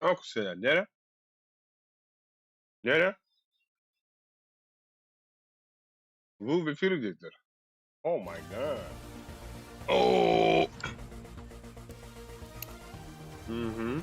Okusana. Nere? Nere? Movie Film'dir. Oh my god. Oh. Hı.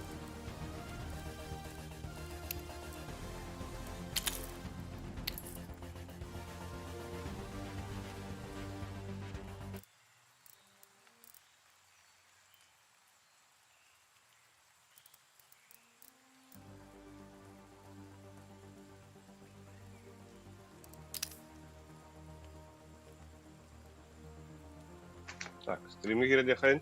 Так, стрим'e girecek hayın.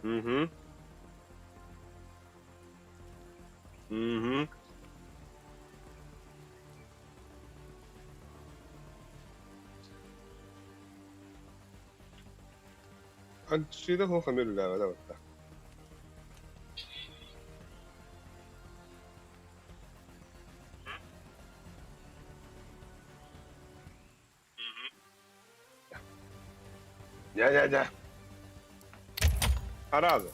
Hı. Hı. Antes şeyde hon kamera la da basta. Ya. Араза.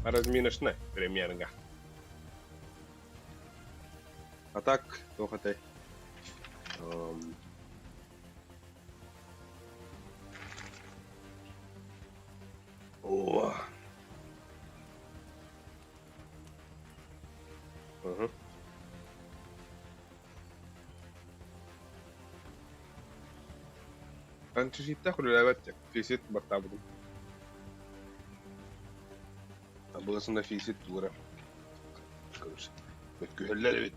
Разминочная примерно. А так, слухайте. О. Ага. انت شي بتاخد لعبتك في ست بتعبدوا أبغى في ست ورا بتكهل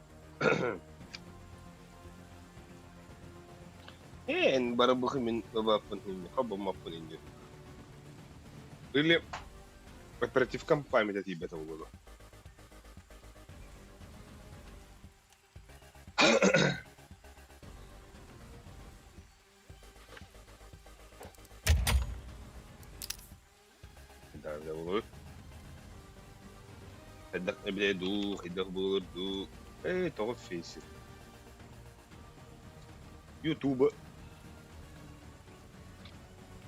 en barabukhin min babapun ninyo kabamapun ninyo really operative campagne med tibet och då där det var حدك بلادو حدك بوردو ايه تغف فيسي يوتيوب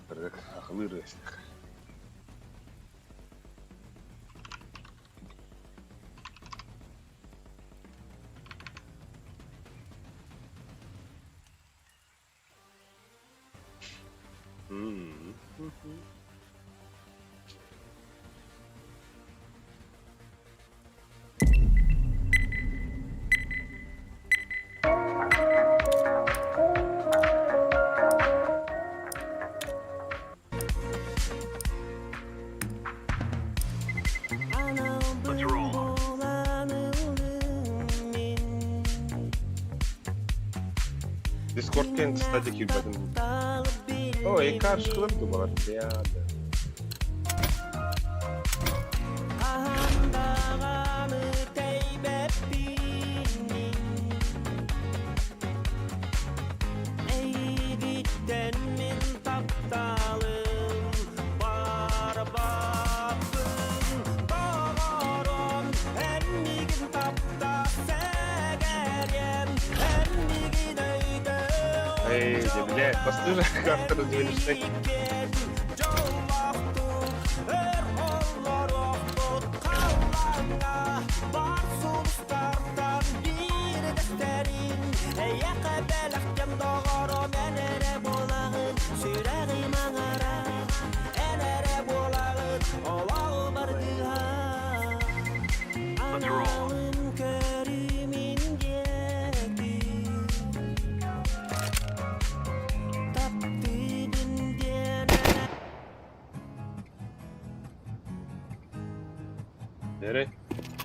فرق خبير يا شيخ Discord kendi statik yürüdüm. O iyi karşılıklı bana ya. Эй, блядь, послушай, как ты разделишься.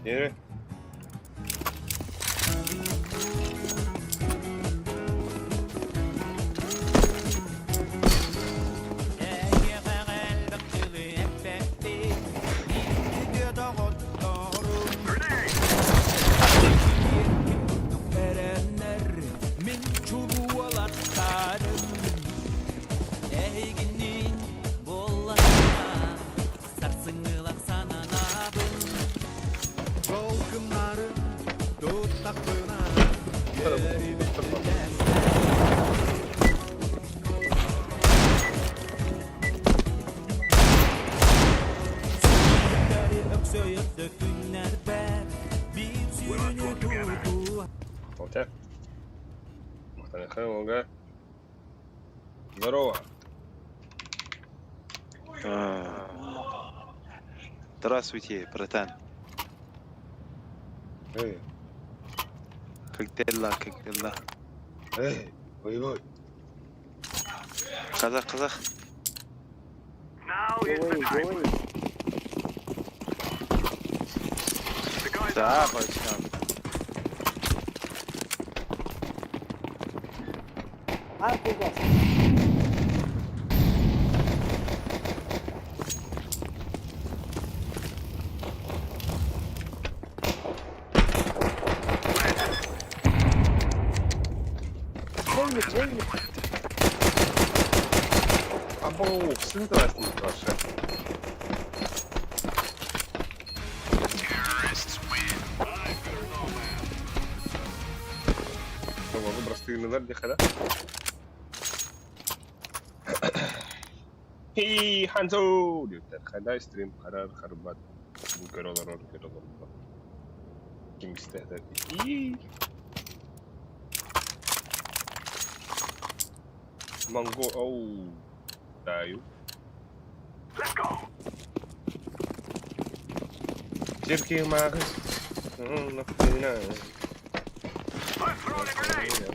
Nere? Göğüpte günler ber bir sürünü kurdu. Вот. Махтанахай, здорово. Здравствуйте, братан. Эй, Как дела, как дела? ой. Казах. Да, братан. Абоу, синтез вообще. Выброс тыгнылар дехада. Хи, Ханзо! Диyorlar. Хада стрим карар харбат. Bu kerolar. Kim istedi? Mango, oh. Dаю. Let's go. Cirki mah. Nafina. Let's throw the grenade.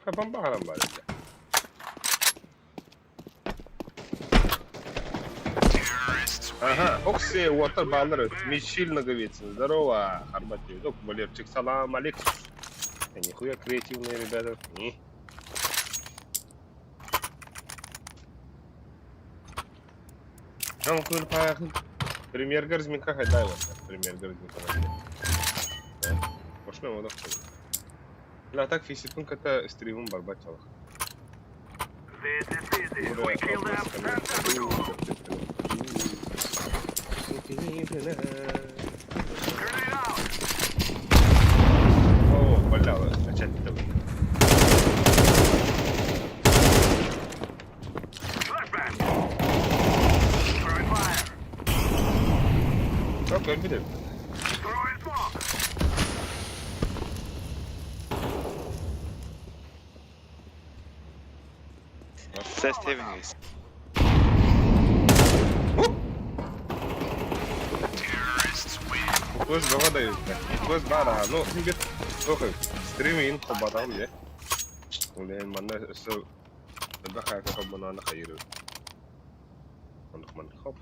Kapan bakalım bari de. Ага, Окси, Уотер Баннер, Мичиль Наговицын. Здорово, Арбатив. Док, Валерчик, салам алейкум. Нихуя креативные ребята. Нам куда поехали? Премьер Гарзминка хайдай вот. Премьер Гарзминка. Пошли мы доктор. لا تكفي ستون كتا استريمون بربات شالخ. اوه ولا اشد توي. اوكي بدل. Ses temiz. Көз баға да өтті. Көз бара. Ну, тебе слухай, стримин хоббатам же. Улен манна өсө баха хоббананы хайры. Ман хоп.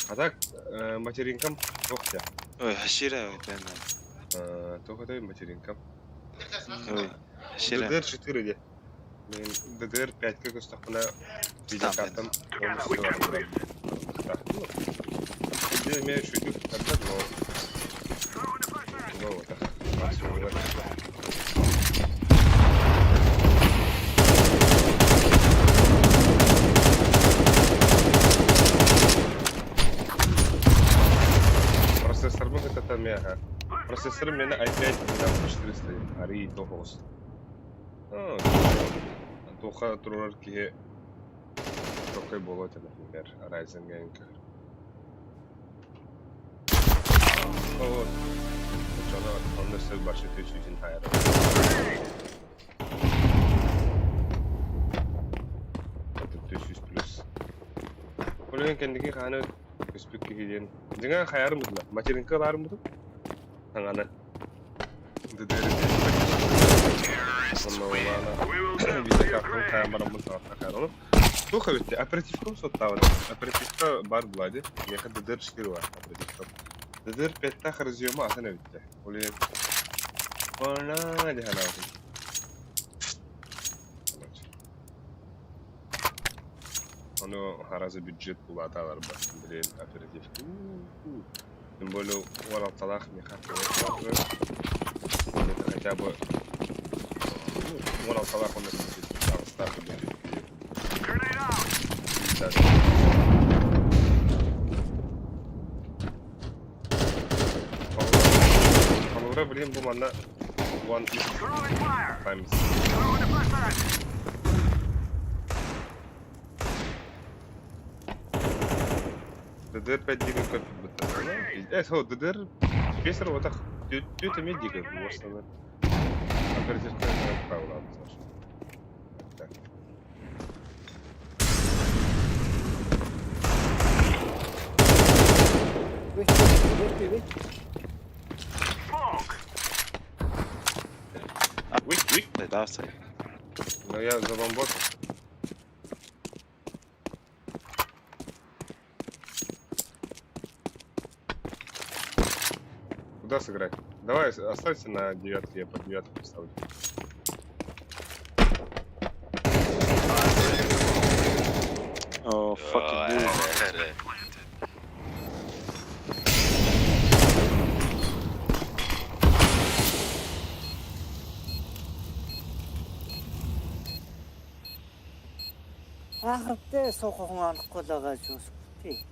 А так материнкам тоқта. Ой, хашира өтен. Тоқта материнкам. Ой, хашира. ДДР 4 де. Мен ДДР 5-ке көстақпына видеокартам. Я имею в виду, но вот так. Процессор был это мега. Процессор у меня i5 400, ари тохос. Тоха турарки такой болото, например, Ryzen Gang. Вот. Он несет больше 1000 хайров. Это 1000 плюс. Колен кендиги ханы көспөк кигиден. Жеңа хайрым бутла. Материнка барым буту. Таңаны. Дедери. Видеокартын хайрым бутла. Хайрым. Туха бит оперативком соттавады. Оперативка бар булади. Меха DDR 4 бар оперативка. DDR 5 хәрзиема асана битте. Оле. Бана дихана. Onu harazı bюджет bulatalar bak. Bilen aperatif. Тем более у Алталах не хапает. Это хотя бы... Ну, у Алталах он там старый будет. Полура, блин, бумана... One times. ДДР 5 дигов как будто. О, ДДР песер вот так. Тётя иметь дигов, в основном. Оперативная правила, Саша. Так. Уик. Да, сайт. Но я за бомбот. Куда сыграть? Давай оставься на девятке, я под девятку поставлю. О, fucking dude. Ахартай суухан анахгүй л байгаа шүү. Тий.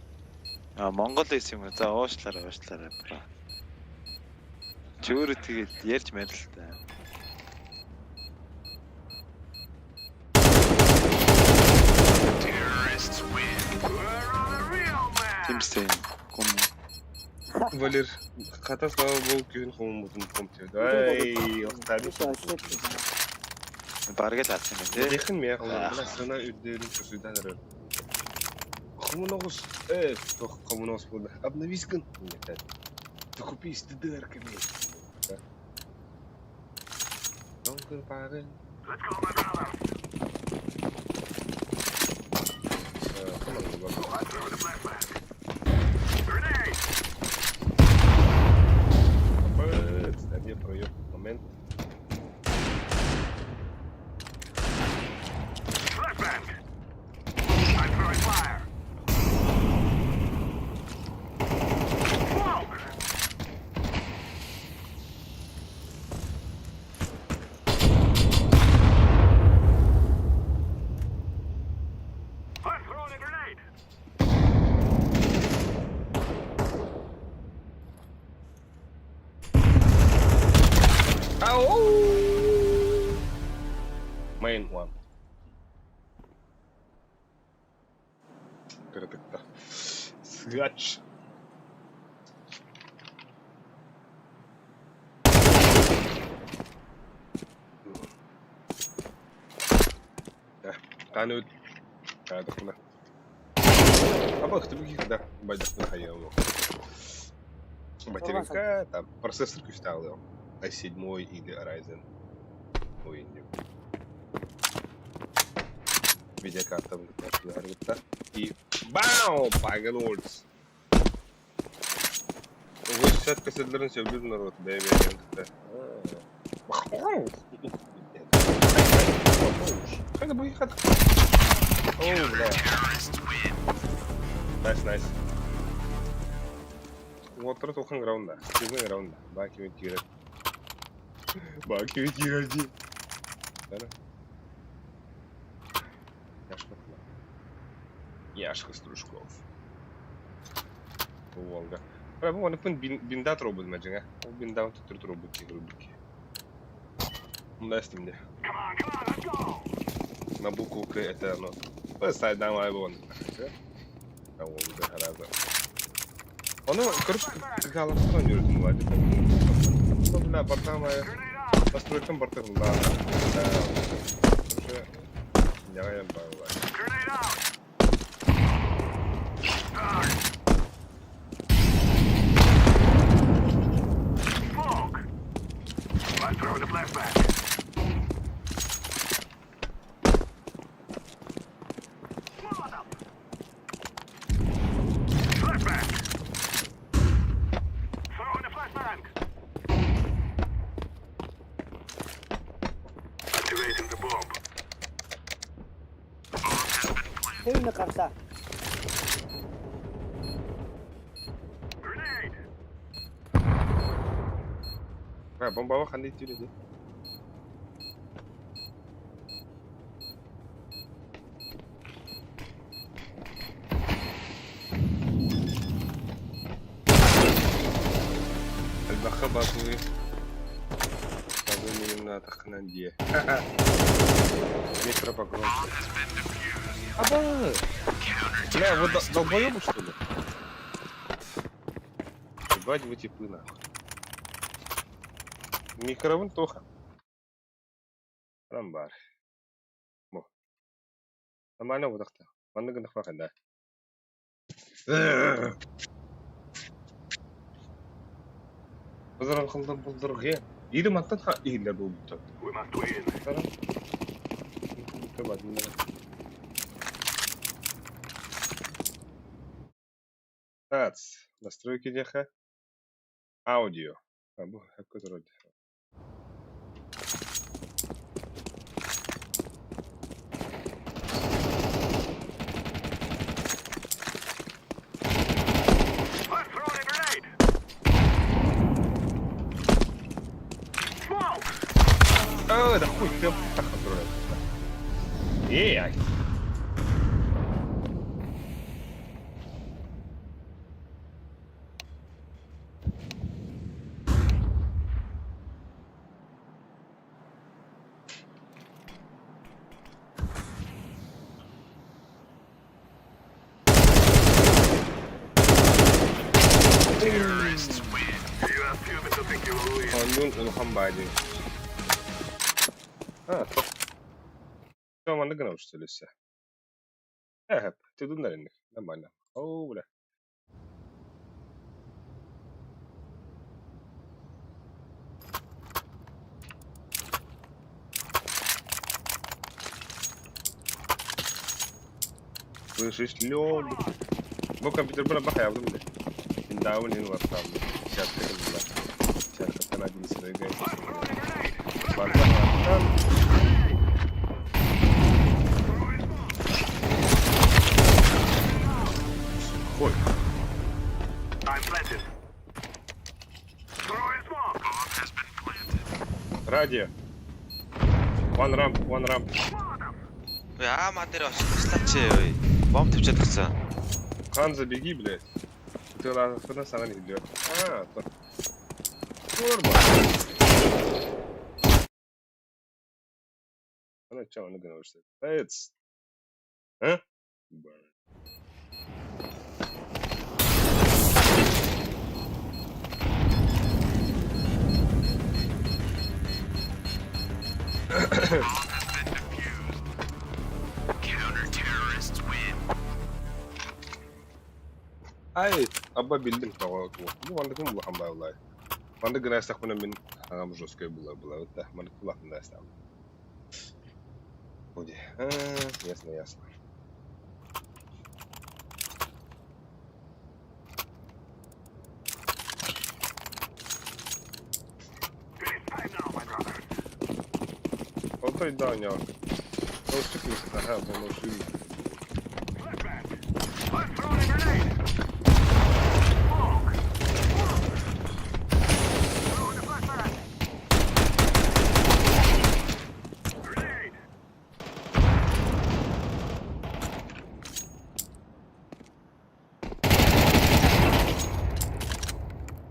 Монгол эс юм. За уушлаарай. Чи өөрөө тэгээд ярьж байна л та. Тимстейн. Валер, хата слава богу, күйн хумутун помтё. Ай, остали. Бараг л авсан юм тий. Яхан мяа хана үдэрэн төсөдөнөр. Хумуногос тох хумуногос бол обновись гэн. Ты купи с ДДР-ками. Донкер парен. Кстати, проёб момент. Main one. Кырдыкта. Сгач. Канут. Кадахна. Абах, ты да, бадахна хаяло. Материнка, там процессор кустал. i7 или Ryzen. Ой, нет. Видеокарта выглядит. И бау! Погнулся. 60 кассетлерин сөйлеу народ, бәйбәйгенді. Қайда бұл ехат? Оу, бля. Найс. Отыры тоқын граунда, стилдің граунда. Баки мен тирет. Яшка Стружков. Волга. Бу оны пын биндат робот мәжіңе. Ол биндаун тұтырт робот кейбірбірке. Мұнда істімде. На букву К это оно. Поставить там айбон. А он уже хараза. Оны, короче, как алапсан жүретін болады. Бля, бартамая. Настройкам бартам, да. Уже неғайын бағылай. Тэвнэ гарлаа. Бомбава хандить тюрьде. Al-Bakhabatu. Подумаем на Тахнанде. Метро погромче. Аба! Бля, вы долбоёбы, что ли? Ебать вы типы, нахуй. Микровон тоха. Рамбар. Мо. Нормально вот так-то. Ванна гнахваха, да. Базаран хылдан булдыргы. Ири маттан ха ирлер болупту. Тац. Настройки деха. Аудио. Абу, какой-то вроде. Да хуй, ты так контролируешь. Ай. Он хамбади. Стоп. Что, он нагнал, что ли, все? Ага, ты тут, наверное, нормально. О, бля. Слышишь, Лём? Бо компьютер был бахая, блядь. Индауэн ин вартам. Сейчас это один срыгает. Ой. Радио. One ramp. Я матер ослач ой. Бомб төвчээд гисэн. Хан забеги, блядь. Ты на самом деле идёт. То. Норма. Она чё, он говорит, что это? А? Ай, абба билдинг того. Ну, он такой был хамбай, влай. Он такой раз так من هم жесткое было, вот так, man кулак не даст там. Вроде, ясно. Вот да, у него. Он стукнет, ага, он ушли.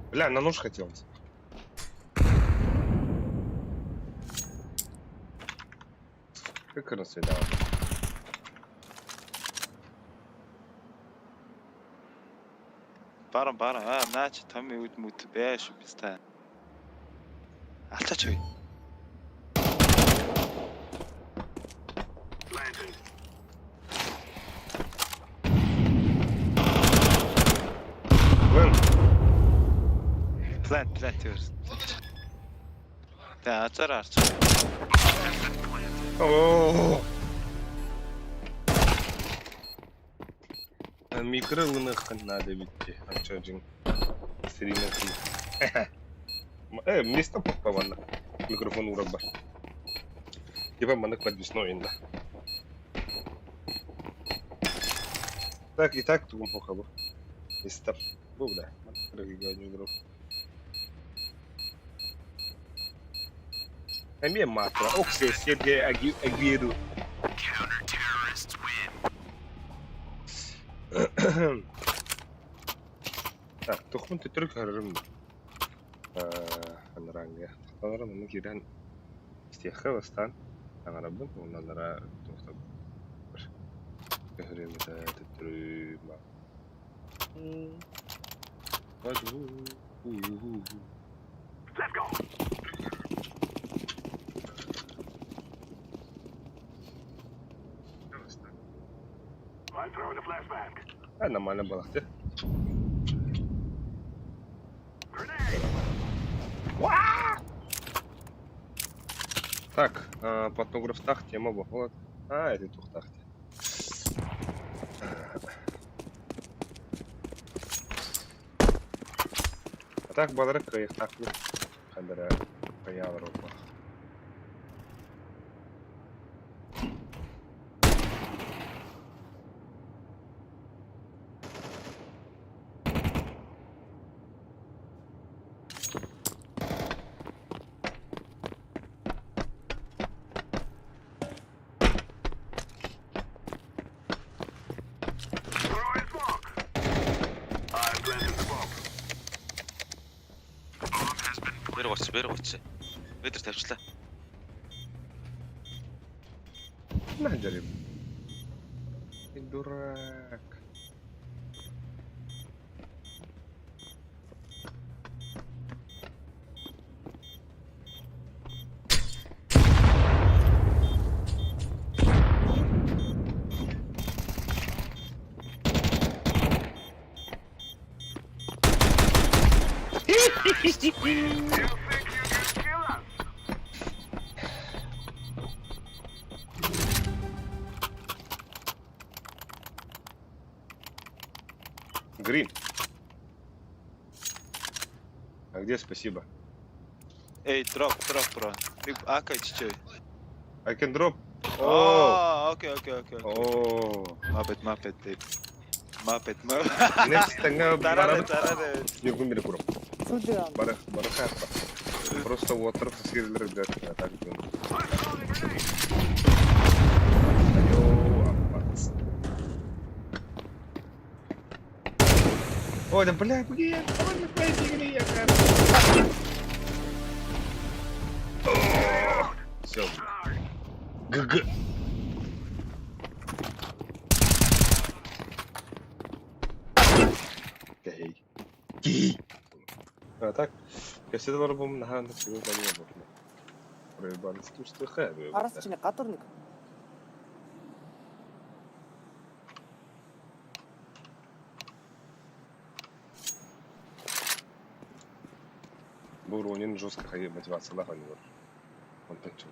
Бля, на нож хотел. Как раз да. Бара. Наач том үд байш бистай. Алтаач үе. Plant yours. Да, ацараарч. Оо. Микровынах надо видите, анчоджин. Стринерки. Место попавано. Микрофон ураба. Типа манак подвесной инда. Так, и так тugum hoqabu. Istab. Bugda. Ragiga jugro. Ами матра. Оксе Сергей Агвиду. Так, тухмун төтөрүк харырым. Анранга. Анран муну кирен истехе бастан. Аңарабын, оннанара тохтап. Көхрөмөтө төтөрүм. Нормально балахты. Так, потнограф тахт тема бахолат. Это тух тахт. А так баларак кайык тахт. Хандара каялар опа. Бэр гоц. Өдөр тавьчлаа. Нахер. Ты дурак. Грин. А где спасибо? Эй, дроп, бро. Ты акай чичой. I can drop. Oh. Окей. Oh. Мапет. Next таңа Тарады. Не гумир курам. Судя. Барах хатта. Просто water фасилер да так. Ой, да бля, блин. Все. ГГ. Гей. А так, кассета var bu nahanda çıkıyor kalıyor bu. Buraya bana tutuştu xayır. Арас чине каторник. Bu oyunun жесткая мотивация var. Он так чего.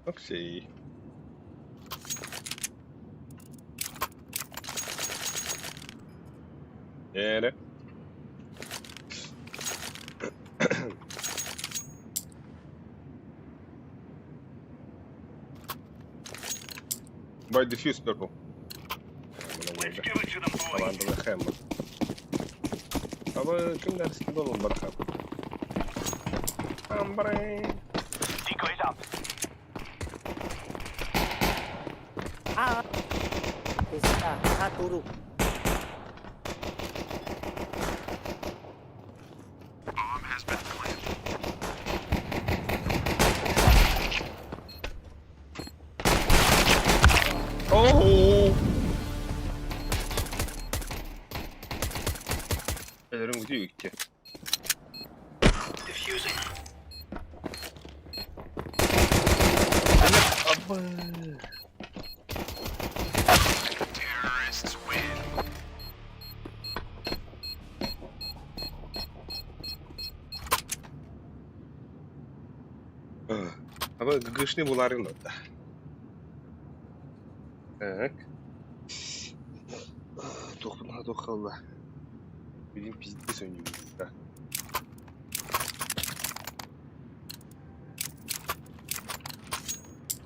Окей. Ере. By diffuse purple. Команда Хэмма. Ama kim dersi oğlum bakalım. Ambre. Está duro. Oh! Ellerim gidiyor ki. Abba. Ama gışını bularım da. Так. тухалла. Блин, пиздец у него. Да.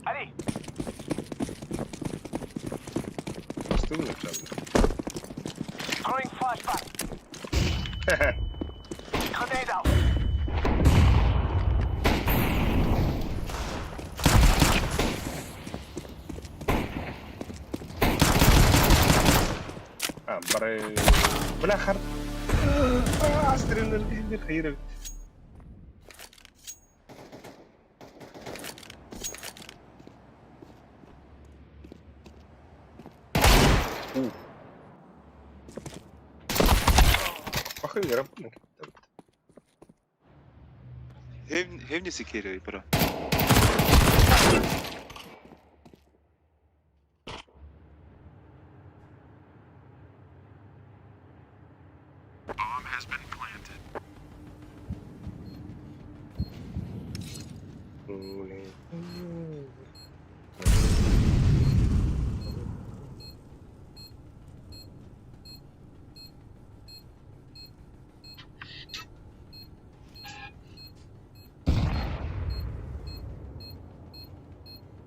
Allez, Что мне там? throwing flashbang. Grenade out. بري بالاخر عسكري اللي خير اخي ربنا Hevni sikeri bro.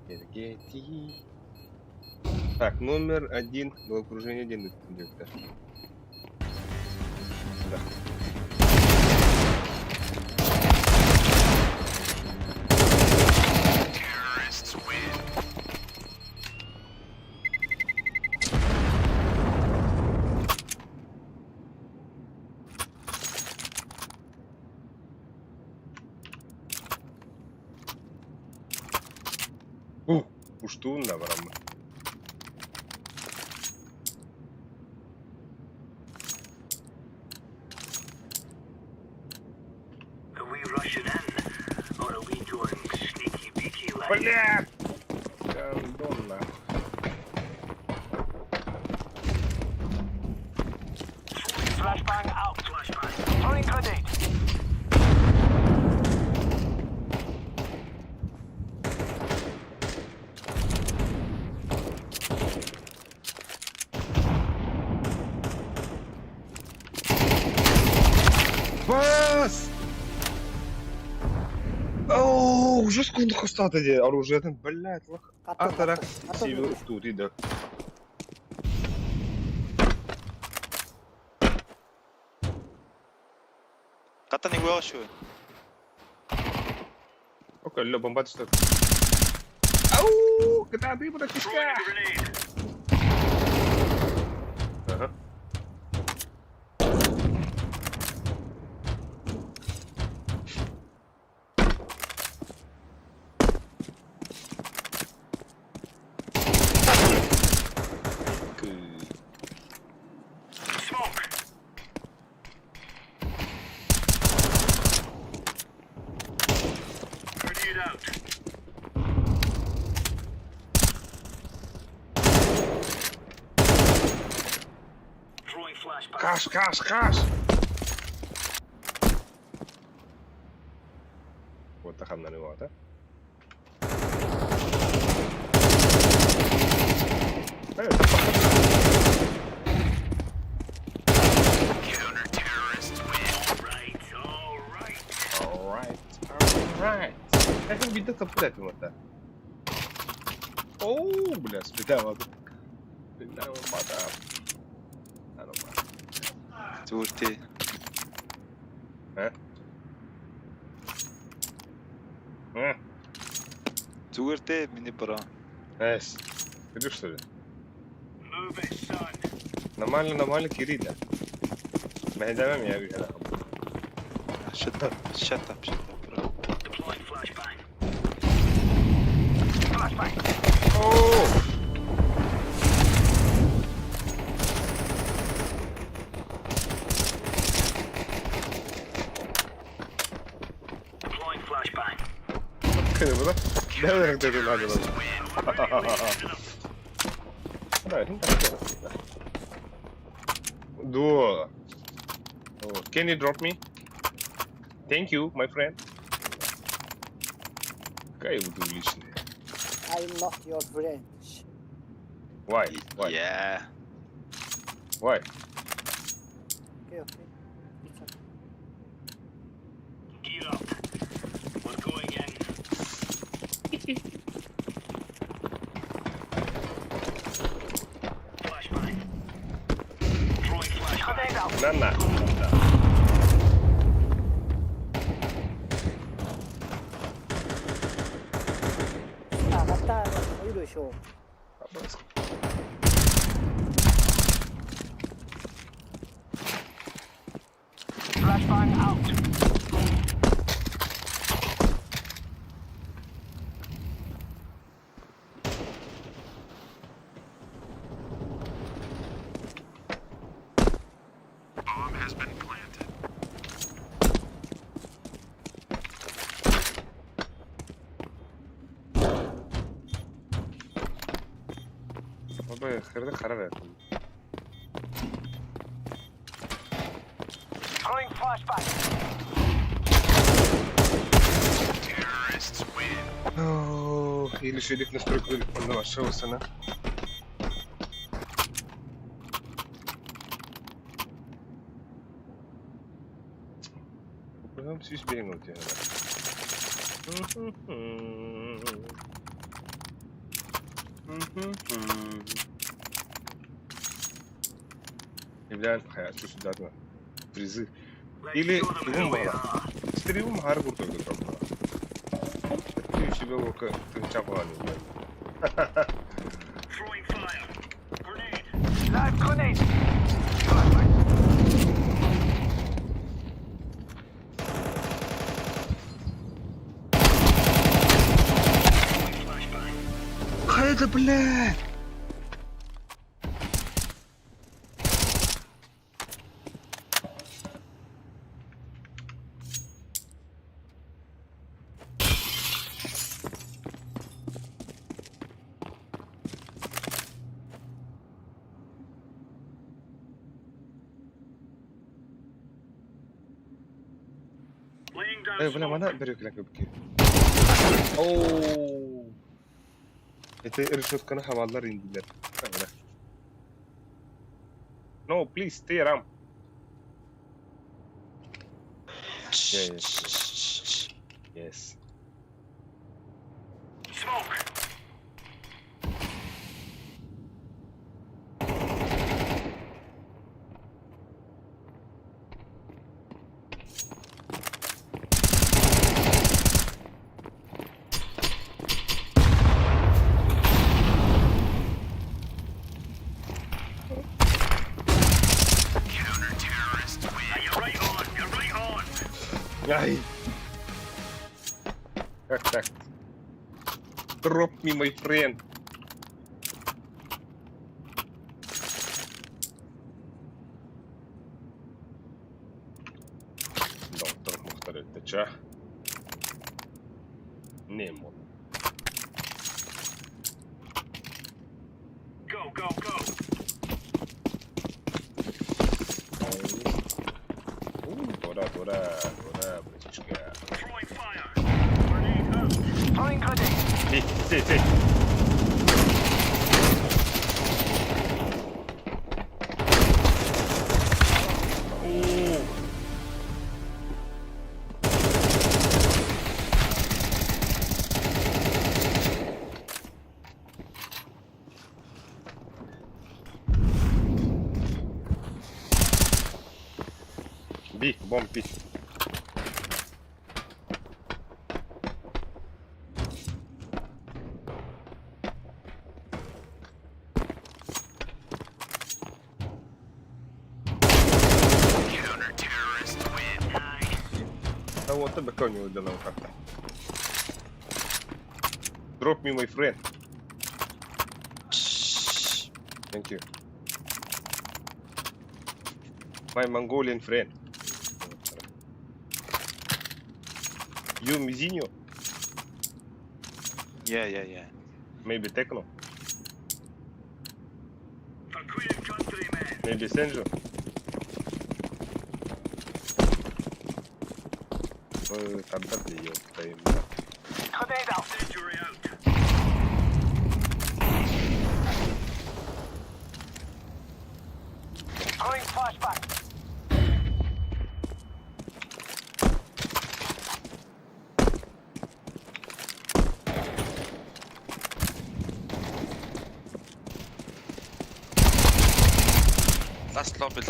Энергетик. Так, номер 1, окружение 1 где-то. Да. Uçtuğun da var ama. Are we rushing in, or are we doing sneaky beaky like? Бля! Гандон нахуй. Flashbang out. Flashbang. Throwing grenade. Бас! Оу, жестко он хостата де оружието, блядь, лах. Атара, си тут иде. 갖다 내고 와쇼. Окей, лё, бомбат что. Ау, когда ты будешь кишка? Ага. Smoke. Grenade out. Throwing flashbang. Каш, каш, каш! Вот тахам на него, да? Right, all right. Alright, alright. Как он видит блядь, вот так. Оу, бля, спидава. Спидава, мадам. Нормально. Зүгээртэй. А? А? Зүгээртэй миний бро. Эс. Иди что ли? Move it, son. Нормально, нормально, Кирида. Махидамам я вижу. Shut up, bro. Deploying flashbang. Flashbang. Оу! Deploying flashbang. 그래 보다. 내가 그냥 되게 나게 너. 그래, 힘들었어. Do. Oh, can you drop me? Thank you, my friend. Какая вы тут личная? I'm not your friend. Why? Why? Yeah. Why? Okay. It's okay. Gear up. We're going in. Flashbang. Throwing flashbang. Nana.上がったいるでしょう。 Flashbang out. Bomb has been planted. Baba خير خراب yaptım. Throwing flashbang. Terrorists win. Или шериф настройку на вашего сына. Потом все сбегнул тебя. Является hayatı сюда да. Призыв. Или его мало. Стрелу махар куртук да там. Ты себе ока чапани. Throwing fire. Grenade. Live grenade. Flashbang. Flashbang. Хайда, блядь! Laying down Бля, smoke. mana берёт кубки. Ооо. Это решетканы хаваллар индилер. No, please, stay around. Yes. Smoke. Counter-terrorist win. You're right on. You're right on. Ай. Как так? Drop me, my friend. Доктор Мухтар, это чё? Немо. Go, go, go. Тора, братишка. Throwing fire. Grenade out. Throwing grenade. Сей. Би, бомб, би. Counter-terrorist win. Nice. А вот тебе коню уделал как-то. Drop me, my friend. Thank you. My Mongolian friend. You Mizinho? Yeah. Maybe Techno? For Queen Country, man. Maybe Senju? Когда ты её стоим? Grenade out. Injury out. Throwing flashbang. Last lobby.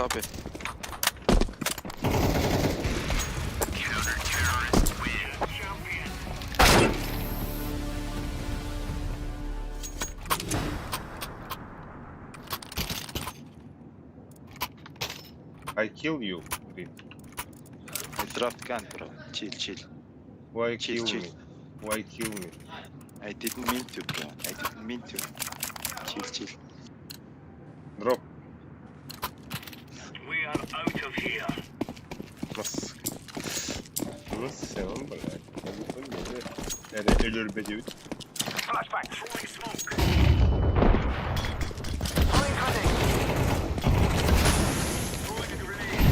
Counter-terrorists win. Champion. I kill you. Green. I dropped gun, bro. Chill. Why Chill. kill me? Why kill me? I didn't mean to, bro. Chill. Drop. We are out of here. Nasıl? Nasıl selam bana? Yani ölür bedevit. Flashback. Throwing smoke. Throwing grenade. Throwing a grenade.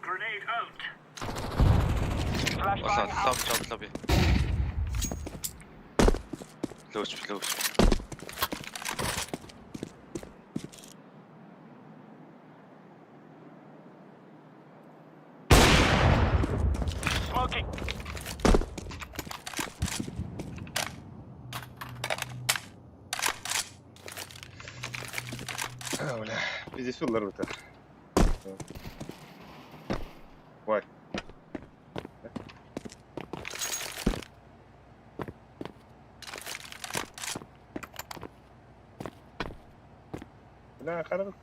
Grenade out. What's Flashbang that? out. Lobby. Close. Smoking. ولا بدي شو ضربته. واي. لا خرب.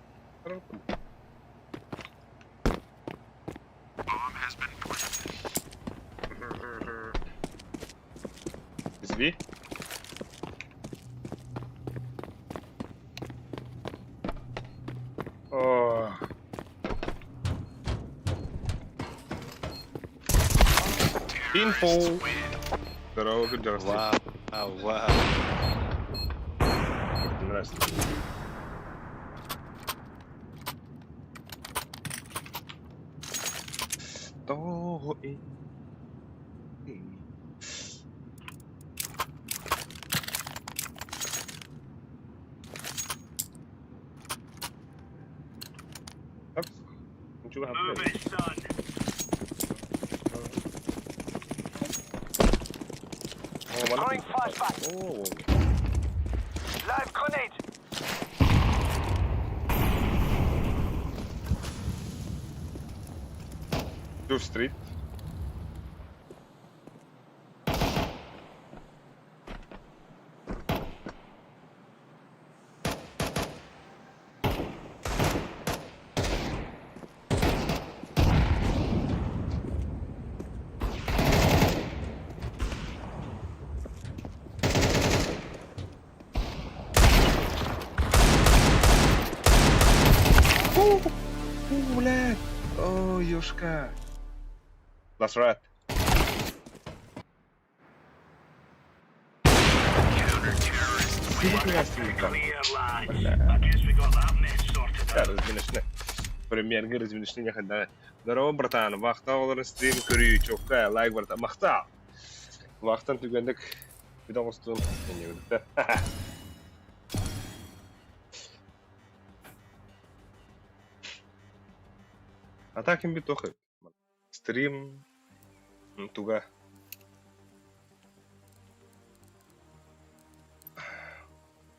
Is B? Oh. Info. Здорово, good job. Wow. Здравствуйте. Что и... Так, ничего не Move it, son. Throwing flashback. О, Live grenade. Дур стрит. ولاد. اوه يوشكا. That's right. Counter-terrorists win. Clear, lad. I guess we got that mess sorted out. Разминочный. Премьерге разминочный хадана. Здорово, братан. Вахта оларын стрим көрүү чокка лайк барта. Мақта. Вахтан түгендік. Видоостун. Не өдікті. Атаким бит охы. Стрим туга.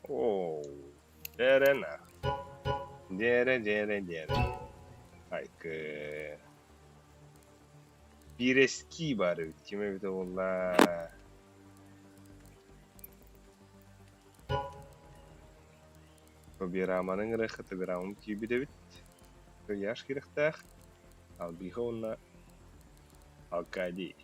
Оу. Дерена. Дере. Айкы. Бирески бары. Киме бит олла. Бираманың рахаты бирамын киби дебит. Яш кирехтах. Al bihona. Al kadi.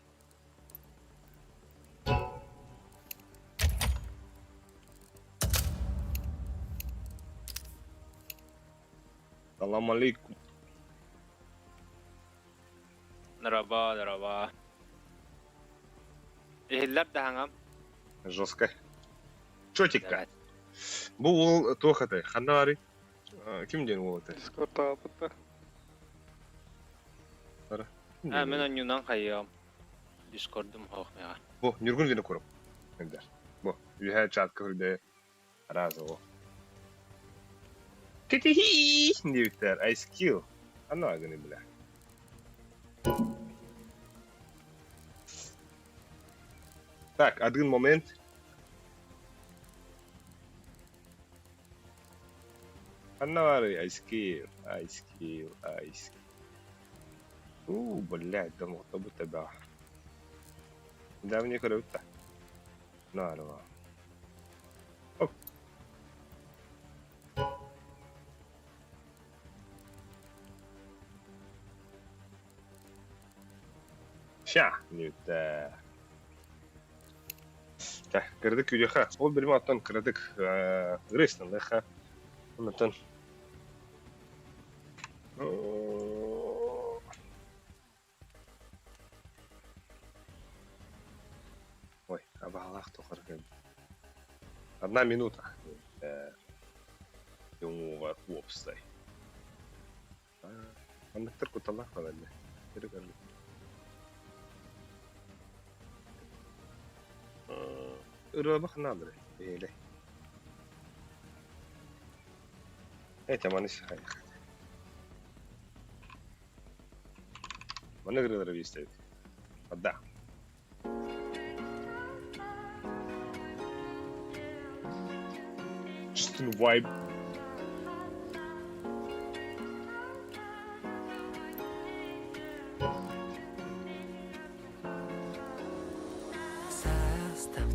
Assalamu alaikum. Merhaba. Ehiller de hangam. Жестко. Чётенько. Evet. Bu ol toxaтай. Ханнари. Kim ден ол это? Discord'da apıtta. Ha, men oyundan kayıyorum. Discord'um hoq ya. Bu Nurgun dene korum. Ender. Bu. You had chat kırdı. Razı o. Ketihi diyor. Ice Kill. Anlamadın bile. Так, один момент. Анна Ice Kill. Блядь, да мог бы тебя. Да мне круто. Нормально. Оп. Ща, нюта. Так, кырдык үйдеха. Ол білім аттан кырдык грейстан дайха. Онаттан. Ой, абалақ тоқыр кем. 1 минута. Jongen, opsтай. Андықтыр құталақ қалады. Кері кәрлі. Ürüye nadir. Öyle. Tamam iş hayır. Bana göre de bir istedim. Hadi. Just a vibe.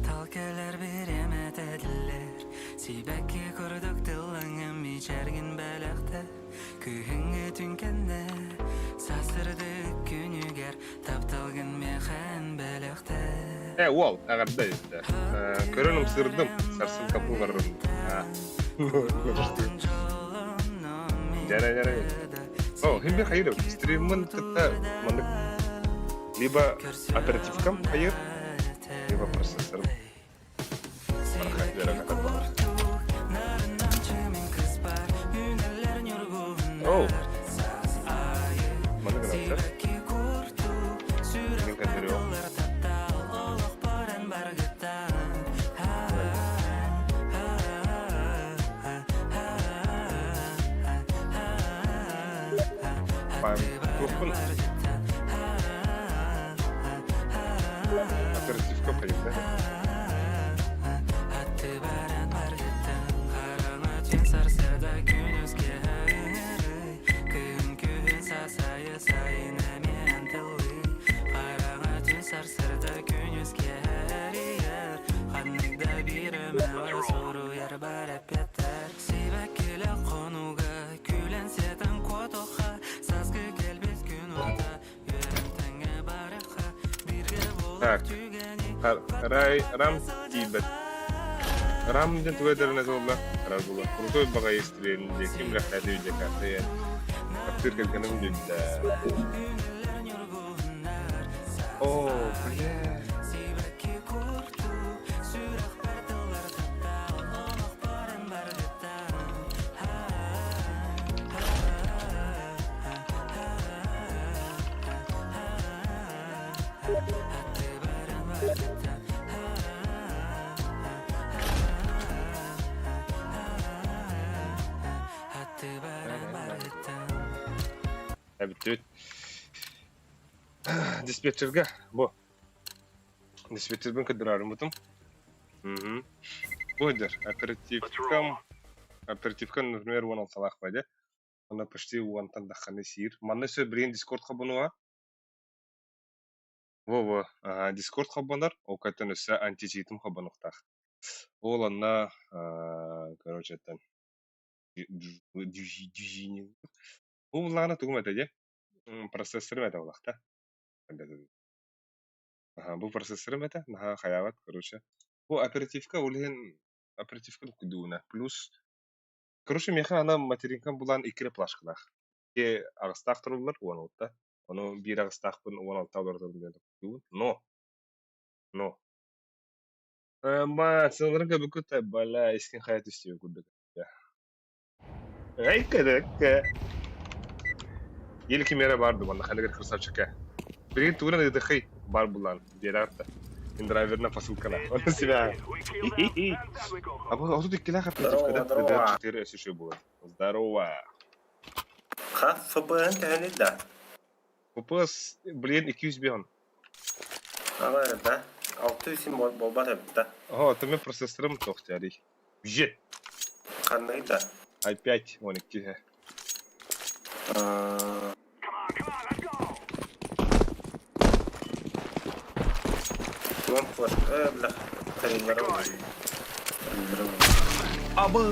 Talkeler bir emet edilir Sibekki kurduk dillangım içergin belekte Kühünge tünkende Sasırdık günüger Taptalgın mehan belekte Wall, ağırda işte. Körünüm sırdım. Sarsın kapı varırım. Jara. Oh, hindi hayır. Stream'ın kıta mandık. Liba aperatifkam hayır. Liba prosesörüm. Oh. Mana kenapa? Ini kan dari aperatif kapayım da. Так, Рам Тибет. Рам ден туэдерне золла, разула. Крутой бага естрелинде, ким рахады үйде картая. Актер келгенім жүлді. О, бля. Evet. Диспетчерге bu. Диспетчербен кыдырарым бутум. Бойдер. Оперативкам, например, вон алсалах байде. Она почти уантан даханы сир. Манны сө брейн Discord хабынуа. Во, Discord хабынар. Ол кайтан өсі античитим хабынуқтақ. Ол анна, короче, тан. Дюжини. Ол лағына тугум әтәде. Процессорым әтә олақта. Бұл процессорым әтә. Наха хаяват, короче. Бұл оперативка, олеген оперативка күдуына. Плюс, короче, меха ана материнкам бұлан икіре плашқылақ. Ке ағыстақ тұрылыр, оған олтта. Оны бір ағыстақ бұн, оған олтта олардың күдуын. Но. Сылырынға бүкіт, бәлі, ескен хаят үстеуі күрдік. Ай, кәдік. Ел кемері барды, банда қалығыр қырсап шыққа. Бірген туғынан едіқи бар бұлан, деді арты. Индрайверна посылкана. Он себя. А вот тут кило Здорово, здорово. когда 4 еще было. Здорово. Ха, ФПН тәне да. Попас, блин, 200 бен. Алар да. 600 сим болбар да. О, ты мне процессором тохтяри. Жет. Кандай да. i5 12. Вон флеш. Бля. Тренировал. Абы.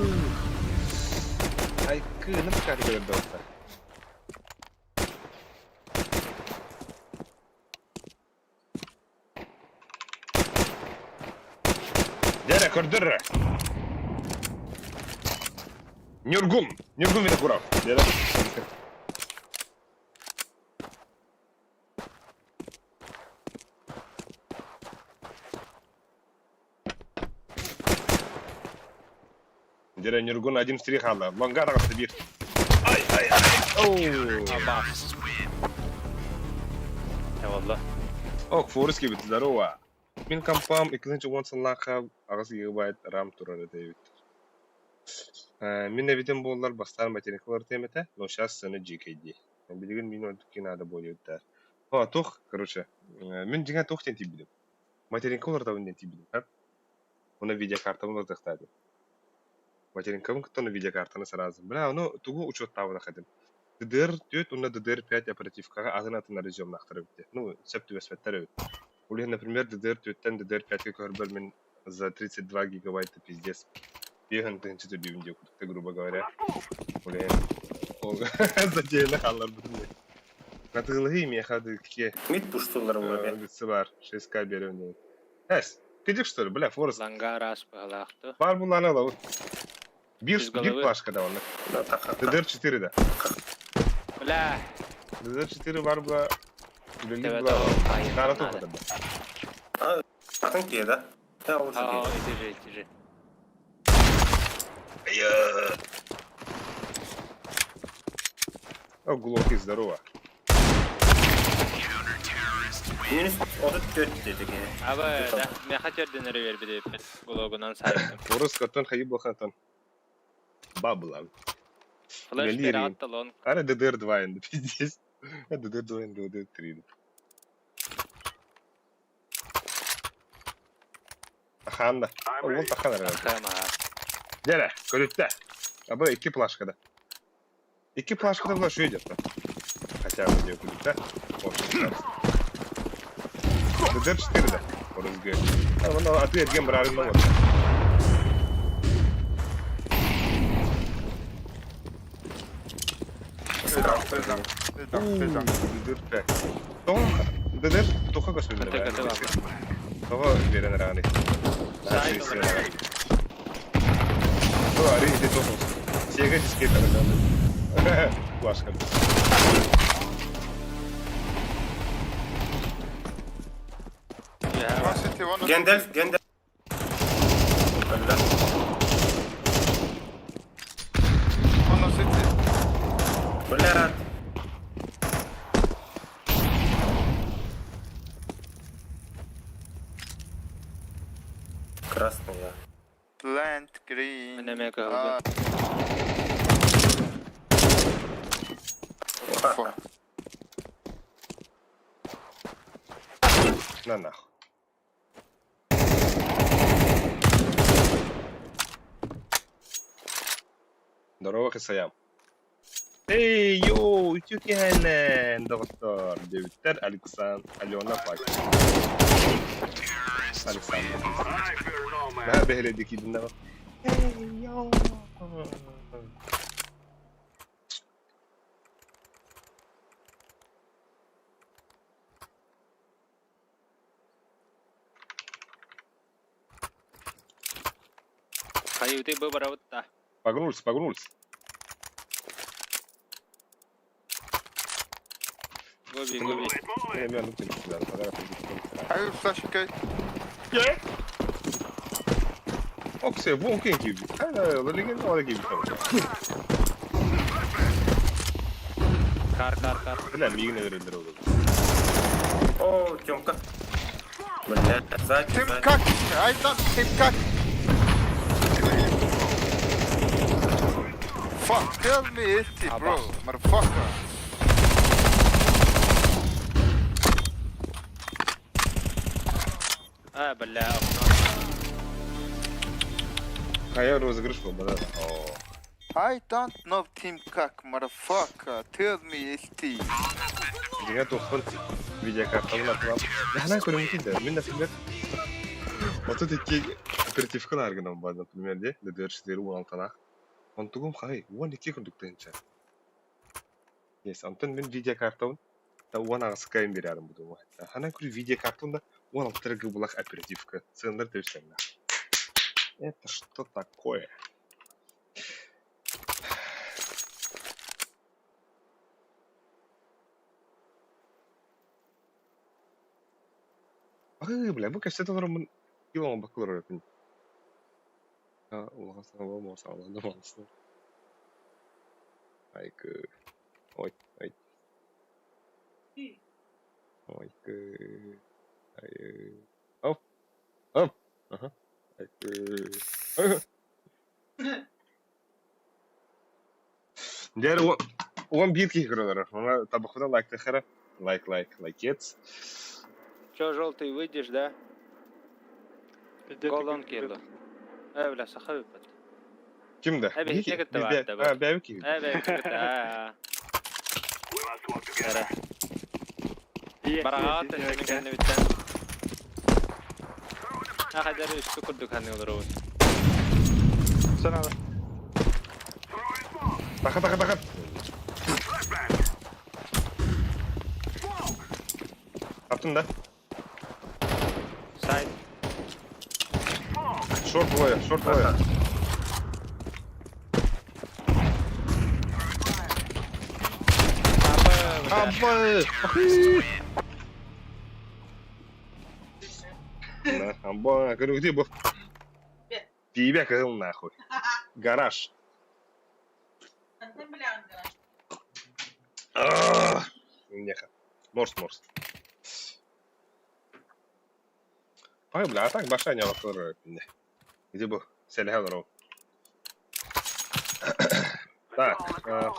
Ай, кынып кәдімгі достар. Дәрі көрдірі. Нюргум мені құрав. Дәрі. Дәрі Нюргун один стрих алды. Лонга тағысты бір. Ай. Оу. Eyvallah. Ок, Фореске бит, здорово. Мен компам 2-нче онсынлаққа ағысы гигабайт RAM турары дейбит. Мен әбетен болылар бастар материалдар темете, но сейчас сыны GKD. Билеген мен өндіккен ады болуыттар. Тоқ, короче, мен жеңа тоқ тен тибілім. Материалдар да өнден тибілім. Оны видеокартамын ұрдықтады. Материалкамын күттіні видеокартаны сразу. Бля, оны тугу учеттауына қадым. DDR4, оны DDR5 оперативкаға атын режим нақтырып бітті. Ну, сәпті өспеттер өт. Улин, например, DDR4-тен DDR5-ке көрбір мен за 32 гигабайта пиздец. Бегін тыңчы түрдеуінде күдікті, грубо говоря. Улин, ол затейіні қалар бұдым. Қатығылығы еме қады ке. Мид пуштулар бар. Үдісі бар, 6К беруінде. Әс, кедік что ли, бля, Форест. Langa ras bağlaktı. Бар бұланы алау. Bir головы. плашкада оны. Да, так. DDR4 да. Bля. DDR4 бар бұла. Үлелі Evet, бұла. o hayır. Қара тоқыды. Акын ке да. Я уже Aa, ке. itici. О, Глоки, здорово. Минус 34 dedi ki. Abi, ne kadar deneri ver bir de blogundan saydım. Форест каттан хайып бақантан. Баблан. Flash Gelirim. bir attı lan. Ара DDR2 енді, пиздец. DDR2 енді, DDR3 енді. Аханда. Ол тахана рәді. Bakayım ha. Дәрі, көрітті. Абы 2 плашкада. 2 плашкада бұла шөй деп. Хотя бы не көрітті. DDR4 да. Орызғы. Оны аты ерген бір арында болды. DDR5. DDR тоқа көсілдері Öte kötü var. Toqa veren rağını. Saydım. Bu arı ide toquz. Sega disket arasında. Başka. Ya, Gendel. Öyle. Bля. Красный я. Plant green. öneme kaldı. Fuck. На нахуй. Здорово, Хисаям. Эй, йоу, тюкенен, доктор. Девиттер, Алена Пак. Александр. Ben behledik idinde bak. Hey, yo. Kayıtı bu baravutta. Погнулся. Gobi. Я ну ты сюда, фотографию. Hayır flash okay. Оксе, вон кем gibi. Hala legen oraya gibi kalıyor. Kar. Bile miyine verirler olur. О, Тёмка. Бля, сзади, Tim сзади. Cook! I don't Tim Cook! Fuck, tell me it, bro, motherfucker. بلا Kaya rozыгрыш был, да? О. I don't know Tim Cook, motherfucker. Tell me it. Диңа тоқпын видеокартаны атылам. Яна көрмөйт да. Мен, например, вот эти оперативкалар гынан бар, например, де, ДДР-шдер 16-нақ. Онтугум хай, 12 күндүктенче. Yes, антон мен видеокартаны та 16 кайын берәрім буду. Хана күр видеокартаны 16 булак оперативка. Центр төшсәңдә. Это что такое? Бля, bu kaçtalarımın yılan bakılır öğretin. Ha, Allah'a sana olmaz, Allah'ın da malısın. Aykı. Oy, ay. Aykı. Ay. Hop. Hop. Aha. Aykı. Diğer o bir ki kırılır. Ona tabi kuda like tekrar. Like it. Чё, желтый, выйдешь, да? Голон кило. Бля, сахаб. Kimde? Abi, ne kadar var da bu? Ha, ben ki. Evet, Baraat, senin kendine bitten. Ha, kadar üstü kurduk hani olur o. Sana Taka. Attın da. Side. Short boya. Абы. Амба, говорю, где был? Пивя козел нахуй. Гараж. Неха. Морс. Ай, бля, а так баша не лакурует меня. Где был? Селя Так,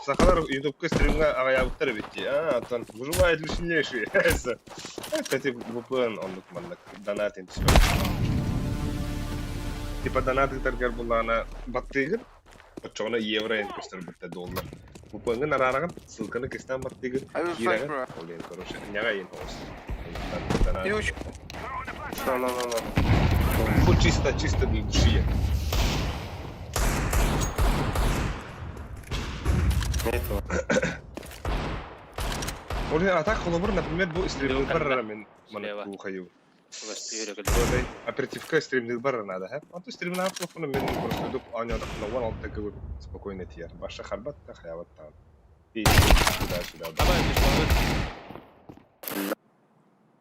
сахар ютубка стримга агаяктар битти. Антон, выживает ли сильнейший? Кстати, VPN он документ, донатин все. Типа донаты таргар булана баттыгыр. Почона евро инвестор битте доллар. VPN нарараган ссылканы кестан баттыгыр. Кираган. Олен, короче, няга ен хос. Юч. No. Фу чисто для души. Нету. Олен, а так холобр, например, был стриминг барра мен Слева. ухаю. Востюрик. Böyle оперативка стриминг барра надо, ха? А то стриминг на телефоне мен просто доп аня так на ван так говорю спокойно тияр. Баша харбат та хаяват та. И сюда. Ama düşmanı.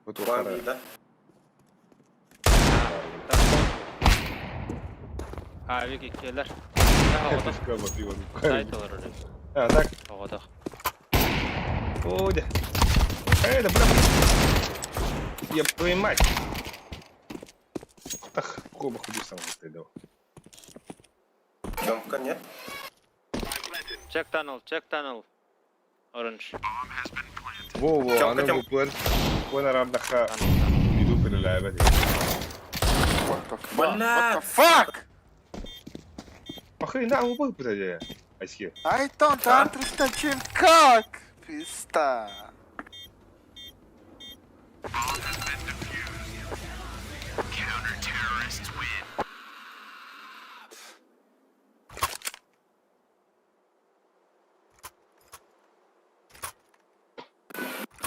Вот Ван би, да? Abi kikkeler. Havada. Side olur orada. А, так. Havada. Ой, да. Да, бля. Еб твою мать. Ах, кого худи сам ты дал. Ёмка, нет? Check tunnel. Orange. Во, Тёмка, она тём. выплыл. Вон равнаха. Иду перелаивать. What the fuck? Бля. What the fuck? Охрена, он был подожди. Айсхи. I don't understand Tim Cook! Пизда.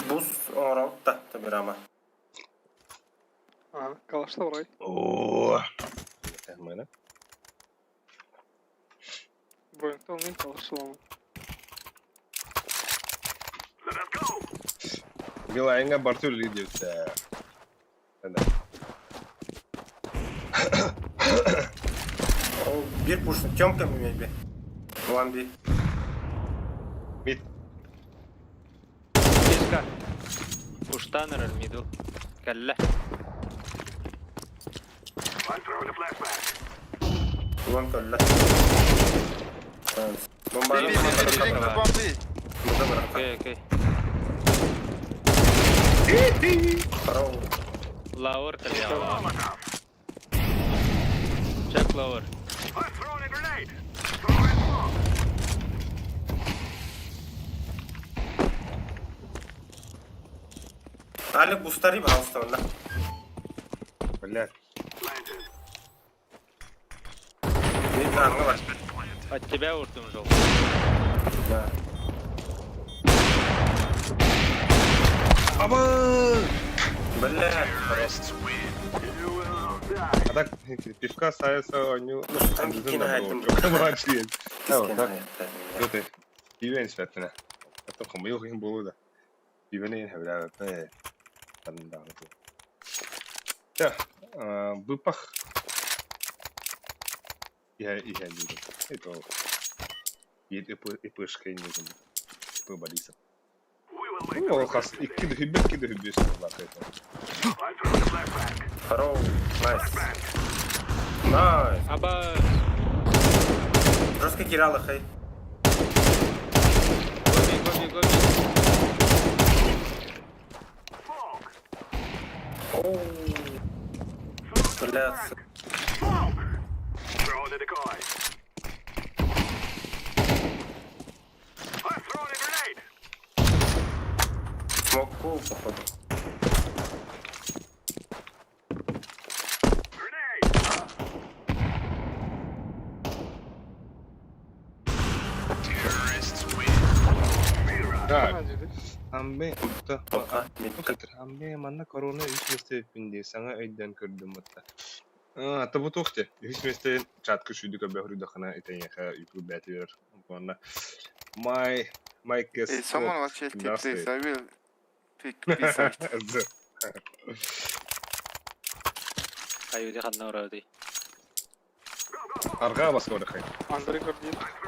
Buz oralda tabii ama. Kalışta orayı. О. Нормально. Boyunca olmayın kalışta olmayın. Билайнга борту лидит. Да. O bir puşun Тёмка mı maybe? Ван би. Мид. Fiska. Pushtanır middle. Kelle. Ulan kölle. Bomba B, B, B, B, B, bomb B. burada bırak. Okey, okey. Karao. Lower kali ya. Check lower. Alik bustari bir hasta valla. Блядь. Bir tane var. От тебя вурдum жол. Ha. Aba! Böyle. Так, пивка ставится, они... Кина hayatım. Молодец. Kısken Так, hayatta. это пивен светлена. Это хомё хим было. Пивен хавля, да. Да, выпах. Я люблю. Это и пышка не знаю. По Бориса. Ну, хас, и кидаю, Karao. Nice. Nice. Аба, Жестко кирала хай. гоби. Блядь. Смоку, походу. Так, амбе, Пока. амбе, манна корона үч местепинде, саңа өйдөн көрдүм отта. Табу тохте, үч месте чатка шүйдүкө бөхрүдө хана этенеха үпү бәтер. Онна my guess. Hey, someone was just That's please. it. I will pick B side. Аюди ханна урады. Арга баска орахай.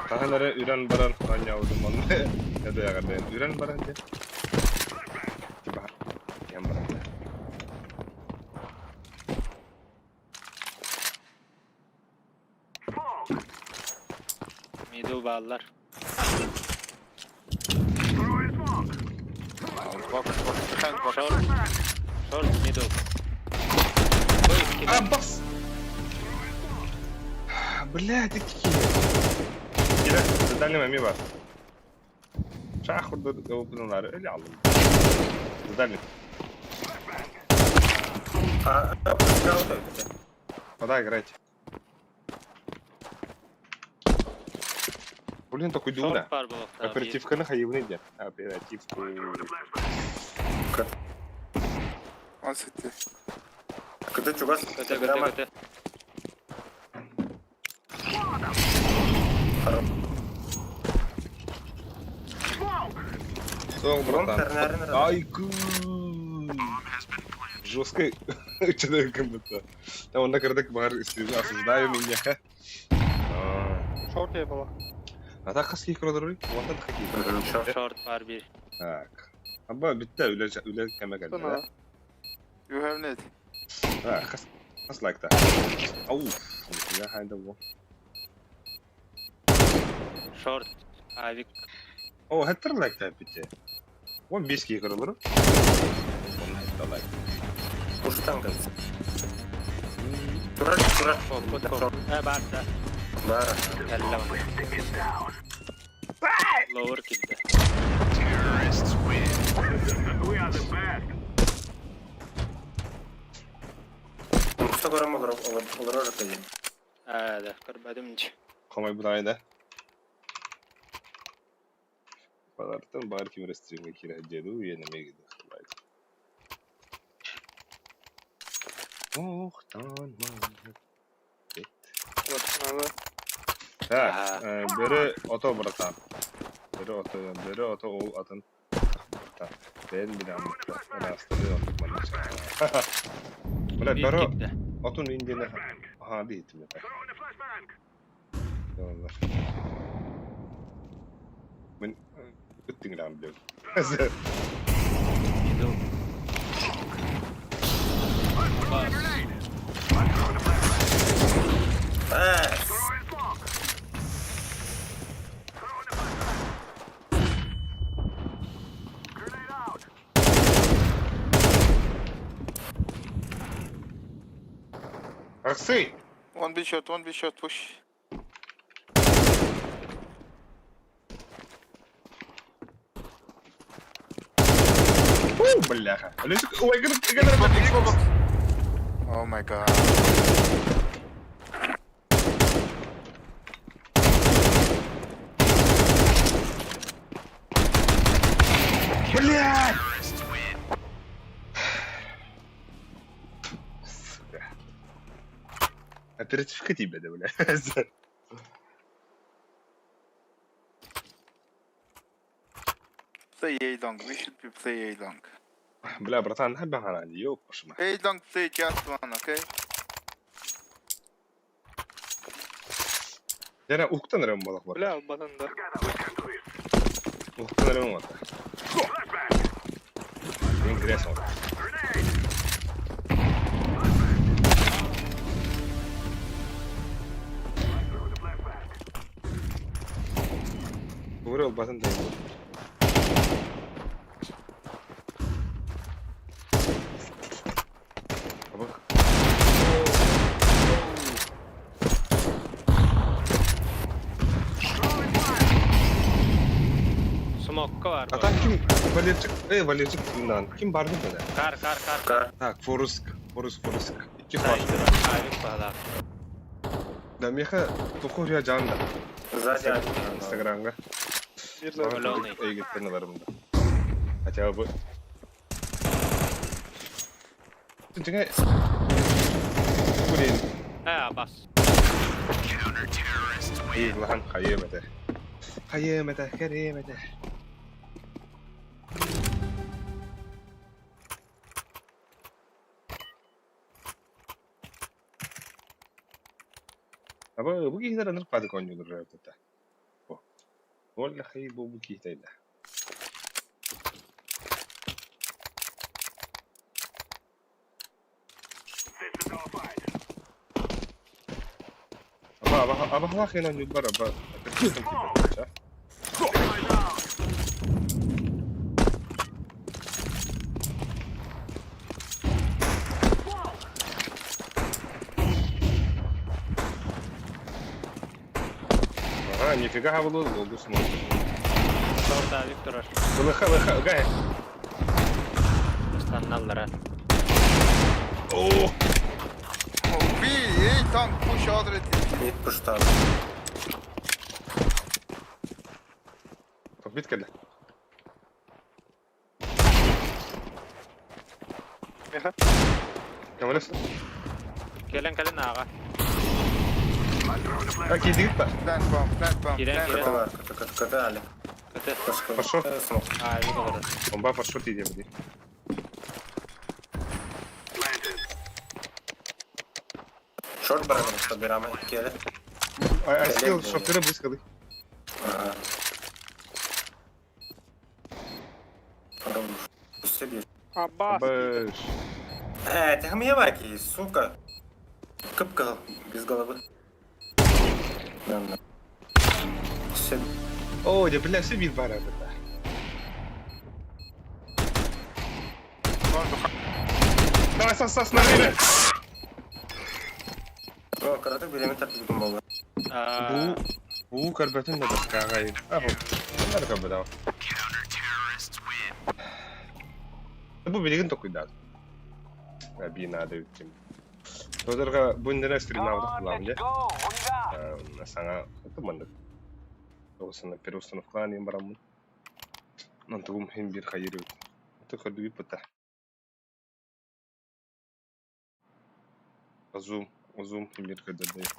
Таханары үрән баран аняудым онны. Яда ягырден үрән баран де. Тиба, ям баран де. Middle ballar. Short, middle. А, бас! Блядь, такие. Кира, задали мами бар. Шах урду опынлары, öyle aldım. Задали. Kaldı. Подай, играйте. Блин, такой дюна. Short var bu hafta. Оперативканы хайывны де. Оперативку. One city. Kıta çugas. Göte. Сол, братан. Тернерин. Айку. Жесткий человеком это. Там он накрыток бар осуждаю меня. Short yapalım. А так хаски кrodurur. Вот это какие. Short var bir. Так. Ama bitti öyle keme geldi. Sana. You have net. Ha, has like that. Au. Ya hayda bu. Short. Avik. Oh, hatter like that bitti. On biski kırılır. On hatta like. Kuştan kalsın. Durar. Kod. Barda. Bara. Hello. Lower kill'de. Musa görüm olur orada. Да, görmedim hiç. Kamay bu da Palartan bari kim restringe kira jedu yeneme gidiyor. Oh, tamam. Ha, biri oto bıratan. Biri oto o atın. Ben bir anlıkta. Rastlığı olduk bana. Böyle Bir biri kill'de. otun indiğine. Aha değil mi? Yollar. Ben gittin lan biliyorum. Middle. Bas. Aksay. 11 shot push. Бляха. Ой, игра. Oh my god. Блядь! Оперативка тебе, да, блядь. Play A long. We should be play A long. Бля, братан, нахуй бахана, ёб вашу мать. A long play just one, okay? Яна ухтан рем балак бар. Бля, батанда. Ухтан рем бар. Интересно. Говорил батан да. Smokka var. bu Atan arada. kim? Valercik kimden? Kim vardı böyle? Kar. Tak, Forusk. İki Saydı Forusk. var. Ayrık bağlar. Damyaha Tokurya Can'da. Сзади. Instagram'da. Öyle olmayı. İyi gittiğini varımda. Acaba bu... Çünkü... Bu değil. He bas. İyi lan, kayemedi. Kayemedi. Ama bu giysiler anır padı konjudur röptete. Bu. Vallahi bu giysiydi. Aba kailan yung bara ba? Ага, нифига хавало долго смотрит. Solda Viktor. Выха, гай. Standallara. О! Oh, B, A tank push already. Mid push'tan. Попит кеде. Kamerası. Gelen ağa. Ha kedi gitti. Plant bomb. Giren. КТ, Али. Kötü. Пошел. Смог. Ayrık olur. Бомба пошел ты где. Шорт бараном собираем. Келе. Ай скилл шофера близко. Ага. Себе. Бэш. Тихомьеваки, сука. Кыпка без головы. Да. Себе. О, я бля, все бил бара это. Давай сос на время. О, карате беремен тартып болду. Bu karbatın da kagayı. Aho. Bunlar kabada. Bu bilgin tokuydu. Bir nada ütüm. Tozarga bundana stream aldık kullanınca. Sana tutmadık. Doğusunda perusunu falan yiyeyim baramın. Nantuğum hem bir hayır yok. Tıkırdı bir pıta. Uzun hem bir kadar değil.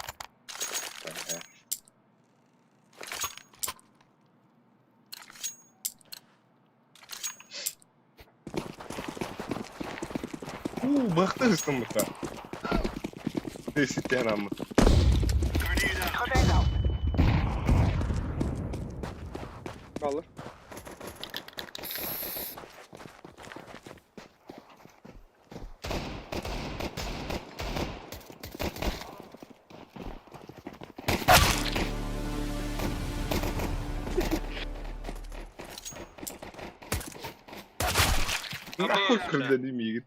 Baktı hıstımlıkta. Desit yanamı. Kalır. Nahul kırdı değil mi?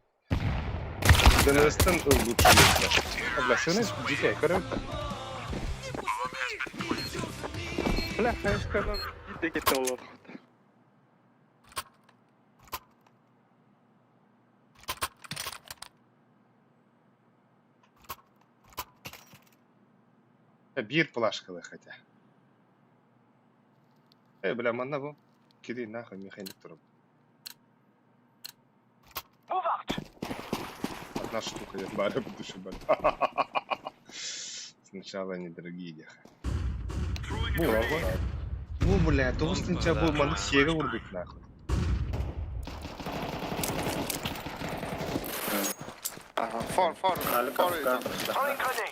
Dönüsten ılgıçlıysa. Ablasını dike körüp. Bla, kaçkadan gitti olur. Bir plaşkalı хотя. Bilmem anla bu. Kedi nahı mekanik durum. Одна штука, я баря буду шибать. Сначала недорогие. Bu bля, толстынча болманы сегі ұрдық нахуй. Far. Ali Far kapka. öyle.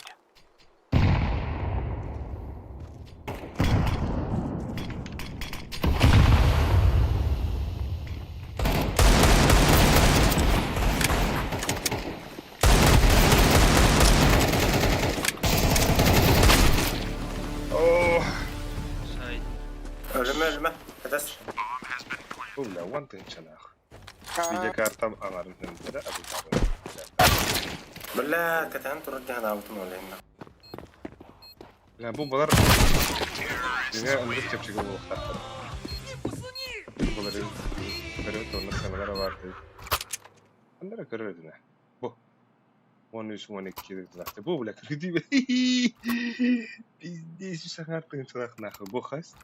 Oh. Side. Ölme. Kadar. Bu bля, one thing çanak. Videokartam anarım hemdere adı tabi. Billa katan tururken altın olayım. Ya bu bunlar dünya ömrük tepçik olup taktır. Bunların görüp onunla sanalara vardı. Onlara görürdü ne? Bu. 13-12 zaten. Bu bile kırdı be. Bizde şu sakartın çorak nakı. Bu kas.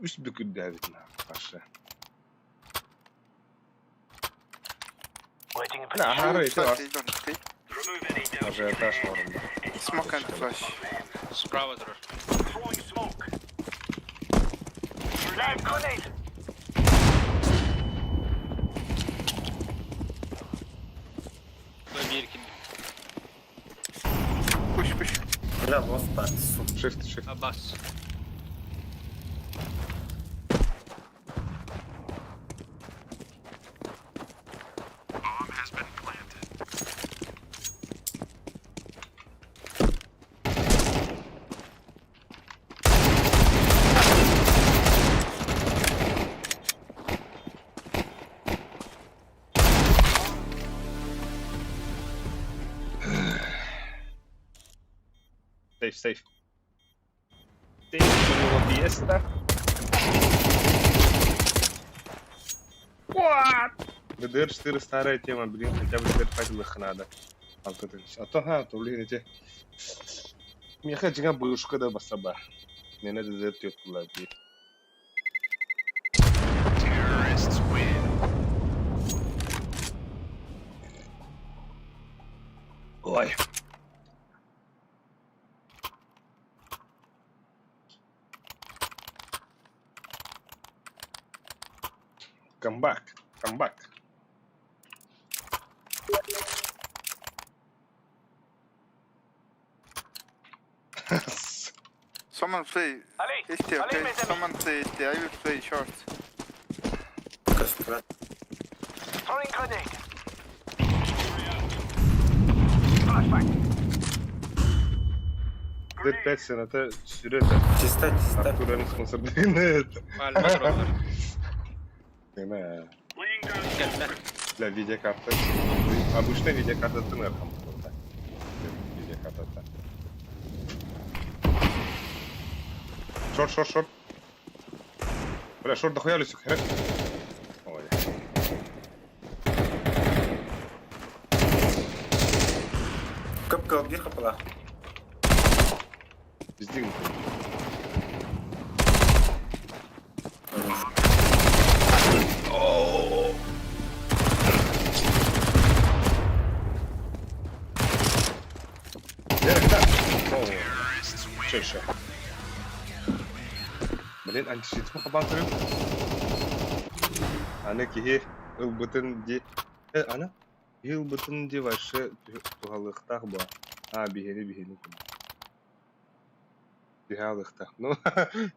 Üst büküldü evet nakı. Başla. La haraydı var. Don't take. Może taş var onda. Smoke and flash. Справа dur. Bir iki. Push. Billa boss parti su. Shift. Abbas. Safe. Safe, fiesta. What? ГДР 4 старая тема, блин, хотя бы теперь файтинг надо. А то, блин, эти... Мне хотя бы бушка да басаба. Мне надо зертёт кулаки. Ой. Come back. Someone play. ST, okay? Someone play ST. I will play short. Kaçtılar. Дед 5 это сюрет. Чисто. Артура спонсор нет. Alma durumlar. Не, Dikkatler. для видеокарты. Обычно видеокарта тенерком. Видеокарта. Шорт. Бля, шорт дохуя Люсик. Ой. Kapka bir kapıla. Пиздим. Чё? Блин, антишит мı kapatırım? Ana ki ılbıtın di... Ana? Ilbıtın di başı tuhalıqtaq bu. Ha, biheni. Tihalıqtaq. No?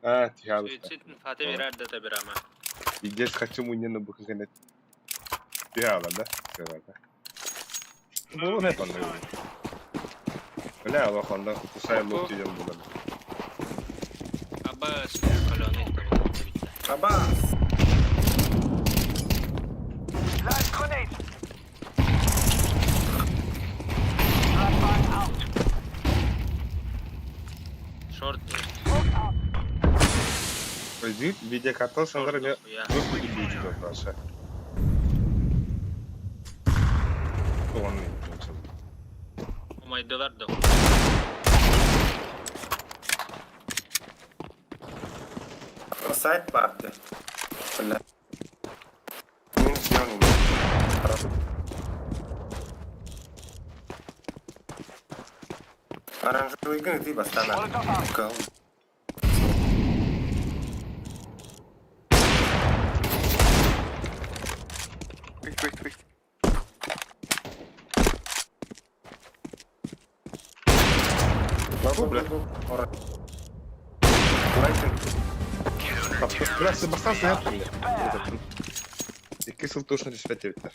Ha, tihalıqtaq. Suicide Fatih verer de bir ama. Пиздец, хочу мне на буху гонять. Тиhala да? Тиhala. Bu ne pandı? Bля, Allah'ından kusay lot diyeceğim bunları. Abbas koloni Abbas. Özgür video kartı sanırım ya. Ya. Yok bir video yok aşağı. Doğan ne yapıyorsun? Umaydılar da. Site vardı. Böyle. Minus yan. Оранжевый гын, ты бастана. Кал. Wait. Добре. Бля, Себастьян снят мне. İki точно rüşvet evitler.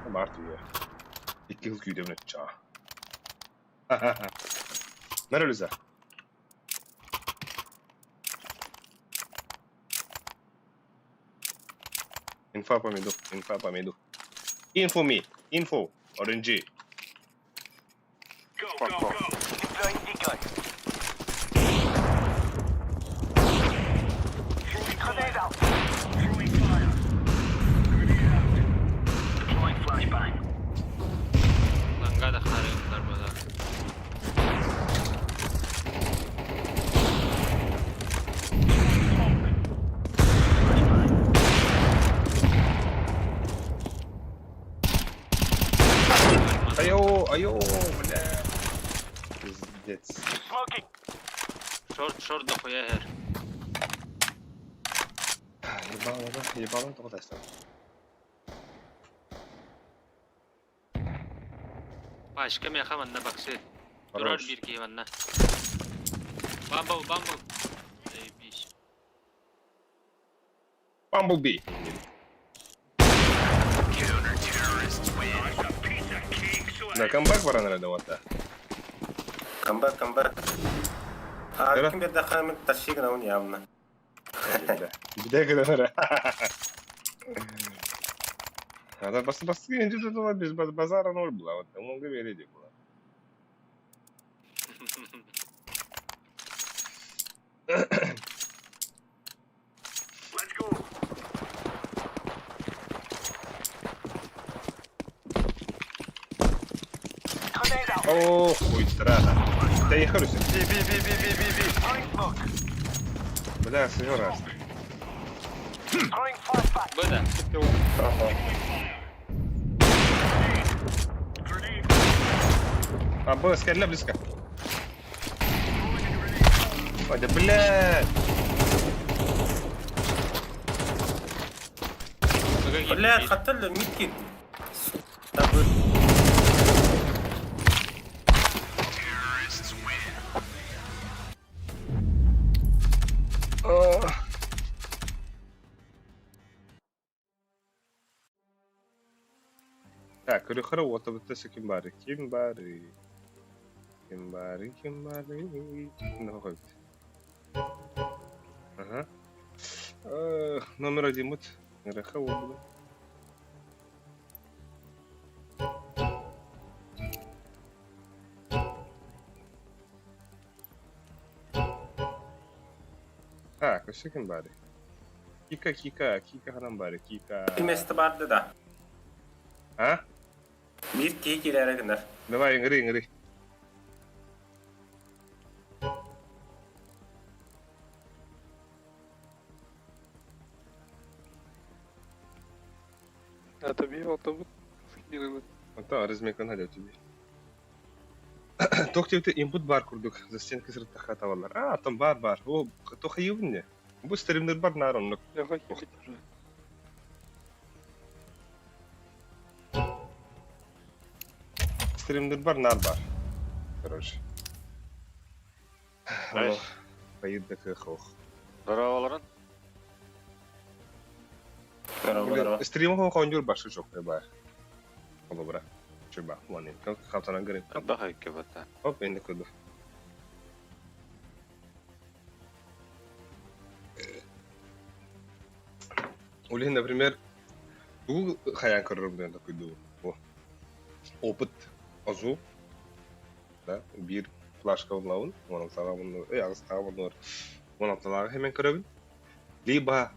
Ama artık ya. 2 yıl güydemine çağ. Nerede Lüza? Info pa medo. Info me. Info. Orange. Fuck off. Deploying decoy. Grenade out. Throwing fire. Grenade out. Deploying flashbang. Lan gada xaraylar bada. Айо, бля. Пиздец. Smoking. Short da qo'ya her. Ебало, то'g'daysan. Başka men ham anda baqsi. Durar bir ki manna. Bambu. Zayebish. Bumblebee. На камбэк var herhalde o hatta. Камбэк. Yürü. Kim bir dakika mı taşıyın onu yavrum. Bir de kadar. Надо bastı gelince de biz bazara nol bula. Onu da verecek bula. Let's go. Grenade out. Oh, ой, страшно. Да я хожу. Throwing smoke. Бля, всё раз. Throwing flashbang. Bada. А, было скорее близко. Ой, да блядь. Бля, хотел митки. Так, Рюхара, вот это все Кимбари. Ну, хоть. Ага. Номер 1 вот. Рюхара, вот. Так, все Кимбари. Кика, Харамбари, Кика. Kimesi vardı da. А? Bir keyik ileri gider. Давай, игры. А тобі автобус скинули. Ата, размекан hadi ötübü. Toktevte input bar kurduk. За стенкой сыртта хата балар. А, там бар. О, тоха юбне. Bu streamler бар наронлuk. Я хочу уже. Streamler бар, нар бар. Короче. Nice. Поеддік хох. Здорово, Merhaba. Стримого хондюр башы жоқ бай. Олы бра. Чөба, ванин. Қалтанан көрем. Бахай кебата. Хоп, енді көді. Олег, например, бұл хаян көрірімден такой ду. Опыт азу. Да, бир Flashka bulawın. Onun sağa bunu, ağız sağa bunu. Onun sağa hemen körübün. Liba.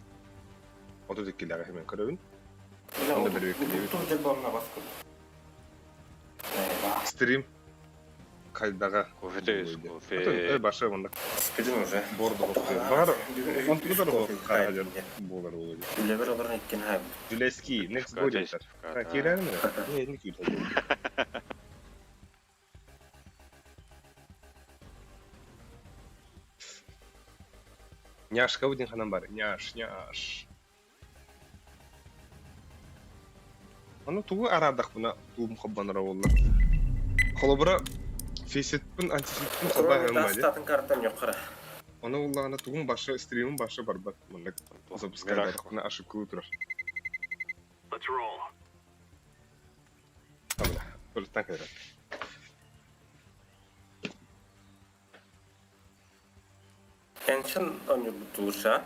Otodikkileri hemen körübün. Onda bir bekliyor. Tuttu bomba baskın. Stream. Kaydaga. Kofideyiz, kofi. Başka bunda. Bizim öyle. Bordo kofi. Var. On kadar o karajar. Bolar o. Lever olur ekken ha. Juleski. Next project. Ha kiren mi? Ne ne küt. Няшка будем ханам бар. Няш. Аны тугу арадак буна тугум хоббанара болла. Холобра фейсетпин антифитпин сабай хамайды. Статын картан юқары. Аны уллагана тугум башы стримим башы барбат. Мындак запускайдак буна ошибка утурар. Let's roll. Абла. Бір так айрат. Tension on your butusha.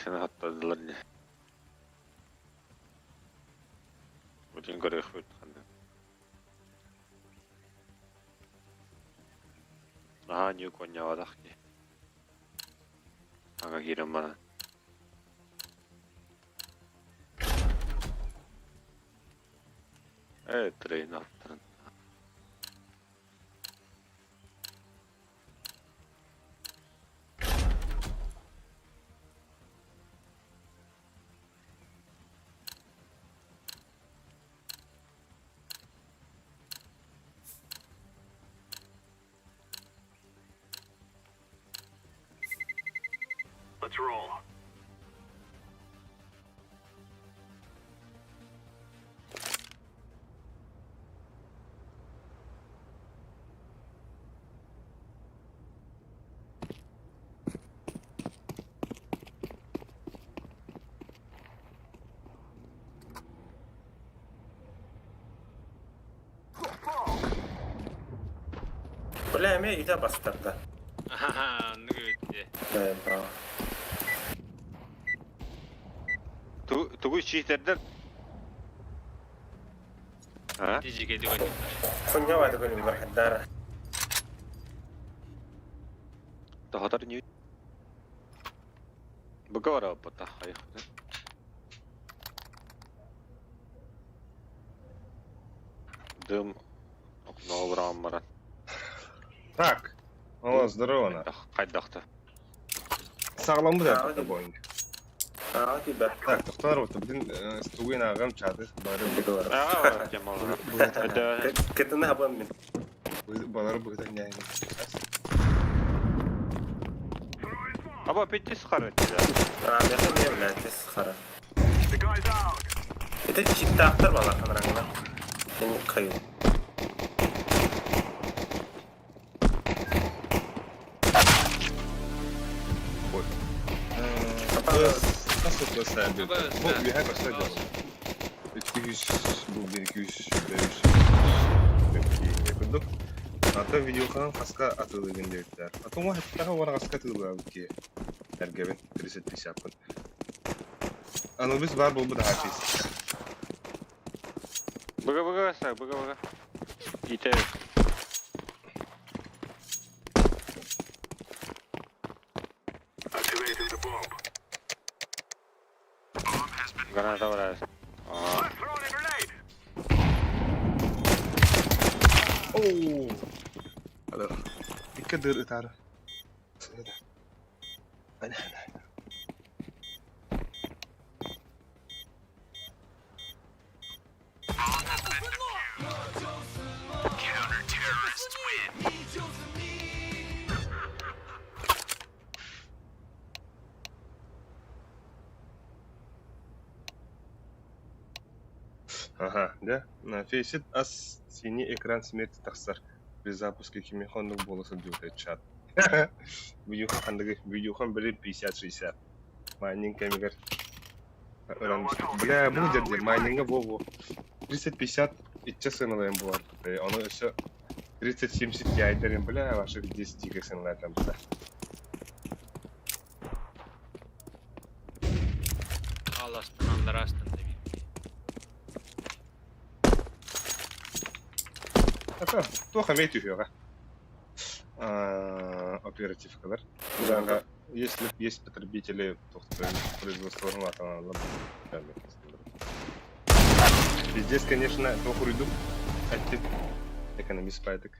Seni hatladılar ne? Bugün görüyor kandı. Aha new konya vadak ki. Aga girin bana. Evet, train attırın. Let's roll. Böyle mi ite bastırdı. Aha, ne güzel. Evet, bravo. Tugu çiğterden. Ha? Dici gedi oynuyorlar. Konya vardı benim bir haddara. Daha da new. Buga var abi da hayır. Dım. Новый Марат. Так. О, здорово на. Кайдакта. Sağlam bu da bu oyun. Aa, tiba. Так, toxtar oldu. Bugün stugin ağam çadı. Bari Aa, Cemal. Hadi. Ketini haban min. bu baları bu kadar yani. Ama bitti sıkarı. Aa, yakın yerler teskara. The guy's out. Ite çift aktar bala kamerangla. Ini kayu. Nasıl gösterdi? Bu bir her gösterdi. 200 bu 1200 yapıldı. Hatta video kan kaska atıldı gönderdikler. Hatta o hatta var kaska atıldı ki. Ergeben 370 yapın. Anubis var bu da haçiz. Baga sak baga. İte. Activating the bomb. Granada var. Aa. Throwing a grenade. Oo. Hadi. Dikkat dur itar. Ana. Counter-terrorists win. Ага, да? На фейсит ас синий экран смерти тахсар. При запуске химихонных голосов делает чат. Видеохон были 50-60. Майнинг камер. Бля, bunu dedi. Майнинга во. 30-50 итче сыналайым булар. Оны еще 30-70 яйдерин, бля, ваши 10 сыналайтам да. Allah'tan anlar astın tabii. Это плохо имеет ее, оперативкалар. Burada если есть потребители, то производство здесь, конечно, тохуриду, экономист поэтик.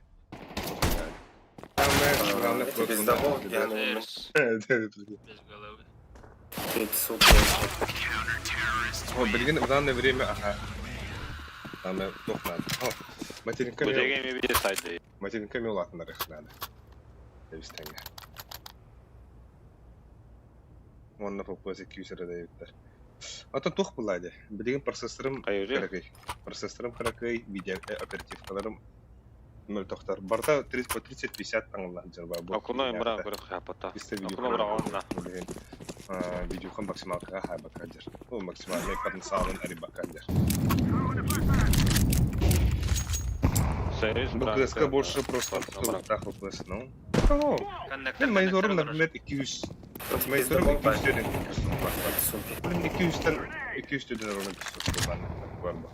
Без домов, я, наверное, Без головы. сука. Вот, в данное время, ага. Там тох надо. О, материнками Көтегеме бе сайды. улатындар их надо. Девистенге. Онна попозе кюсера даевтер. Ата тох булайды. Билген процессорым Кайыры? керекей. Процессорым керекей, видео оперативкаларым мөл тохтар. Барта 30-50 таңылла жарба бу. Акуна имра көрөк хапата. Бисте видео. Акуна браганна. Видео хан максималка хайба кадер. О максимальный потенциалын ариба кадер. Сервис Bu kıska больше просто так вопрос, ну. О, Коннектор, мониторым, коннектор, например, 200. Без Мониторым домов, 200 ден. сука. 200 ден ровно 200 var bu.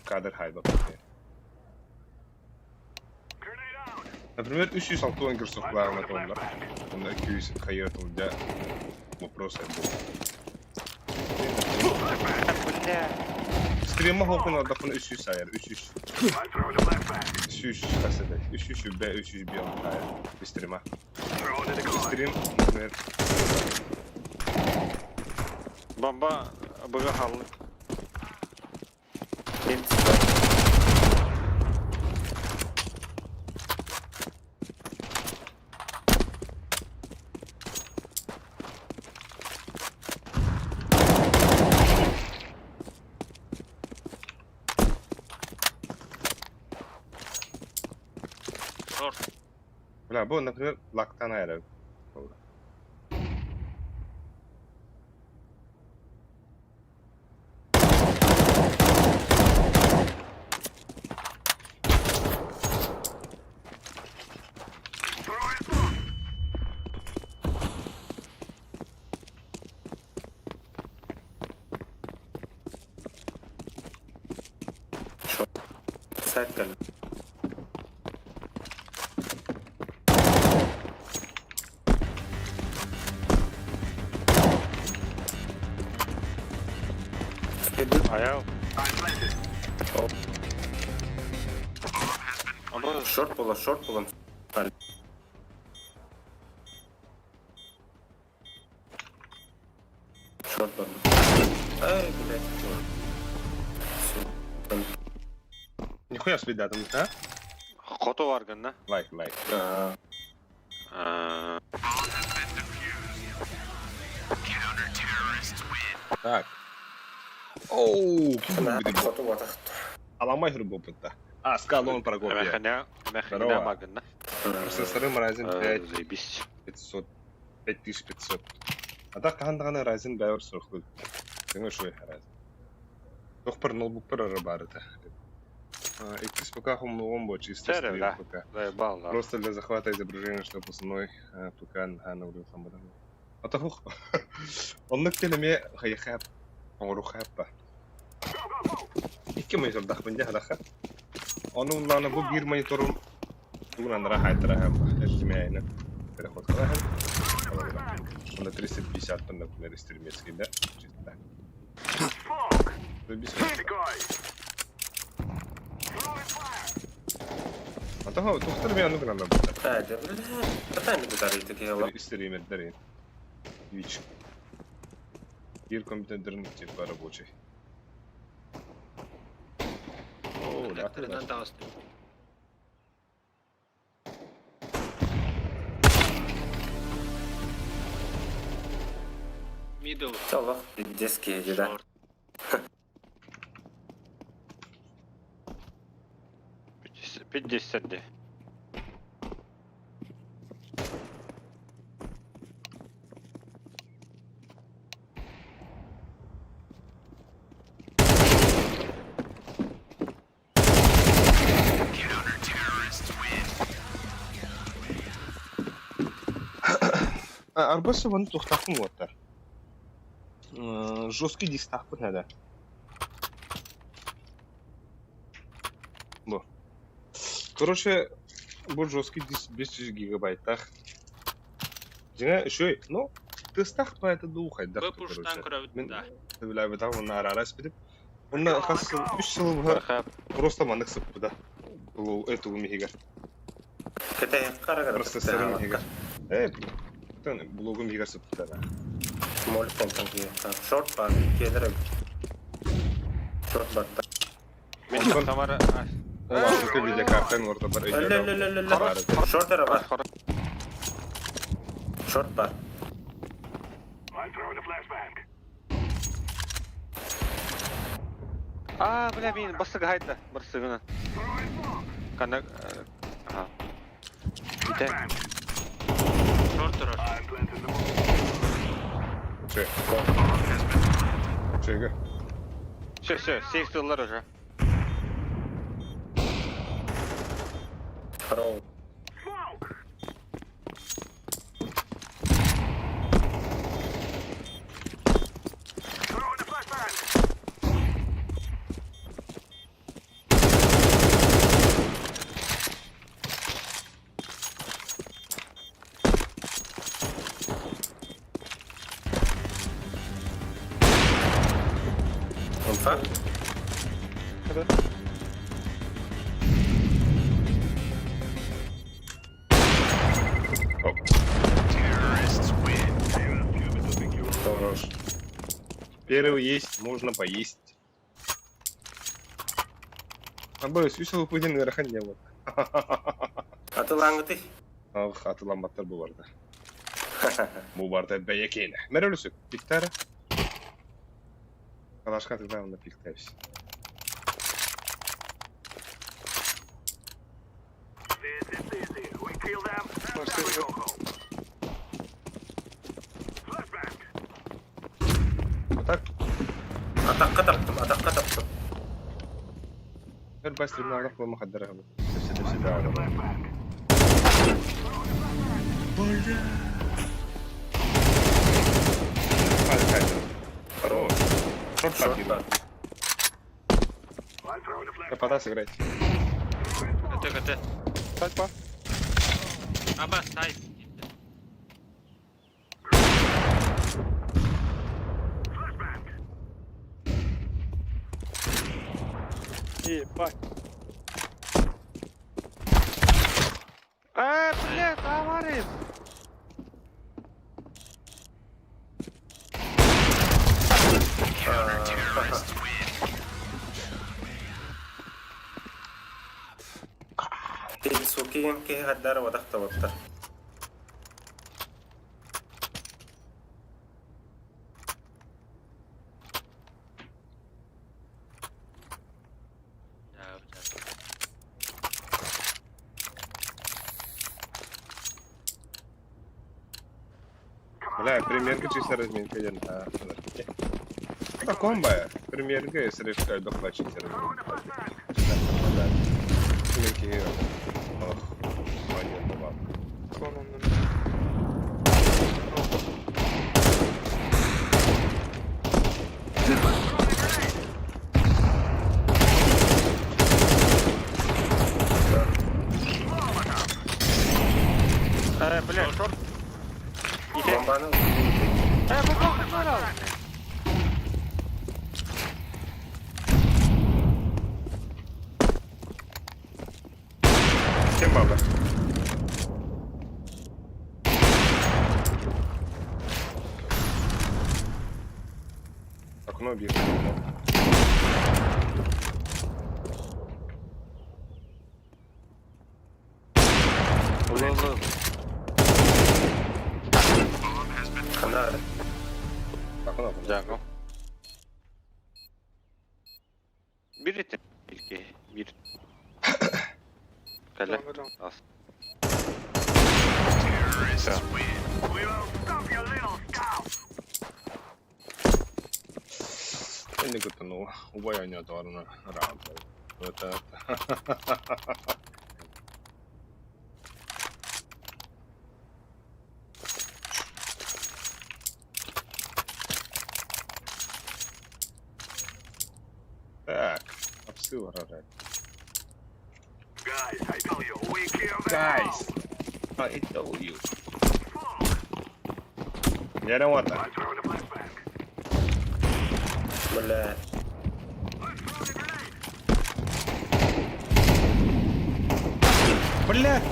Kadar hayba. Например, 306 игрсов главное тонна. На 200 хайет уже вопрос был. Стрима хокуна да пон 300 sayar. 300. 300 kasede. 300 B 300 B hayar. Streama. Stream например. Бомба бага халлы. Шорт. Бля, bu например, лактан ayarı. Sakal. Аял. Анда Шорт bola. Шорт bola. Ай, блядь. Нихуя себе датам, а? кото барганда. Лайк. Так. Оу, Фото ватах. аламай хыр бопытта. А, скалон прогопия. Механя Здорово. барганда. Процессорым Ryzen 5 Заебись. 500, 5500. А так кандаганы Ryzen бәвер сұрқыл. Сеңе шой Ryzen. Тоқпыр ноутбуктар ары бар это. XPK хумлугом бо чисто Сәрі, стоит да. ПК. Заебал, Просто для захвата изображения, что основной ПК на улице самбадан. А то хух. Он на телеме хаяхап. Он рухапа. Ике монитор дахбын даха. Onun lana bu bir monitörüm bundan rahat. Ежедневно переход калахан. На 350 например, стримецкий, да? Чисто. А то тухтар меня ну гранат. Да, питание батарейки такие. Стример дарин. Вич. Bir компьютерный тип рабочий. О, да. Коннектордан тағысты. Middle. Иншаллах, детские еда. Шорт. 50 де. Арбасы вон тухтахын вот. Жесткий дистах надо. Бу. Короче, бұл жесткий диск 500 гигабайттақ. Жаңа үшөй, ну, тыстақ па это духайдақ. Б пуштан көрөбүт Мен да. білай бітақ, оны арарас бітіп. Онда қасы 3 жыл бұға просто мандық сыппы да. Бұл эту мехига. Кете қарағыр. Просто сыры мехига. Бұл мехига сыппы да. Моль помпан ки. Шорт бар, кедірі. Шорт бар. Мен тамара. Ол ақылты видеокартен орта бар. Шорт әрі бар. Шорт бар. I'm throwing a flashbang. Бля, мен басы гайда, басы гына. Кана. Ага. Бите. Шорт тұрар. I'm planting the bomb. Чега. Все, сейф сыллар уже. Қарау. Smoke. Throwing a flashbang. Онфа. Хорош. Первый есть, можно поесть. Боюсь, веселый пудин наверх не было. Атылаңы тей. Ах, атыламаттар бұл барда. Бұл барда бәйекені. Мәрі пиктары. Қалашқа тыңдағында пиктайбыз. This is easy. We kill them. Now we go home. Flashbang. Так, Атаққа таптым. бір бастырын ағақ бұл мұқаддары ғылы. Сөсі ағылы. Flashbang. Хорош. Шорт Шорт бар. I'm throwing a flashbang. Капата сыграть. Көте. Кальпа. Аба, сайт. Flashbang. Бля, товарищ. Сукиген ке хаддары вадақта ватта. Бля, примерка чисто разминка идет. Так он бая. Примерка и срывка дохла чисто разминка. Примерки. Ох, понятно, ладно. Бля, шорт. Бомбаны. Кем баба? Окно бьет. Қанады. Окно. Жағы. Bir etim. Bir. Kale. As. We will stop your little scout. Не готово. Убояння товарно. Рам. Вот это. Так, обсыл рожать. Got Guys, I told you. Nereden var lan? Бля. Блядь!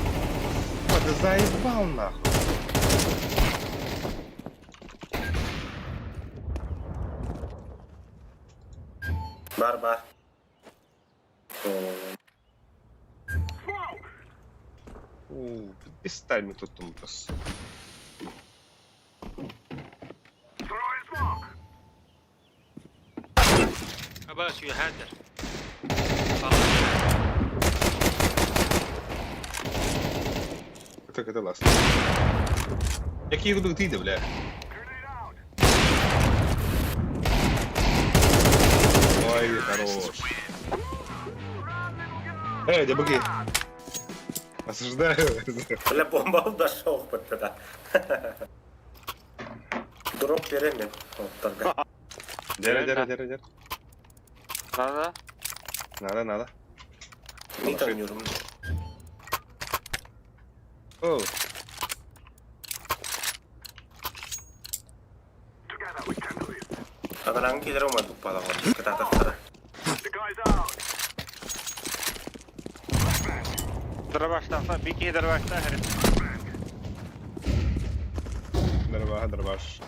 Да заебал нахуй. Бар. Без тайми tuttum burası. Abbas يحاضر. Это ласт. Какие будут иди, бля? Ой, хорош. Эй, дебуги. Осуждаю. Бля, бомба дошел под туда. Дроп беремен. Оттарға. Дер. Надо. Не танюрым. О. Адран келер ома туппала ғой. Кататастыра. Дробаштан, бики дробаштан. Дробаш.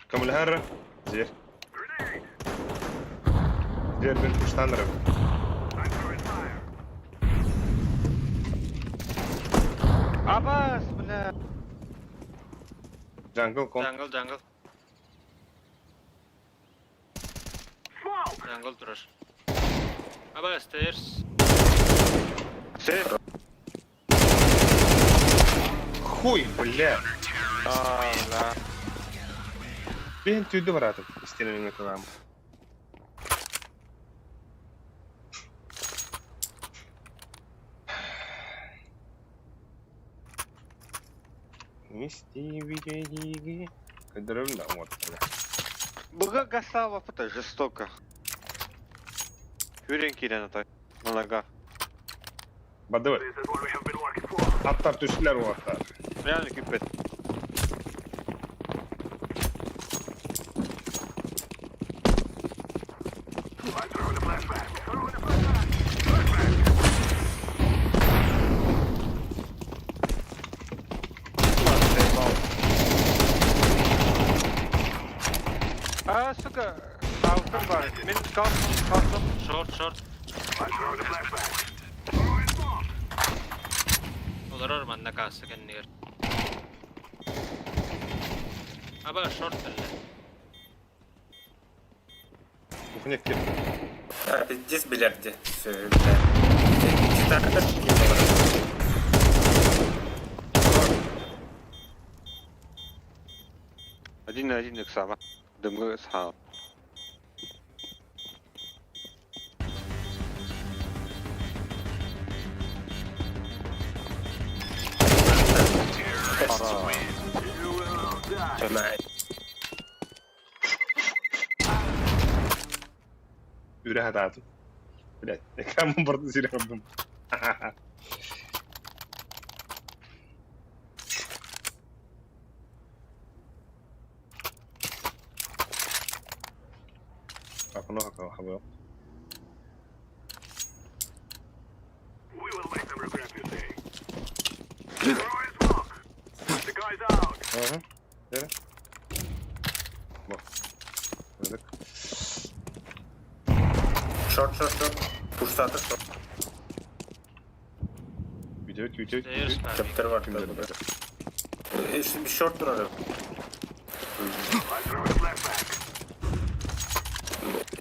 كم الهرة؟ زير بنت مش تنضرب Abbas, bля. جانجل كون Jungle. Jungle durur. Abbas stairs. Сейф. хуй, бля. Бля. Ben tüydü var artık istenenin kıvamı. Мистивидеги. Кадровна вот. Бога гасава фото жестоко. Hürren kiren atak. Malaga. Badı. Atlar düştüler o atlar. Yani küpet. Сука. Altın var. Min kalktım. Short. Olur ormanda kalsı kendiler. Abbas short belle. Кухня кир. Здесь билярде. Все, бля. Один на один сама. Дымгы сам. Üre hatatu. Блядь, я кому борду зеленым. Aku noh aku habis. Ага. Дера. Бak. Böyle. Short. Puştatır short. Video. Stairs var. Chapter var. İşte bir short duralım.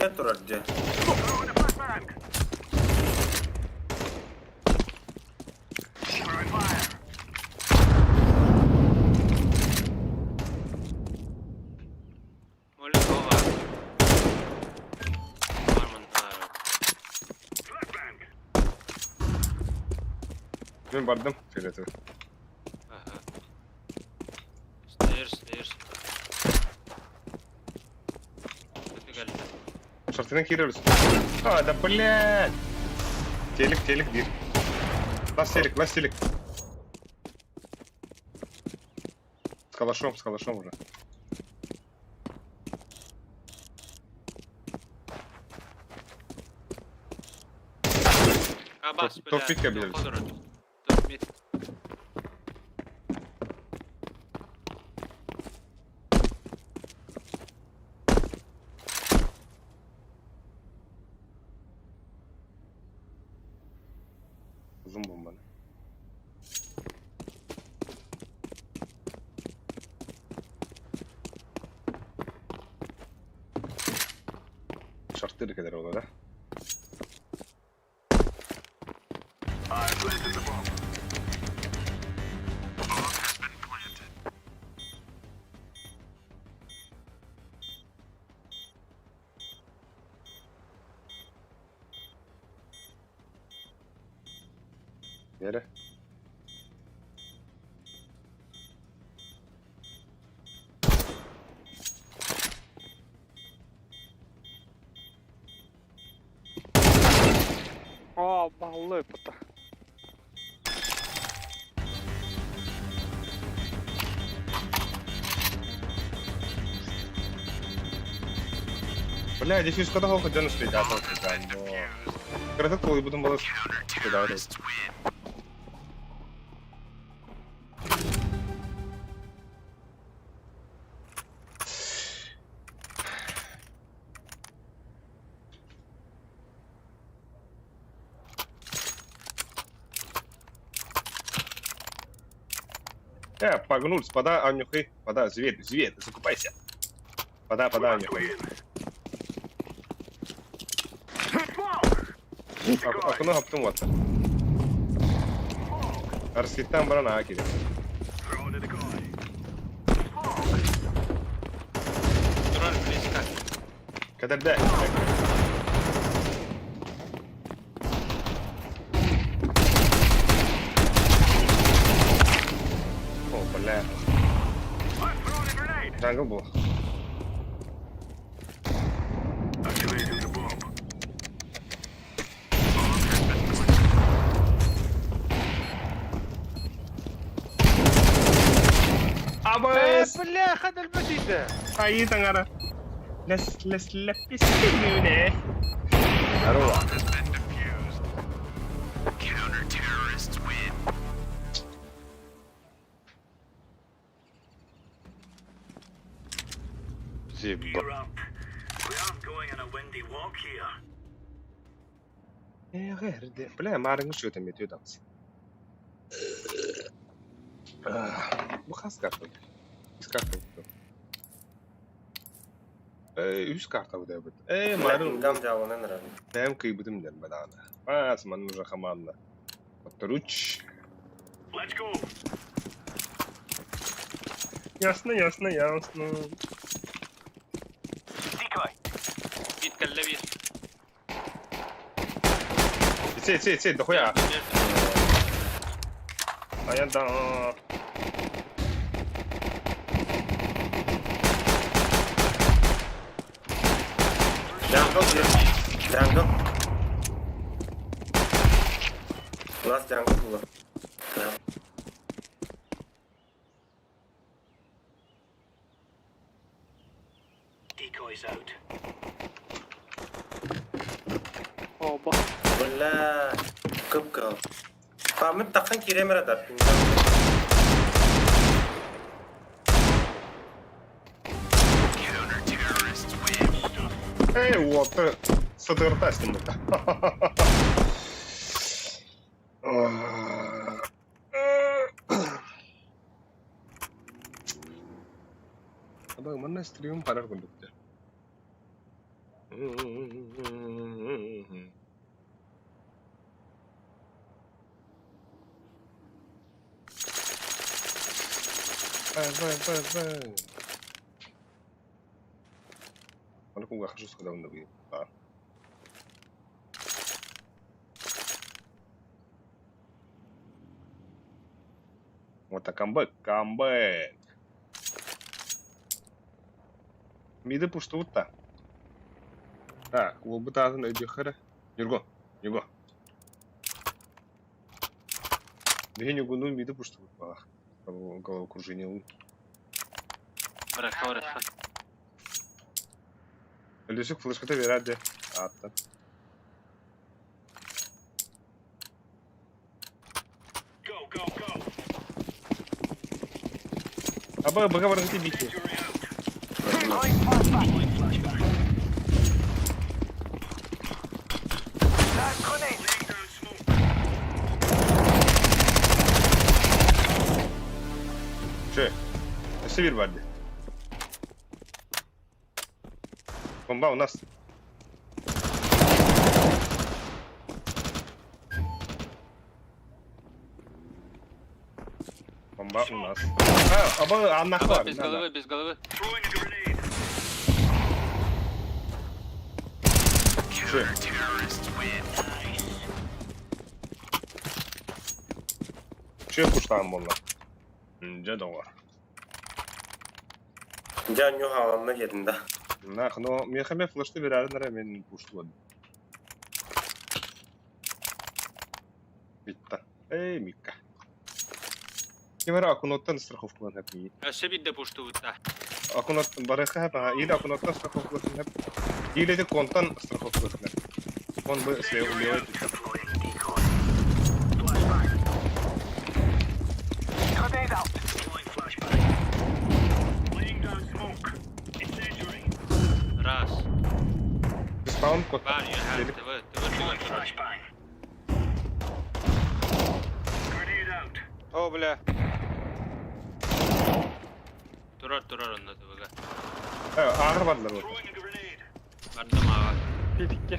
Ne durar diye. Molly kova. Var. Ben bardım. Şöyle tabii. Aha. Stairs. Артынан кирились. А, да блядь. Телек бир. Лас телек. С калашом уже. Абас, Топ-питке билебиз. Топ-пит. Uzun bombanı. Şartları kadar olur ha. I've planted the bomb. The bomb has been planted. Yere. Aa, ballı puta. Бля, дефьюз когда хол хотя успеть, да, то да. Когда твой будем было. Да. Погнулся, пода, Анюхай, пода, зверь, закупайся. Пода, Анюхай. Окно аптым ватты. Арситтан баран аки. Throwing a decoy. Дрон близко. Кадерде. О, бля. I'm throwing a grenade. Джангл был. Activating the bomb. Абэс! Бля, хад البسيطة. Ahí tan ara. La piscina. Здорово. Bomb has been defused. Counter-terrorists win. Gear up. We aren't going on a windy walk here. غير بلا ما عرفنا شو تم يتو دانس. Bu kartı. Biz kartı. Üst kartı bu da. Marun. Gam cevabına ne rağmen. Benim kıybetim der bedana. Bas manın rahamanla. Oturuç. Let's go. Ясно. Decoy. Бит калле бир. Сей, дохуя. Аянда. Jungle. Last jungle dulu. Decoys out. Oba. Bella. Kıpkıl. Pamit takkan kiremere dar. Counter-terrorists win. Вот. Садыртастин это. Abang mana stream parar konduktor. Bang. Mana aku gak kasus ke dalam negeri. Вот камбэк. Миды пуштутта. Так, bu tarafın ödüyorları. Yürgo. Дыхание гунун виду пусть вот головокружение. Бырака. Лесик флешка-то верады. Атта. Аба говорит ты бити. Şey, Sivir vardı. Bomba у нас. Bomba у нас. Аба аннах Аба, var. без головы. Şey. Şey kuştan bunlar. Cadı var. Can yok havamda yerinde. Nах, но мне хаме флешты верады мен пушту. Bitti. Ey Mika. Kimera Akunot'tan страховку hep iyi. Öse bir de puştu butta. Akunot baraka hep ha. İyi de Akunot'tan страховку hep. İyi de kontan страховку hep. Kon bu şey oluyor. Раз. Spawn kod. Var ya her Dedik. tıvı. О, бля. Durar onda tıvıga. Evet, ağır varlar orada. Vardım ağa. Пипикке.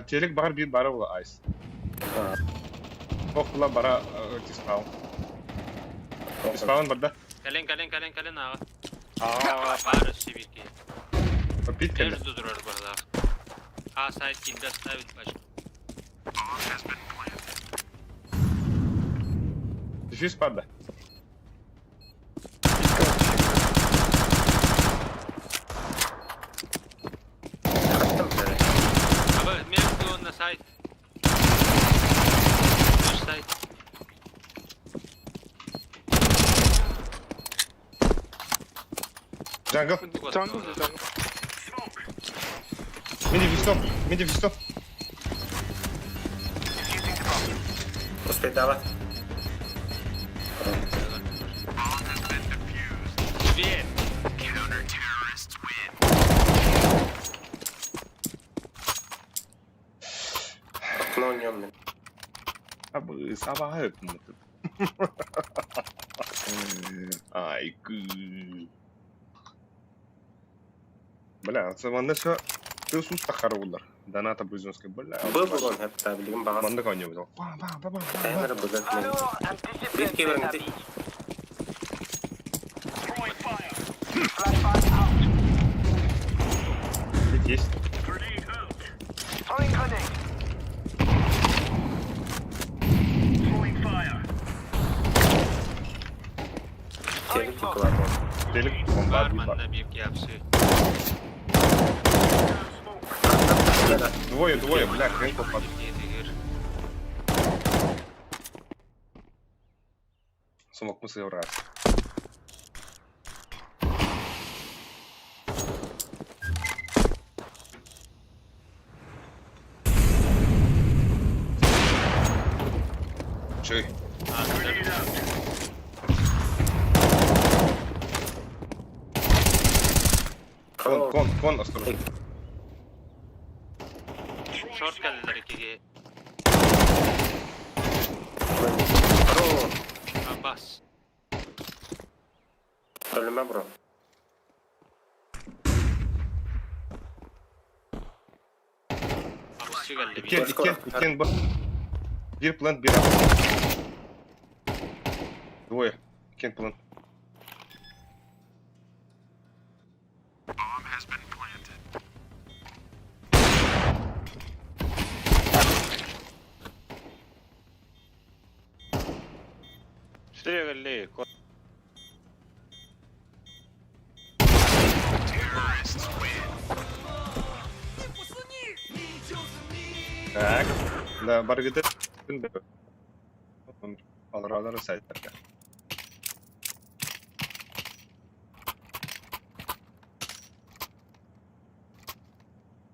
Çelik bahar bir bara ola ice. Okla bara spawn. Spawn burada. Kalın ağa. Ağa var öse bir ki. Pit kendi. Nerede durar bağla. A side kilde stavit baş. Diffuse padda. Aba mevzu onda side. Baş side. Jungle. Джангл. Midi Visto. Успеть давай. Свет. Окно oynuyorum ben. Abi sabah hep mutlu. Ay gı. Бля, заманда все ты суста харулар. Доната бузонска, бля. Был он hep tabiligim bağım. Манда коньо бизо. Ба. Таймер бұзат мен. Bir keverin de. Ведь есть. Çelik yıkı var bu. Delik bomba Var bir var. manda bir yapsı. Двое, бля, хрен попад. Yetegir. Сумок мысы раз. Чей? Кон, осторожно. Short geldiler ikiye. Abbas. Ölüme bro. Abbas'ı geldi bir. Икен, б. Bir plant, bir up. Двое. Икен plant. Штрегали. Так. Да, бар gider. Alır saytlarga.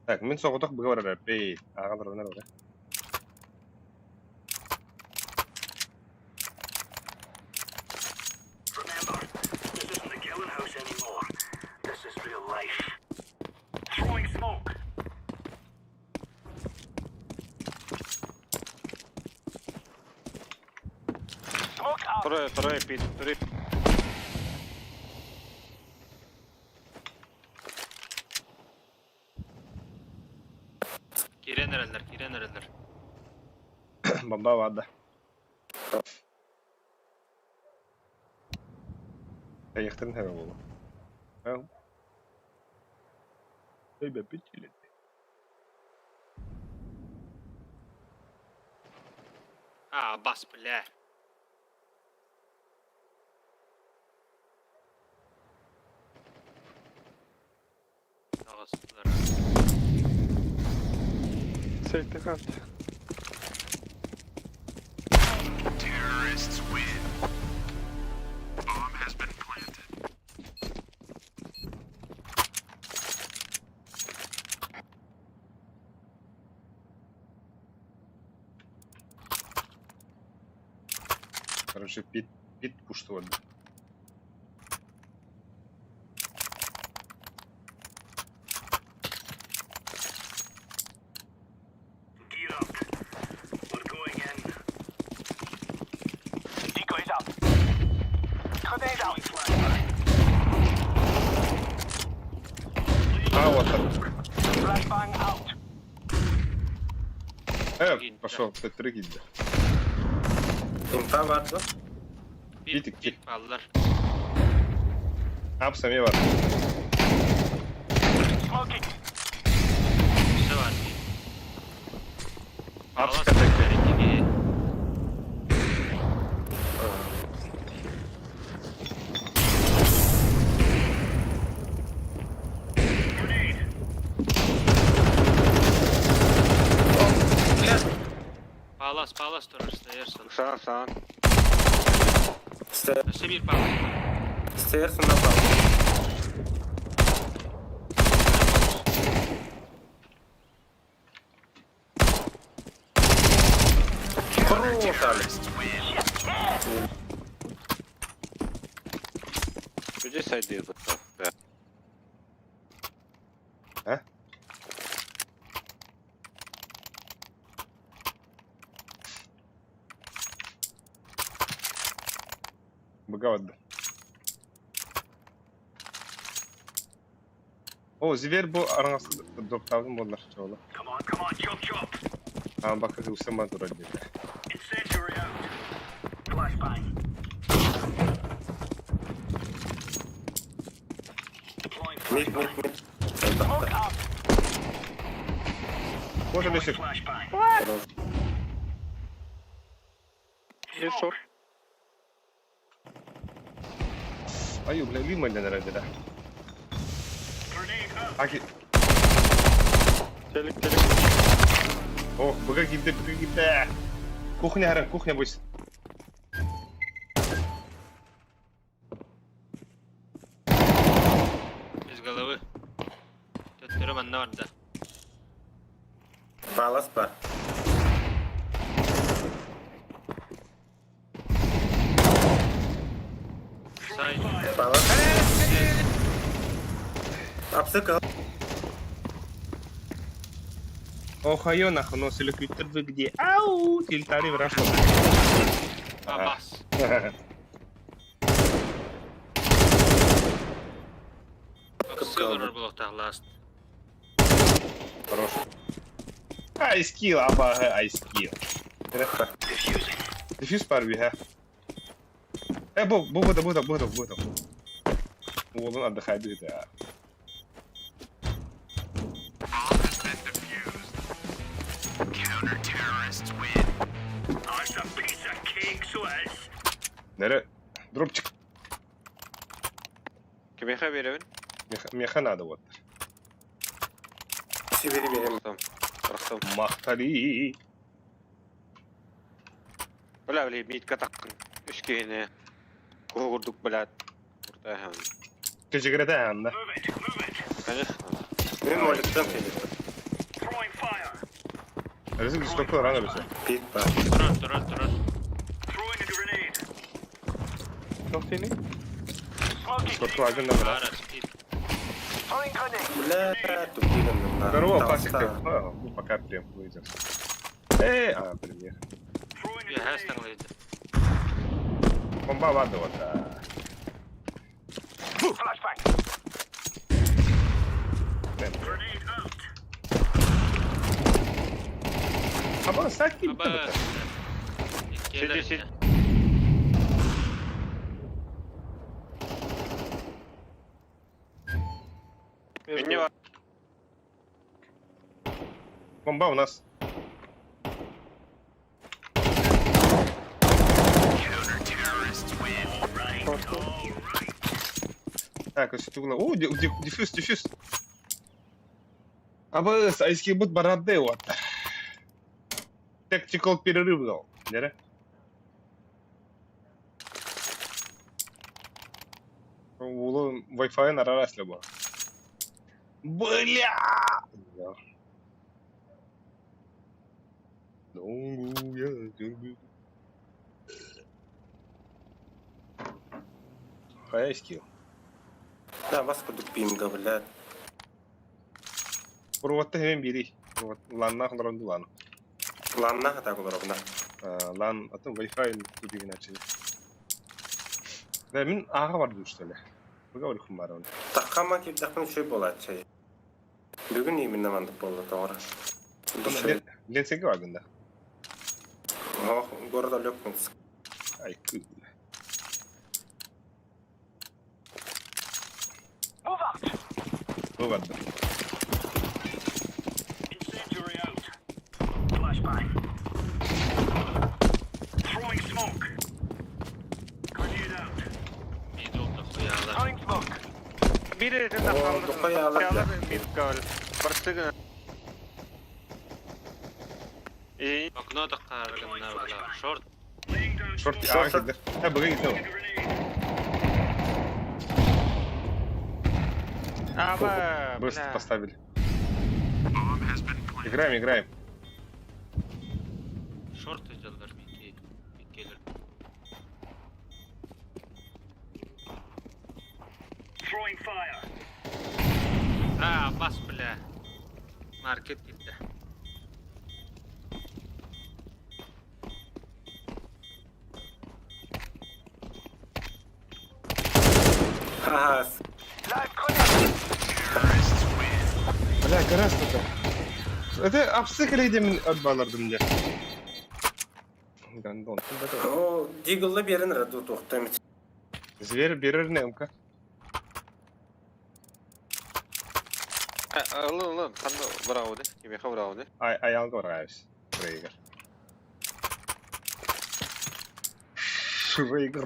Так, мен соғыдық бұға барар. Бей, ағалар онар бар. Remember, this isn't the killing house anymore. This is real life. Throwing smoke. Smoke out. Трое, Пит, трое. Kiren erenler. Bomba vardı. Ayıktın her oğlum. Ha? Be bitchili. Bas bile. Ağızlar. Sekte kart. Terrorists win. Bomb has been planted. Короче, пит пуштывали. Gear up. We're going in. Decoys up. Grenade out. А, вот так. Flashbang out. Пошел, ты триггер. Tumta vardı. Bitik, Pit ballar. Ne yapsam iyi var. Smoking. İşte var. Hapsi Ağız katek. gibi. Grenade. Palas durursun yersin. Sağ. İşte bir palas. Stairs sonuna bak. Terrorists win. Где сайт değil bu? Be. Быга vardı. O zver bu arası doktorun bunlar çoğulu. Come on, chop. Ama bak Hüseyin duracak. Incendiary out. Flashbang. Deploying Mid. smoke out. Може лише Flashbang. Bir sor. Ай, бля, лимонен herhalde de. Grenade out. Aki. Çelik. Oh, быга gitti. Кухня бойся. Biz головы. Tötürüm anne vardı. Palas var. Say. Palas. Apsıkıl. Ох, ё нахуй, но селеквитер вы где? Ау, тильтари в рашу. Bas. Сылыр бұл тағласт. Хорош. Айскил, абага, айскил. Дефьюз парви, ха. Burada. Oğlun отдыхает где-то. Bomb has been defused. Counter-terrorists win. That's a piece of cake, so is. Nere? Дропчик. Kime haber evin? Меха надо вот. Sibiri benim. Tamam. Mahtari. Öyle bile mitka takkın. Üçgeni. Kurduk bilat. Burada hem. Teşekkür ederim. Move it, move it. Hani? Ben mollikten geliyor. Throwing fire. Resim stoklar ana bir şey. Pit var. Durun. Throwing a grenade. Çok seni. Smoking. Stoklar acın ne var? Ara speed. Throwing grenade. Бля, тупиным надо. Здорово, Там Пасик. оставил. Ну, пока прям выйдет. Пример. Throwing a Bir her grenade. stanlıydı. Бомба ладно, вот. Flashback. Grenade out. Ama sakin. Aba. Gelir. Sil. Ünlü var. Бомба у нас. Так, если угла. О, дефьюз. АБС, айский бут бараде вот. Tactical перерыв дал. Нере? Улы Wi-Fi нарасли бы. Бля! Хайский. Да, бас курдук пимга, блядь. Пурватта hemen biri. Lanna kılarandı lan. Lanna hata kullarına. Lan atın Wi-Fi tutuyor açıyor. Ve min ağa vardı üstüne. Bu kadar kum var onun. Takama ki takın şey bolat şey. Bugün iyi minne mandık boldu doğru. Lenseki var bunda. Oh, gorda yok mu? Ay kız. Move out. Bu vardı. Incendiary out. Flashbang. Throwing smoke. Grenade out. Bir oldu kıyağlar. Throwing smoke. Biri de Oo, doka yağlar. Yağlar mitka var. Barıştığı. İyi. Okno da kargınlar var. Short. Laying down Short smoke. ağa gider. Ha bugün gitti o. Throwing a grenade. Ama. Быстро поставили. Играем. Short öceller miki. Gelir. Throwing fire. Bas bile. Market gitti. Ha, Live grenade. Бля, гораздо-то. Это обсыкали min отбалардым де. Гандон. o Deagle'la birini radu toxtam. Зверь берер немка. Alın. Kandı bravo de. Kimi bravo de. Ayağını var ayağız. Şuraya gir.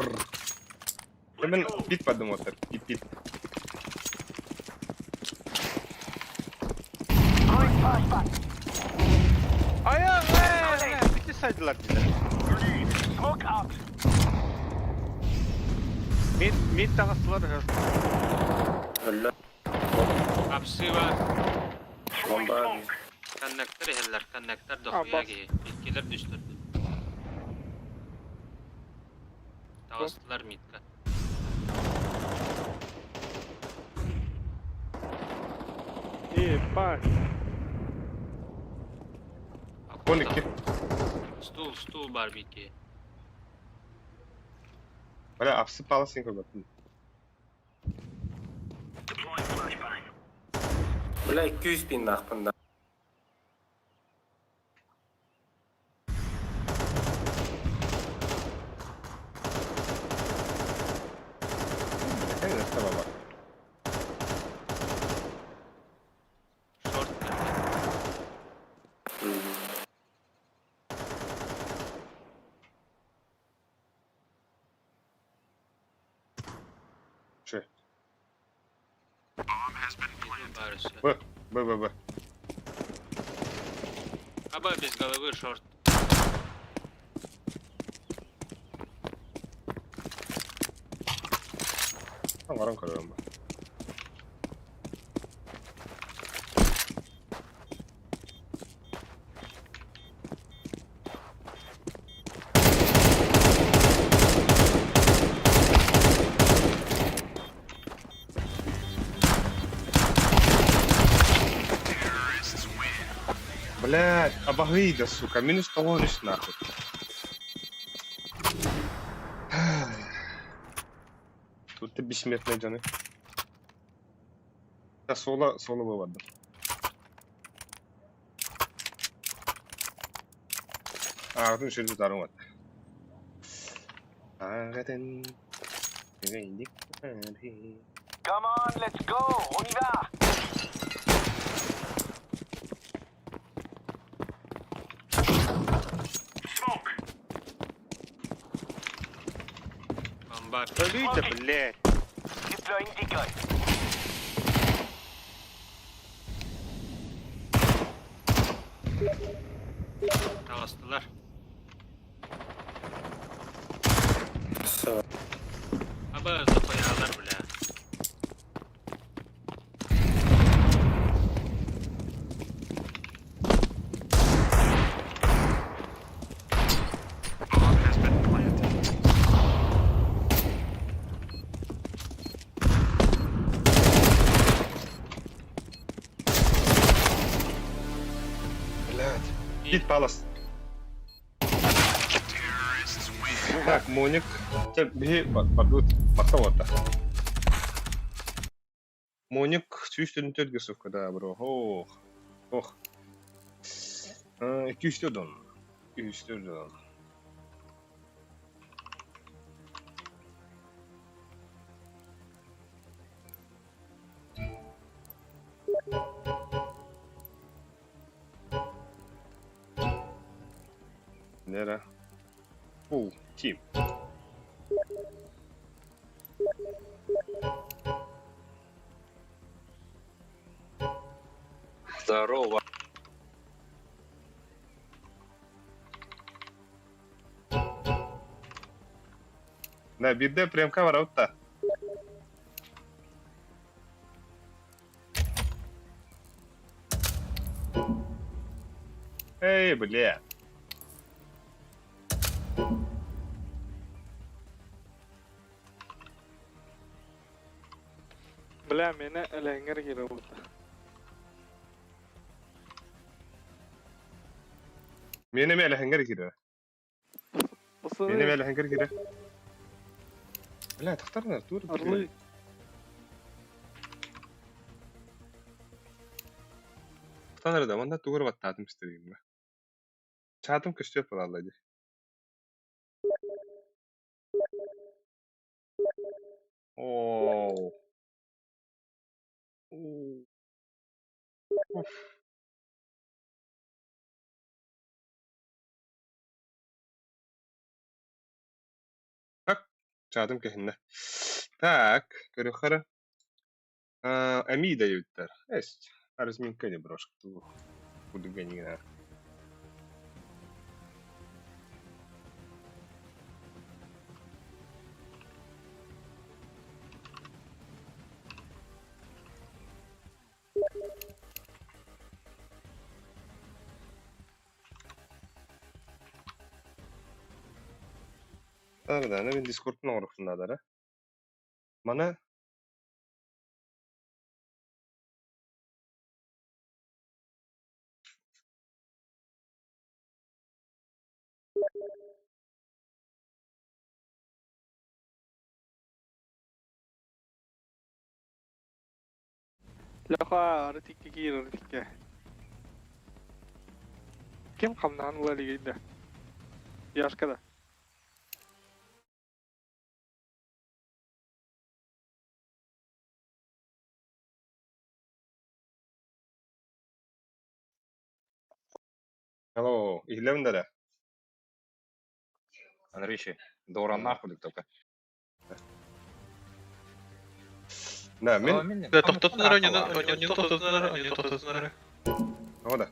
Hemen bit padım otur. Bit. Throwing flashback. Ayağı. Bitti saydılar bize. Grenade. Smoke out. Mid takastılar. Öyle. Kapısı var. Throwing Bomba. smoke. Konnektör eller. Konnektör bas. dokuya ki. Bitkiler düştürdü. Tavastılar mitka. İyi bak. 12. Stul var bir iki. Bля, обсыпалась иногда. Deploying flashbang. Bula 200 bin hakkında. Tamam bak. Short. Şey. Bizim barışı. Bu. Аба без головы шорт. Аңаран көрөм ба. Блядь, обогрида, сука, минус того лишь нахуй. Тут ты бессмертный, Джаны. Да, соло вывода. Ну şimdi darım var. Ağadın. Come on, let's go. On y va. Smoke. Bomba. Ölüydü, блядь. Deploying decoy. Ağustılar. Aba hızlı koyarlar bile. Блядь. Гид палас. Так, Моник. Тебе подут потом-то. Моник чувствует тетгесовка, да, бро. Ох. 200 дон. 200 дон. Нера. Тим. Здорово. Да, биде приемка var utta. Эй, бля. Бля, мені әләңгер кері болды. Meni mi elahengir kira? Meni mi elahengir kira? Bля, тахтарна, тур. Орлы. Тахтарна да, манда тугар баттатым истерим. Чатым көстөп балалайды. Ооо. Так, чатым кехинне. Так, көрөхөрө. Амида юттар. Эст. Разминка не брошка. Буду гонина. Да, мен Discord'un orasındadır. Mana Лаха, ртикке кері ртикке. Кем қамнан ұлады кейді? Яшкада. Алло, иглевндер. Андрейши, Доран нахуй только. Да, мен. Да, тоқтатынар, не тоқтатынар. Ода.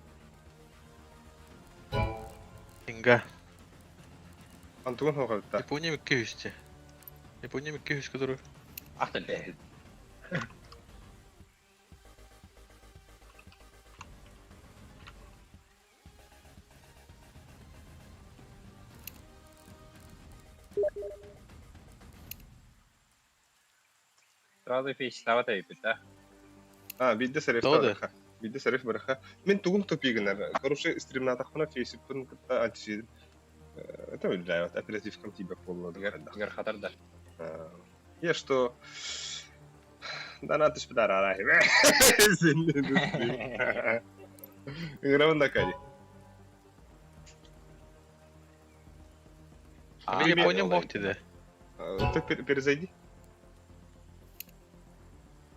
Инга. Антугун хоғалытта. Япония 200. Япония 200 который. Ах ты бе. Сразу фейстава тайпит, да? Бидде сариф Тоды. бараха. Бидде сариф бараха. Мен тугун топигенер. Короче, стримна тахна фейсбук кун кытта антисид. Это вот оперативкам тебе полно. Гар хатарда. Я что... Да надо ж пидара арахи. Играем на каде. А мен Япония мог dedi. Ты перезайди.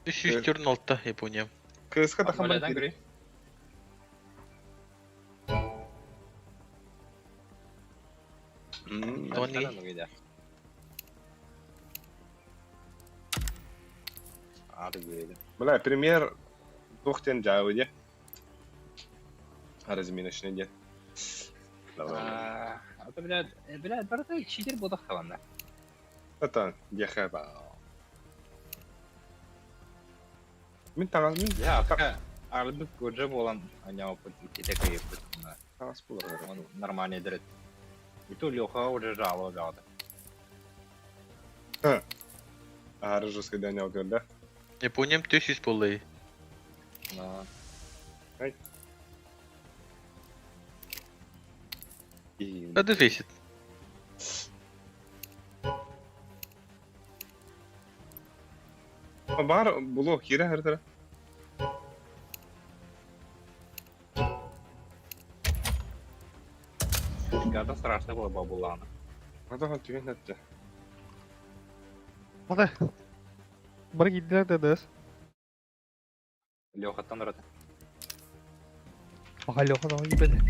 304 Япония. КСК да Хамбадан хамбар. гри. Тони. Ады гейді. Бля, пример тухтен жауыде. Разминочный дед. Это, блядь, барды читер будах қаланда. Это дехаба. Мен тағас мен Я, арлыбык көджі болан, аняу пыт, кете кайып пыт. тағас болар. Он нормальный дырыт. И то Леха уже жало жауды. Ары жесткой данял да? Япония 300 полы. Но... Надо весит. Бар було кире her taraf. Когда страшно было бабулана. Ада тügen etdi. Hadi. Bir gittiler dediniz. Леха танырады. Bakalım o zaman gitmedi.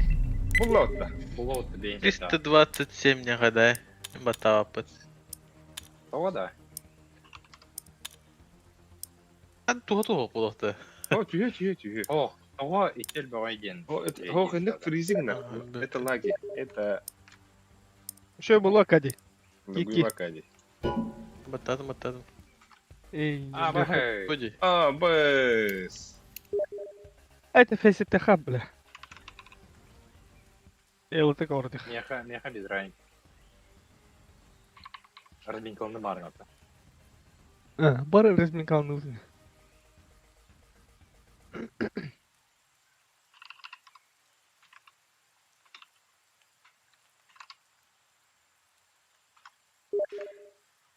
Булла отта. Было вот тебе 327 не гадай. Батава пыт. Того да. А туга болоқты. О, тüge. Ох, того и тель бавайген. О, это хохендек фризингнер. Это лаги. Это Şöyle bu hadi. Гуйвакади. Батадым. Ey. А, бахай. Ходи. Бэс. Это фесит хабля. Ел ты корди. Меха без разницы. Разбинкалны баргата. Бар resmin kaldı.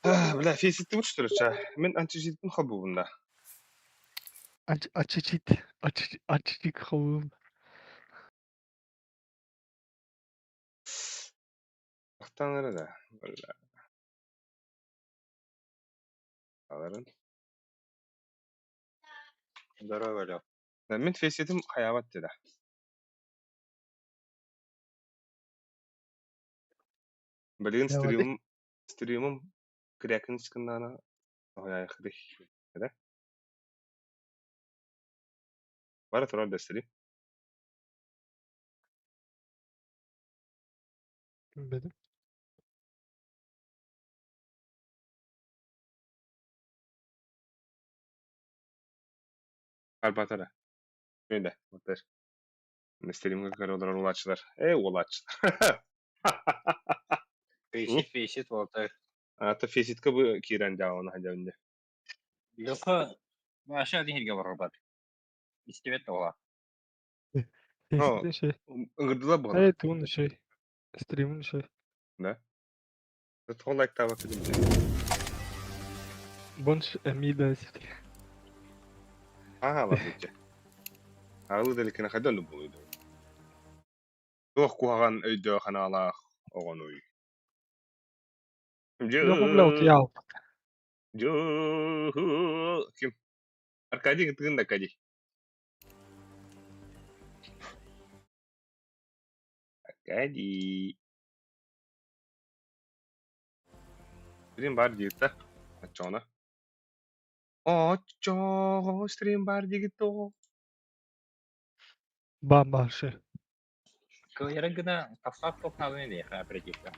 Бля, фейситти вот что ли, ча. Мен антижидтин хабубунда. Açık havum. Ақтаңыры да. Бля. Аларын. Здорово, Лех. Мен фейситим хаябат деді. Білген стримым крякін скандана. Ой, хрих. Да? Бара тұрар да стрим. Bilmedim. Албатара. Öyle. Baklar. Стримге караулар улачылар. Улачылар. Фейсит, вот так. Ата фейситка bu кирен жауына хажабында. Леха, вообще один хирге бар бат. İstibet de ola. Fesitin şey. Ingırdılar bu. Evet bunun şey. Stream'in şey. Ne? Tutun like tava dedim. Bunch emida sifti. Ага, ладно. Алы деликene хадон булуйду. Тох куган өйдө ханалах огон уй. Yok bu bile otuyav. Ким? Аркадий гытын да кади. Аркадий. Стрим бар дейт та. Ачона. Очо, стрим бар дейт то. Bamba şey. Кыйрын гына тастап топналын диye оперативка.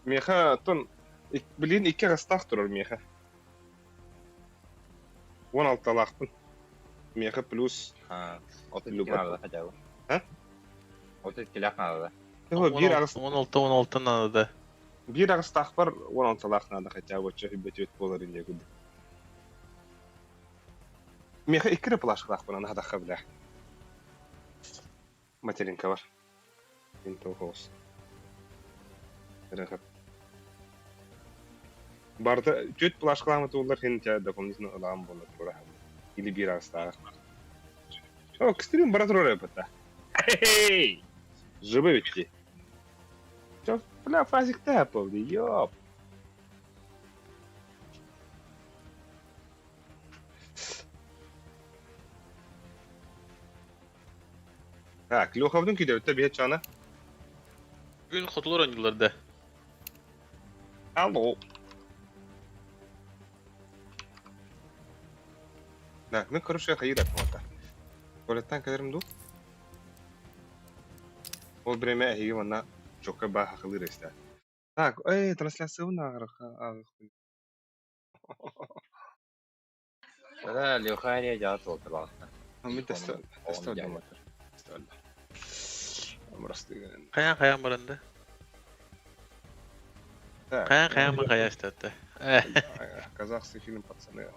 Меха тон билин 2 гастах турар меха. 16 лахпын. Меха плюс. Ha, o Любат. tepkilerle kaçağı. Ha? O tepkiler nerede? Bir agast 16 надо. bir agastах бар 16 лахнада хотя бы чё бетет болар инде гүд. Меха 2 плашкалах бана хада хабла. Материнка бар. Интел хоус. Рахат. Барда 4 плашкаламы тулар хинча дополнительно алам болот бара. Или bir agastах. О, экстрим братро репета. Эй! Живы ведь. Чё, бля, фазик тэпал, ёп. Так, Лёховдун күйде өтті бейт жаны. Gün kutulur oyuncularda. Алло. Так, мен короче хайырат мота. Колеттан кадерим ду. Ол бреме хиги мана чокка ба хакылыр эсте. Так, трансляцияны агыр. Да, Лёхария жат отурла. Мен тестел. Амрастыган. Kayan baranda. Kayan mı kaya işte. Казахский фильм пацаны.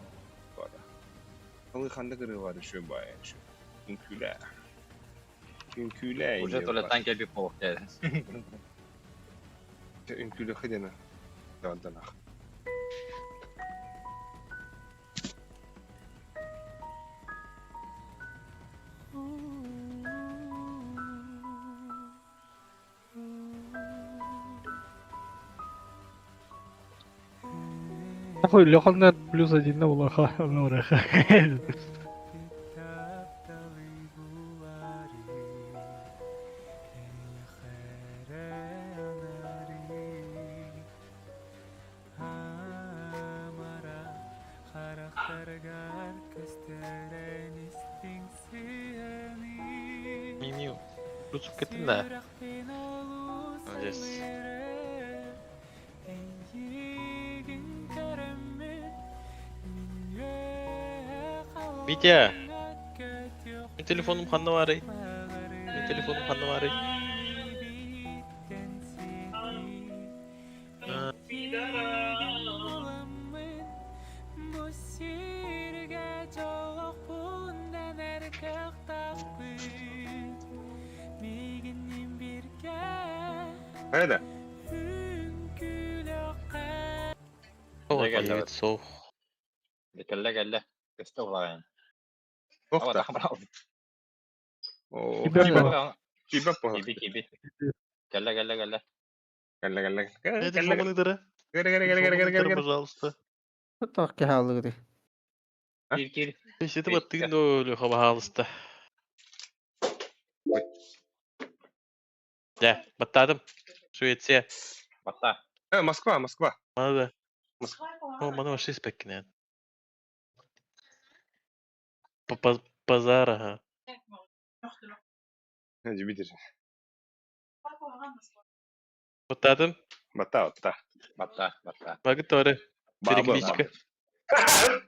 Кылы ханда кыры бар еще бай. Күнкүлә. Уже толеттан келбек болуп деді. Күнкүлә хидена. Даванданах. Такой Лёханет плюс 1 на улаха. Mini tutup gittin de. Yes. Vitya. Benim telefonum kanlı var. Benim telefonum kanlı var. Hayda. Soğuk geldi, evet evet. soğuk. Gelle. Göster ulan. Охта. Bravo. О, Кибер. кибер по. Kibi. Gelle. Галла. Ne telefonunu dere? Гара. Пожалуйста. Так кехалыгы. Gir. Peşete battığın da öyle hava halısta. Ya, battadım. Suetsiye. Batta. Москва. Bana da. O bana hoş ses pek yani. Pazar ha. Hadi bitir. Battadım. Бата. Batta. Vakit doğru. Баба. Перекличка.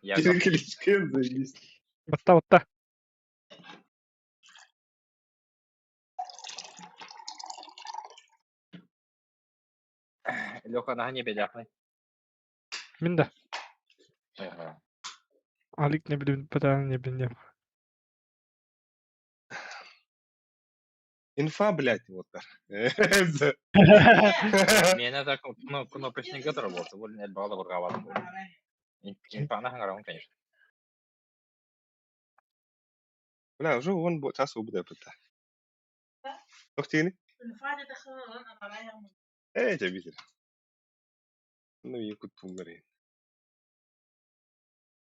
Перекличка, заебись. Вата. Лёха на не беляхай. Мен да. Алик не білем, патаны не білем. Инфа, блядь, вот так. Меня так кнопочный гад работал, вольно эльбала бургават. Инфана хангарам, конечно. لا جو وين بو تاسو بدا بتا اختيني ايه جبيت نو كنت بومرين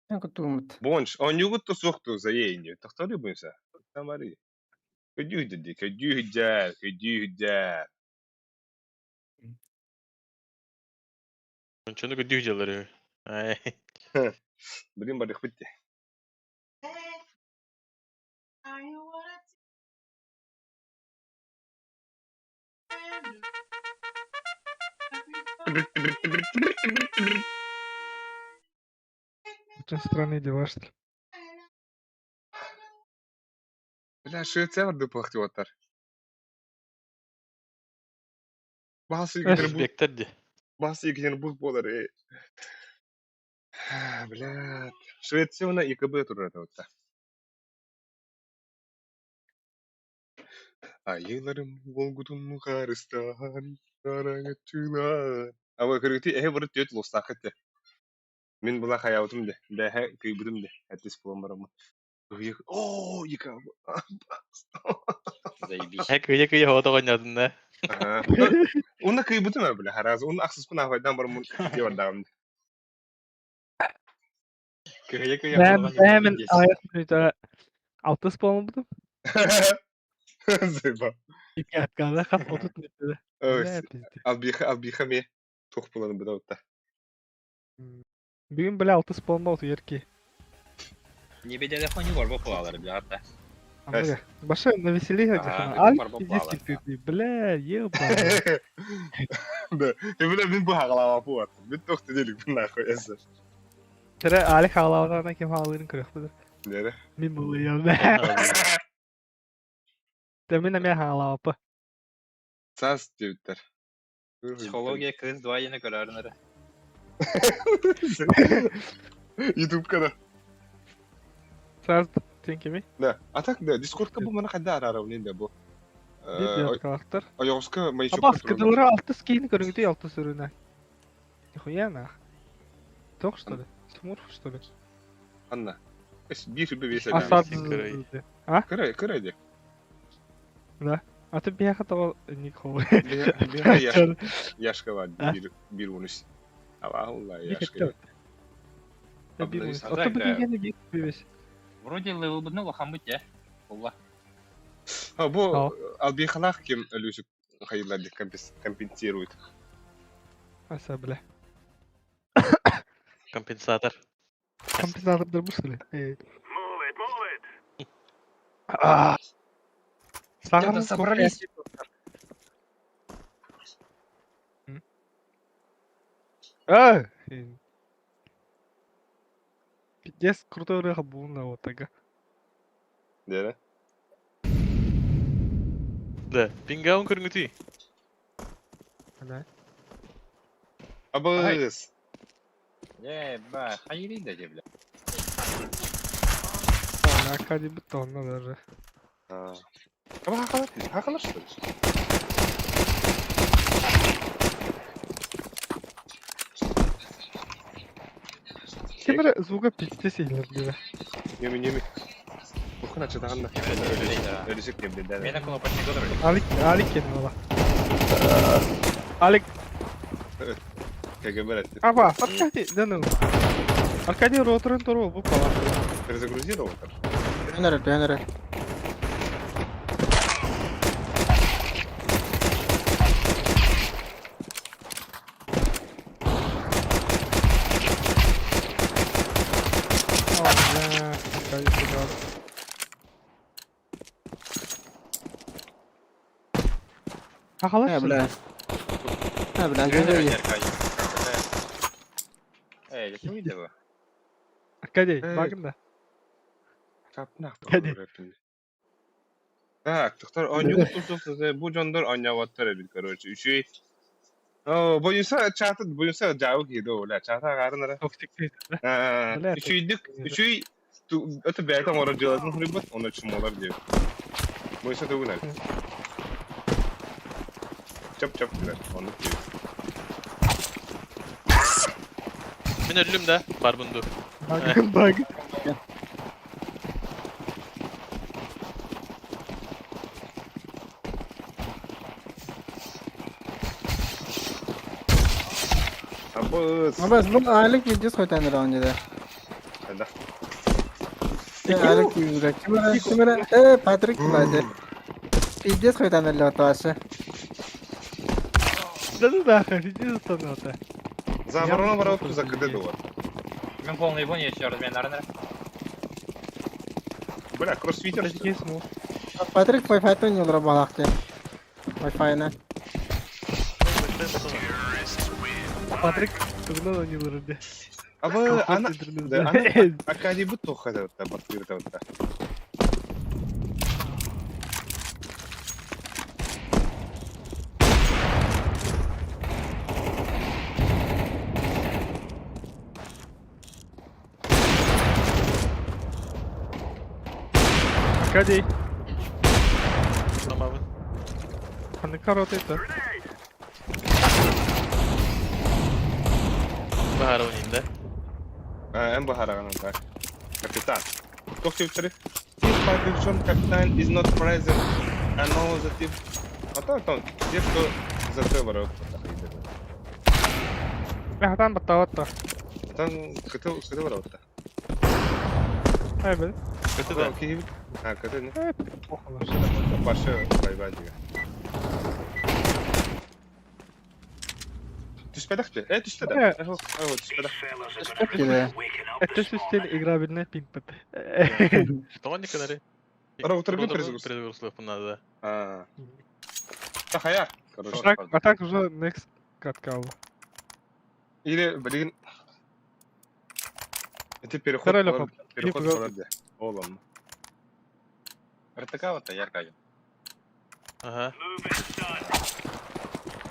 Я كنت قمت. بونش он يقول سوختو زيني تختاري بنسا تماري كجوه جار Şunu güdüğü jaları. Ay. بدين بدي خبتي Очень странные дела, что ли. Бля, Швеция var dıpıqtı otar. Bahası gider bu. Beklerdi. Bahası gider bu bolar. Bля. Швеция ona ikabı turada otar. Aylarım Volgud'un karıstan karanlıkçılar. Ama kırıtı bir tüyet lostakıtı. Min bula hayatım de. Behe kıybıdım de. Hatis bulamam. Oo yıkabı. Заебись. Кыйы хоото ойнадын да. Ona kıybıdım ya bile harazı. Onun aksız pına faydan barım diyor dağım. Кыйы Ben hemen ayet altı spawn buldum. Zeyba. İki hakkında kap otut metrede. Evet. Albiha mi? Tok bulanı bu da otta. Bugün böyle altı spawn oldu yer ki. Не беде телефоне бар бу кылалар бля ата. Anladın. Başka ne vesile Ага, hacı. var Al bu biz bağlar. çıktı. Bля, yepa. Evine bin bu haqlama bu var. Bir tok dedik bunlar koyasın. Tere Ali hağlalarına kim hağlarını kırıklıdır. Nere? Min buluyor. Demin de ben hağlama. Sas diyorlar. Психология кыз 2 yeni kararları. YouTube kanal. Saz sen kimi? Ne? Atak da Discord'da bu bana kadar aravlıyım da bu. Bir yat karakter. Ayağızka mayı çok Ama скидывали altı skin көрінді altı сөріне. Нихуя на. Ток что ли? Смурф что ли? Anna. Bir bir bir Асад. Kırı de. А ты бяха того не ховы. Bir yaşka var. Bir bonus. Allah Allah yaşka. Bir bonus. А то Azak бы da. дегенде бит бебес. Вроде level 1'ni ulan bit ya. Valla. Ha bu albihalak kim ölüsü hayırladı компенсирует. Аса бля. Компенсатор. Компенсаторdur bu söyle. Move it. Сағырын собрались. Пиздец, крутой рыха был на вот так. Nere? Да. Пингаун көрүнгүтүй. Да. Abız. Еба, hayırlı da bля. На Акаде бетонно даже. Ha. Ama hakalar что ли? Kimere звука пиздец сильно бля. Yemi. Bakın açıdan da. Ölecek gibi dedi. Mene kнопочный который. Alik kendi ola. Alik. KGB etti. Aba, Аркадий, да ну. Аркадий роторын туру bu falan. Перезагрузи роутер. Дönere. Allah, Аркадий сюда. Хахалаш. Ne bile. Ne bile. Ey, kim idi bu? Аркадий, Evet. bakın da. Tapnak. Hadi. Так, тохтар oynuyor musunuz? Bu canlar oynayavattır bir короче. Üçü. Boyunsa çatı boyunsa cevap yedi ola. Çatı garınlara. Toksik değil. Üçü öte belki orada cevabını hırıbat onun için molar diyor. Boyunsa da bu ne? Çap diyor. Onu diyor. Мен өлүм да. Барбунду. Bak. Abız. Ama bu aylık videosu koytandır önceden. Hadi. Aylık videosu. Kimere? Patrick bence. Videosu koytandır lotası. Да, хотите становиться. Заборона вороту закрыты было. Мен полный бон еще раз, мен нарыныр. Бля, кроссфитер. Подожди, смог. Patrick Wi-Fi oynuyorlar balakta. Wi-Fi'ne. Патрик тыгына ойнылырды. Абы ана интернет. акади бут тохада да батырда да. Акадий. Tamam. Hani karot etti. Bahar oynayında. En baharagana da. Kapitan. Tohtivtri. If my division captain is not present, I know that if... Атан, где что за тевара? Мехтан баттаватта. Атан, кыты ворота. Evet. Kötü de. Киев. Кыты не? Evet. Okular. Başı kaybediyor. Düşmedik mi? Düştü de. Evet. Evet, düşmedik. Fellas are gonna Kide. waking up Это this систем morning. игра бедная пинпет. Tamam ne kadar? Роутер бил перезагруз. Перезагрузка надо. Так, а я. Короче. А так уже next катка. Или, блин... Это переход... Второй лохоп. Переход Или вроде. Олом. РТК вот ярко. Aha.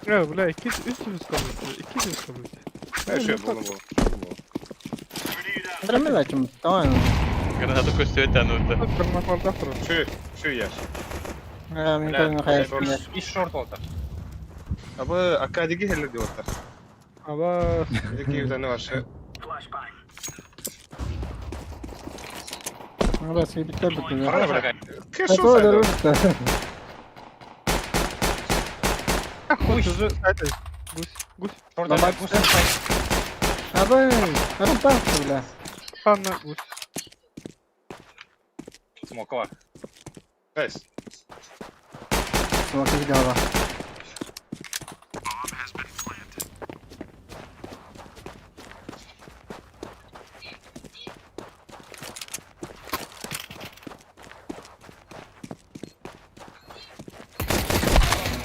Ya bля, 300 kalıyor. 200 kalıyor. Еще было. Нормально, чем там. Granatı koşuyor tane orada. Granatlarda durur. Şu yaş. Мен көргөн кайсы. И шорт oldu. Абы акадиги хелер деп отыр. Aba Эки таны башы. Flashbang. Ала себиттер бүтүн. Кара бирак. Кайсы Кешо сайда. дөрүн. Гусь уже это. Гусь. Намат. Абы, арпак бля. Панна гусь. Смока var. Эс. Смотри, дава.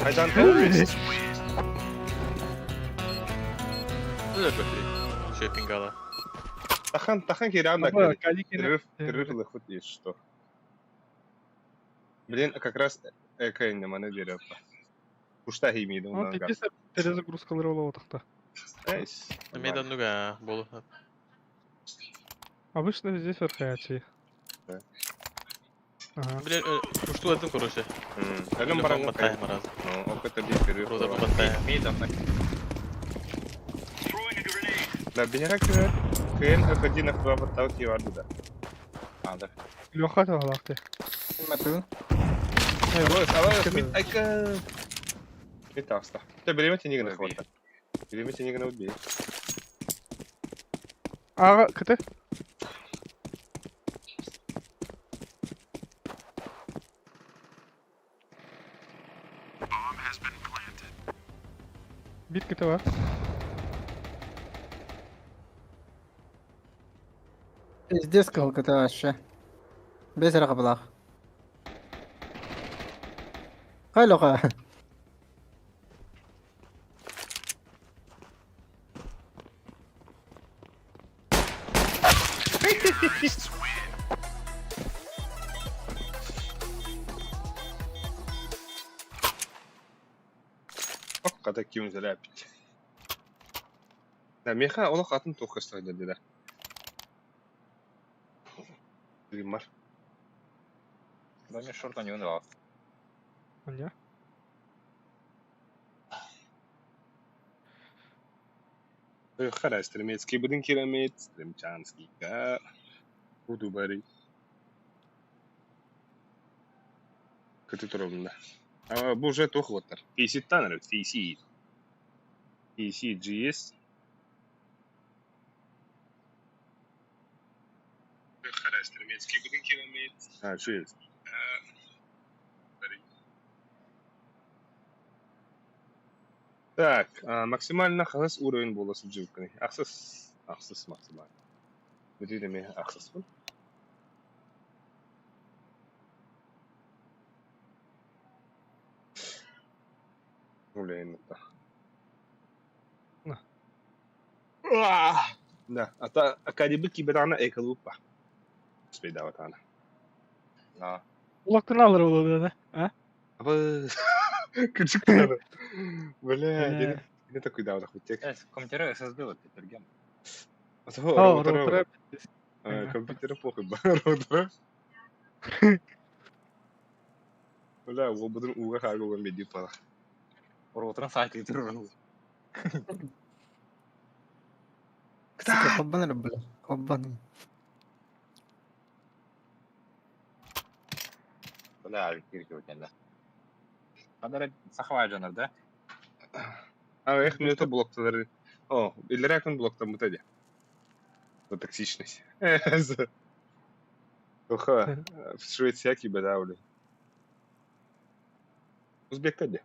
Айдан. Öyle kötü. Şey pingala. Тахан кирян Aba да. Каликина. Перерыв хоть есть что. Блин, как раз экай неманы берет. Ушта химиді Ama ondan peki перезагрузкалар болуп атакта. Эйс. Meydan nuga bolu. Обычно здесь верхаячи. Да. Ага. Bile uçtu adım koruşu. Әлем баран Батай мараз. Ну, опыта бей перерыв. Burada batay. Мейдан. Throwing a grenade. Да, бенера кирян. Кирян ходи на хва баттау киварды да. Anda. Лёха тагылакты. Мату. Алай, мит айка. Мит аста. Ты беремете нигна хвата. Беремете нигна убей. Ага, кыты. Bir kıtı var. Здесь сколько-то вообще. Без рахаблах. Хай лоха. Қата кем залапит. Да, меха олақ атын тоқыстайды деді. Гримар. Да мне шорта не нравится. Anja. Хара, стремецкий будин керамет, стремчанский ка. Буду бари. Кыты тұрымында. Бұл уже тоқ отыр. PC таныр, PC. PC GS. Хара, стремецкий будин керамет. GS. Так, максимально хас уровень боласы жылкыны. Ақсыз максимально. Бүдейді ме ақсыз бұл? Ойлайын ұтта. Да, ата академик киберана эколупа. Спейда ватана. No. Улактан алыр болду да. А? Абы. Küçük kadar. Böyle Öyle. yine de kuyda bak bitecek. Evet, kompüteri ısızdı o tepirgen. Ata О, robotra. роутер. Компьютеры плохо роутера. Böyle o budun uğa kargo ben medium para. Роутерын сайты тұру. Хоббан раббла. Хоббан. Böyle abi gerekiyor kendine. Kadar sakva janırda. А их мне это блок-то. О, или ракон блок-то вот эти. За токсичность. Оха, в Швеции кибедавли. Узбек тади.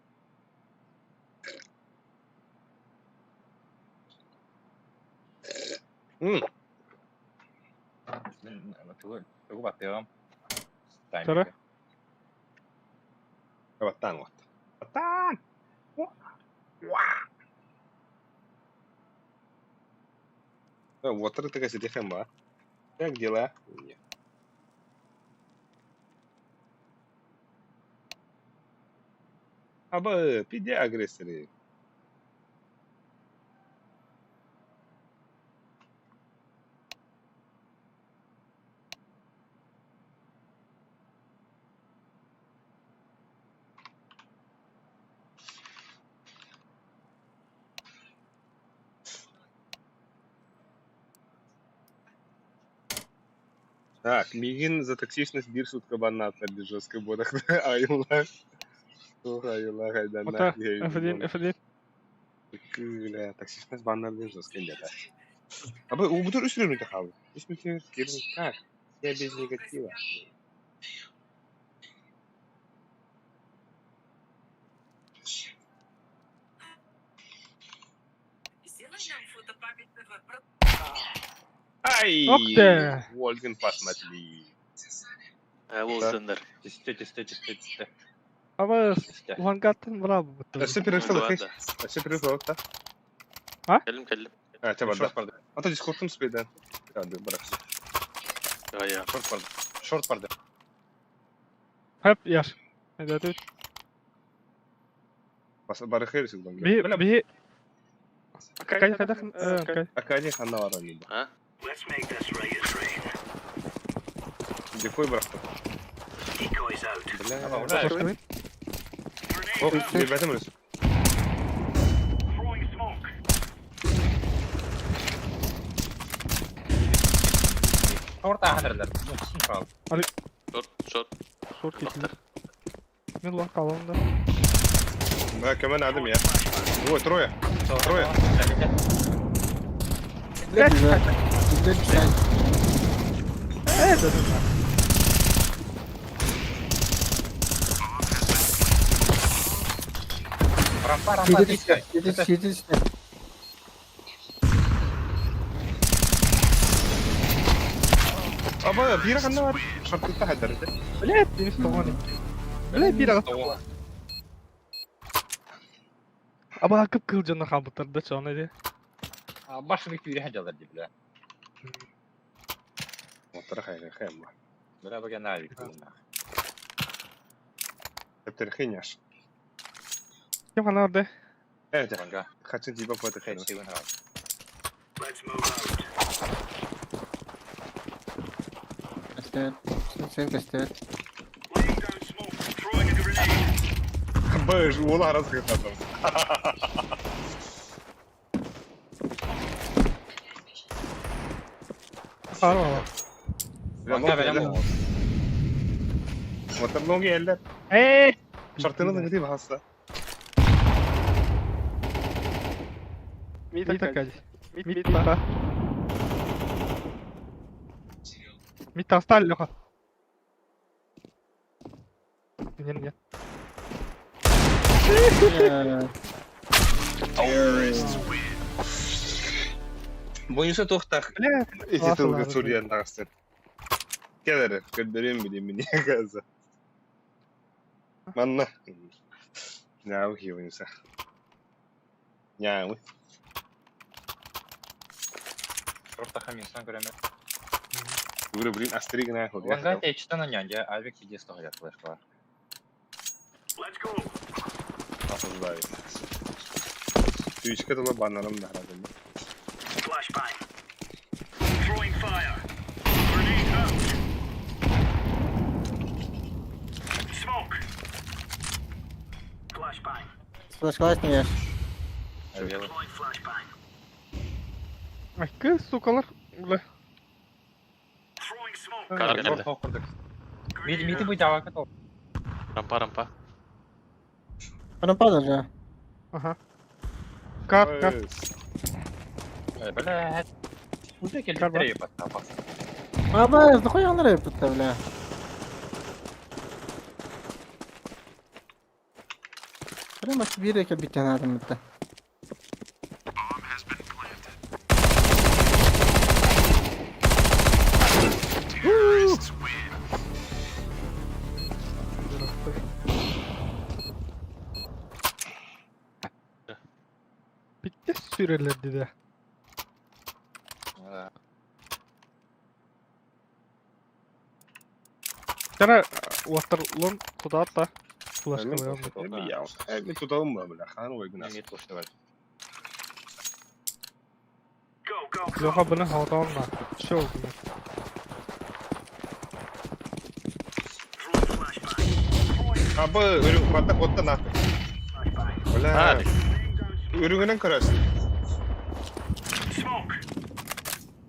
Tugu batıyor. Tara. Ватан вот. Ватан! Вот это такая сидехема. Как дела? Нет. Абы, пиди агрессоры. Так, Мигин за токсичность бирсут кабанат на жесткой бодах. Айла. Айла, хайдан. Ота, F1. Kyllä, toksичность баннерный жесткой где-то. А бы, у бутер усилен это хавы. Если ты как? Я без негатива. Ай! Ох ты! Волгин посмотри. Волсендер. Тесте. Ama Vanguard'ın bravo bu. Все перестало, все перестало, да? Келим. А, тебя Шорт да. парды. А то дискордтун спейда. Hadi bırak. Ya. Шорт парды. Hep yaş. Ne dedi? Bari hayır sigdan. Bir Kaya kadar kay. Akadi hanna var önünde. Ha? Let's make this right as rain. Dekoy bıraktı. Decoys out. Ama Bla. orada Oh, bir betim öyle. Throwing smoke. orta hazırlar. Kim kaldı? Short. Short kesilir. Ne lan kalanında? Да, كمان عدم يا. Ой, трое. Трое. Güzel güzel. Güzel. Evet dedim ben. Rampa. Yedi işte. Ama bir hanna var. Şartlıkta hadardı. Öyle ettiğiniz tamam. Öyle bir ara. Ama akıp kılcana kabutlarda çoğun edi. Başını küyüre hacalar dibiler. Motora hayır hayır. Böyle bakın ne abi. Hep terhinyas. Kim kan orada? Evet. Kanka. Kaçıncı jiba foto hayır. Şey var. Let's move out. Göster. Sen göster. Laying down smoke. Throwing a grenade. Бэш, ула разгадал. Var var. Kanka benim o. Вот ноги eller. Şartını da gideyim hasta. Mid takacı. Mid ta. Mid ta stal loka. Gel. Boyunsa toxtaq. Эти тылгы Суриян тағыстыр. Келер, көрдөрем билем мен газа. Манна. Няу хивынса. Няу. Просто хаминсан көрөмөт. Уже, блин, астригна ходит. Ванга течтен анянja, Айвек сидес тоғыят флешка. Let's go. Осуждаю. Түйчке тола бананым да харазым. Flashbang. Throwing fire. Grenade out. Smoke. Flashbang. Сплэш не ешь. Deploying flashbang. Айкы, сукалар. Бля. Throwing smoke. Кар келди. Мити бу жабака топ. Рампа. Рампа даже. Ага. Кар. Бля. Уже келди Кар бар. терей паттапас. Аба, да хуй анлар yaptı bile. Prima bir eke bir tane adam bitti. Bitti sürelerdi de. Jana waterlon tutat da. Flashka koyalım. Ya, mi tutalım mı böyle? Kan uygun as. Мит кошты бар. Go. Yoka bunu havadan da. Şey oldu. Throwing flashbang. Abi, ürün batta kotta ne? Öyle. Hadi. Ürünün karası. Smoke.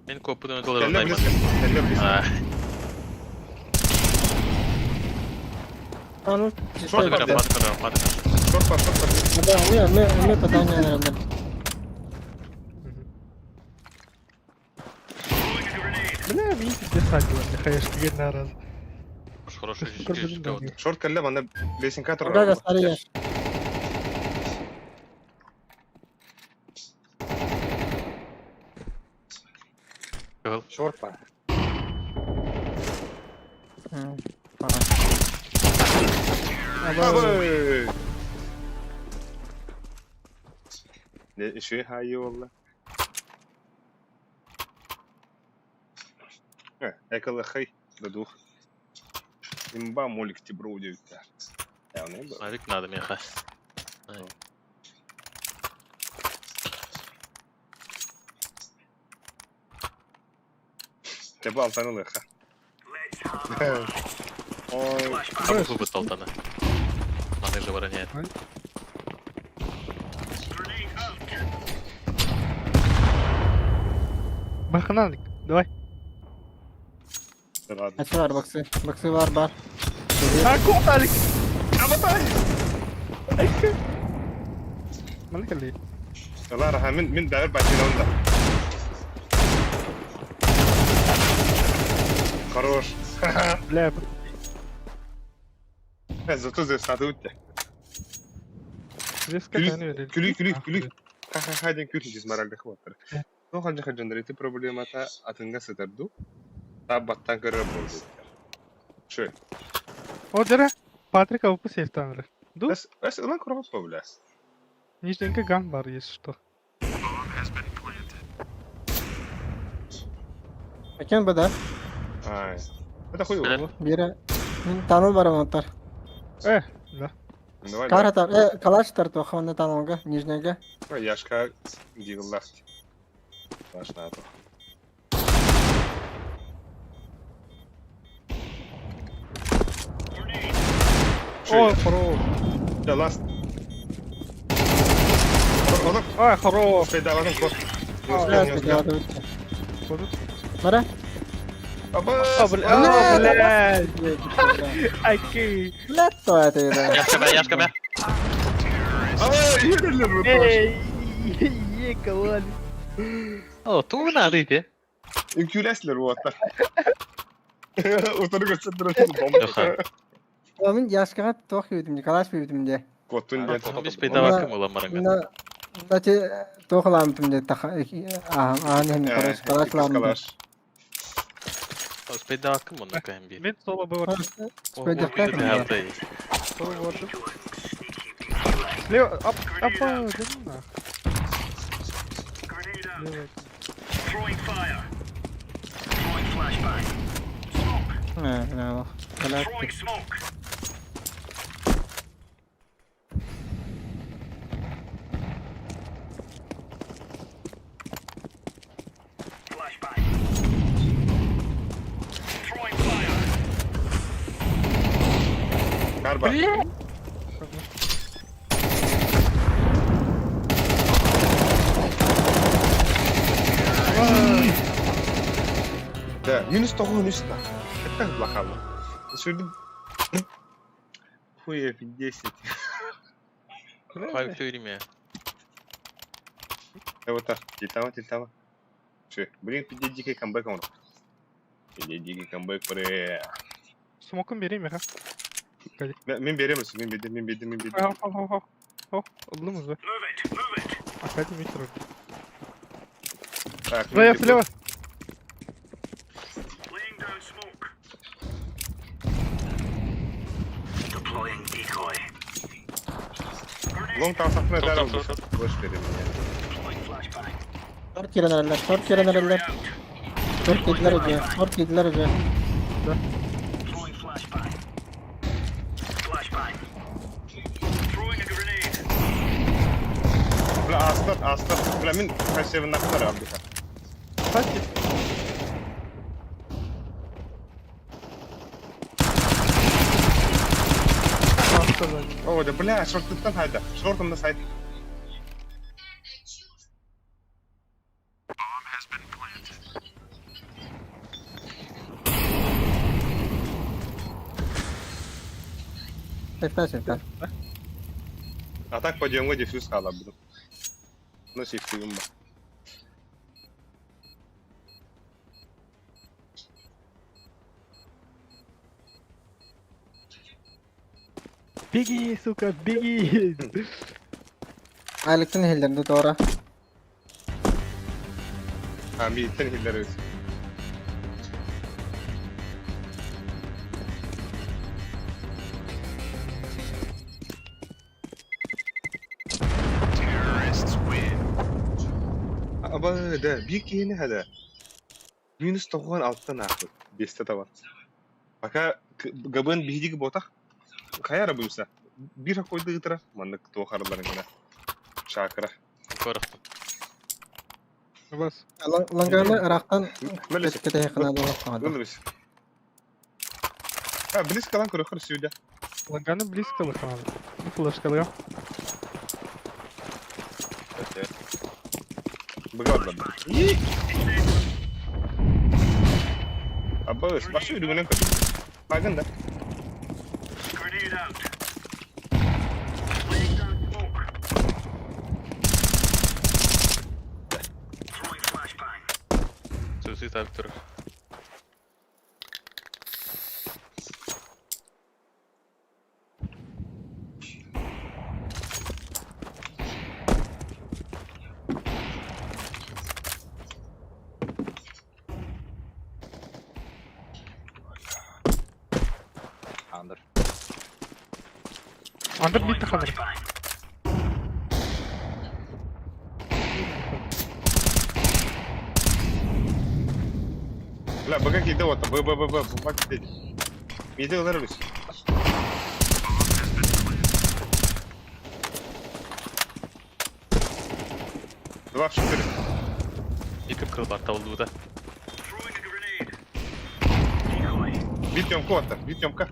Men kopudan ödüler Elle oradayım. bilirsin. Elle bilirsin. Ha. Anu, Hadi bakalım. Çok var. me питание, наверное. Бля, видите, где садила, хаешки генна раз. Уж хорошо жишка. Шорт кәлле бана бесинка Да, тұрған. старый ешь. Шорт бар. Abi. Ne işi hayı valla. Ekala hay da duh. Имба молик тибро удивится. Я не был. Навик надо, меха. Te bu altına lıha. Ой, Кому выбыл толтана? Маны же вороняет. Баханалик, давай. ладно. Açı var baksı. Baksı var. Alik. Amatay. Ayıkı. Mana kali? Allah raha min dair başına onda. Хорош. Bля, Зато здесь надо уйти. резко тани öyle. Külü. Hadi külü çiz maralda хватır. No hangi hacındırıtı problemata atınga sıtırdı. Tabbattan kırır buldu. Şöyle. O jara Patrick avukı seftanır. Du? Bas ulan kurup bula. Нижненько ган бар, если что. Ekin bu da. Ay. Hadi koy Helal. oğlum. Biri. Tanıl var montar. Да. Давай. Kar atar. Kalaş tar to xavanda tanılga. Nijnega. Yaşka yığıllar. Başına at. Ой, хорош. Ya last. Oğlum. Ай, хорош. Pedaladım kos. Evet, ya da bitti. Mara. Baba. Блядь. Айки. Let to это это. Яшка бе. Aa iyi derler bu. Эй, екалали. О, ту надо идти. Ülküleşler bu atlar. Ortada gösterdiler. Yoha. Omin yaşkaga toq yedim. Kalaş yedim de. Kotun diye Biz pedavakım olan maranga. Na te toqlamdım de ta ne mi kalaş kalaşlamdım. Biz pedavakım ondan kayın bir. Мен сола бывает. O Pedavak bir mı? halde. Сола бывает. Лево, апа, да ну нахуй. Лево. Throwing fire. Throwing flashbang. Smoke. Ne bak. Helal. Throwing smoke. Flashbang. Throwing fire. Garba. Да, минус 9 да. Это блокадно. Сюда. Хуй F10. Хайп söyleyeyim ya. Вот так. Тильтава. Че, блин, 50 камбэк он. 50 камбэк пре. Смок'un vereyim ya. Мен береміз, мен бедім. Al. Oldu mu? Move it. Akademi mitro. Так, Слева, слева. Laying down smoke. Deploying decoy. Long tam satmaya Dur, der dur, oldu. dur, Boş verin ya. Deploying flashbang. Short girenler. Short yediler hoca. Throwing flashbang. Flashbang. Throwing a grenade. Bula aslan. Bula min kaçırın ne kadar aldı. Kaç. О, да бля, шорттан хайда. Шортымда сайт. Sekten. Атак подъемға дефьюз қала бұдым. Ну, сефтігім ба. Biggie, сука, беги. Aylıktan hillerinde doğru. Ha, bir hiller öz. Aba da bir kiyini hada. Minus 9 alttan akıl. Beste tavan. Baka gabın bihidi botak. Kayara buysa. Bir koydu gıtıra. Manlık toğarların gına. Şakıra. Korktum. Bas. Langarlı Irak'tan Böyle kete yakına doğru. Böyle bir şey. Ha, bilis kalan kuru suyda. Лаганы близко выходит. Флеш kalıyor. Быгал да. Абба, спашу yürügünen kötü. Bakın da. Grenade out. Laying down smoke. Throwing flashbang. Sözü tabi durur. Andır. Under bitti kalır. La, baka gidi o ta. Bak gidi. Mide olar biz. Два шутера. Yıkıp kırılar oldu bu da. Throwing a grenade. Decoy. Бить ёмку отта, бить ёмка.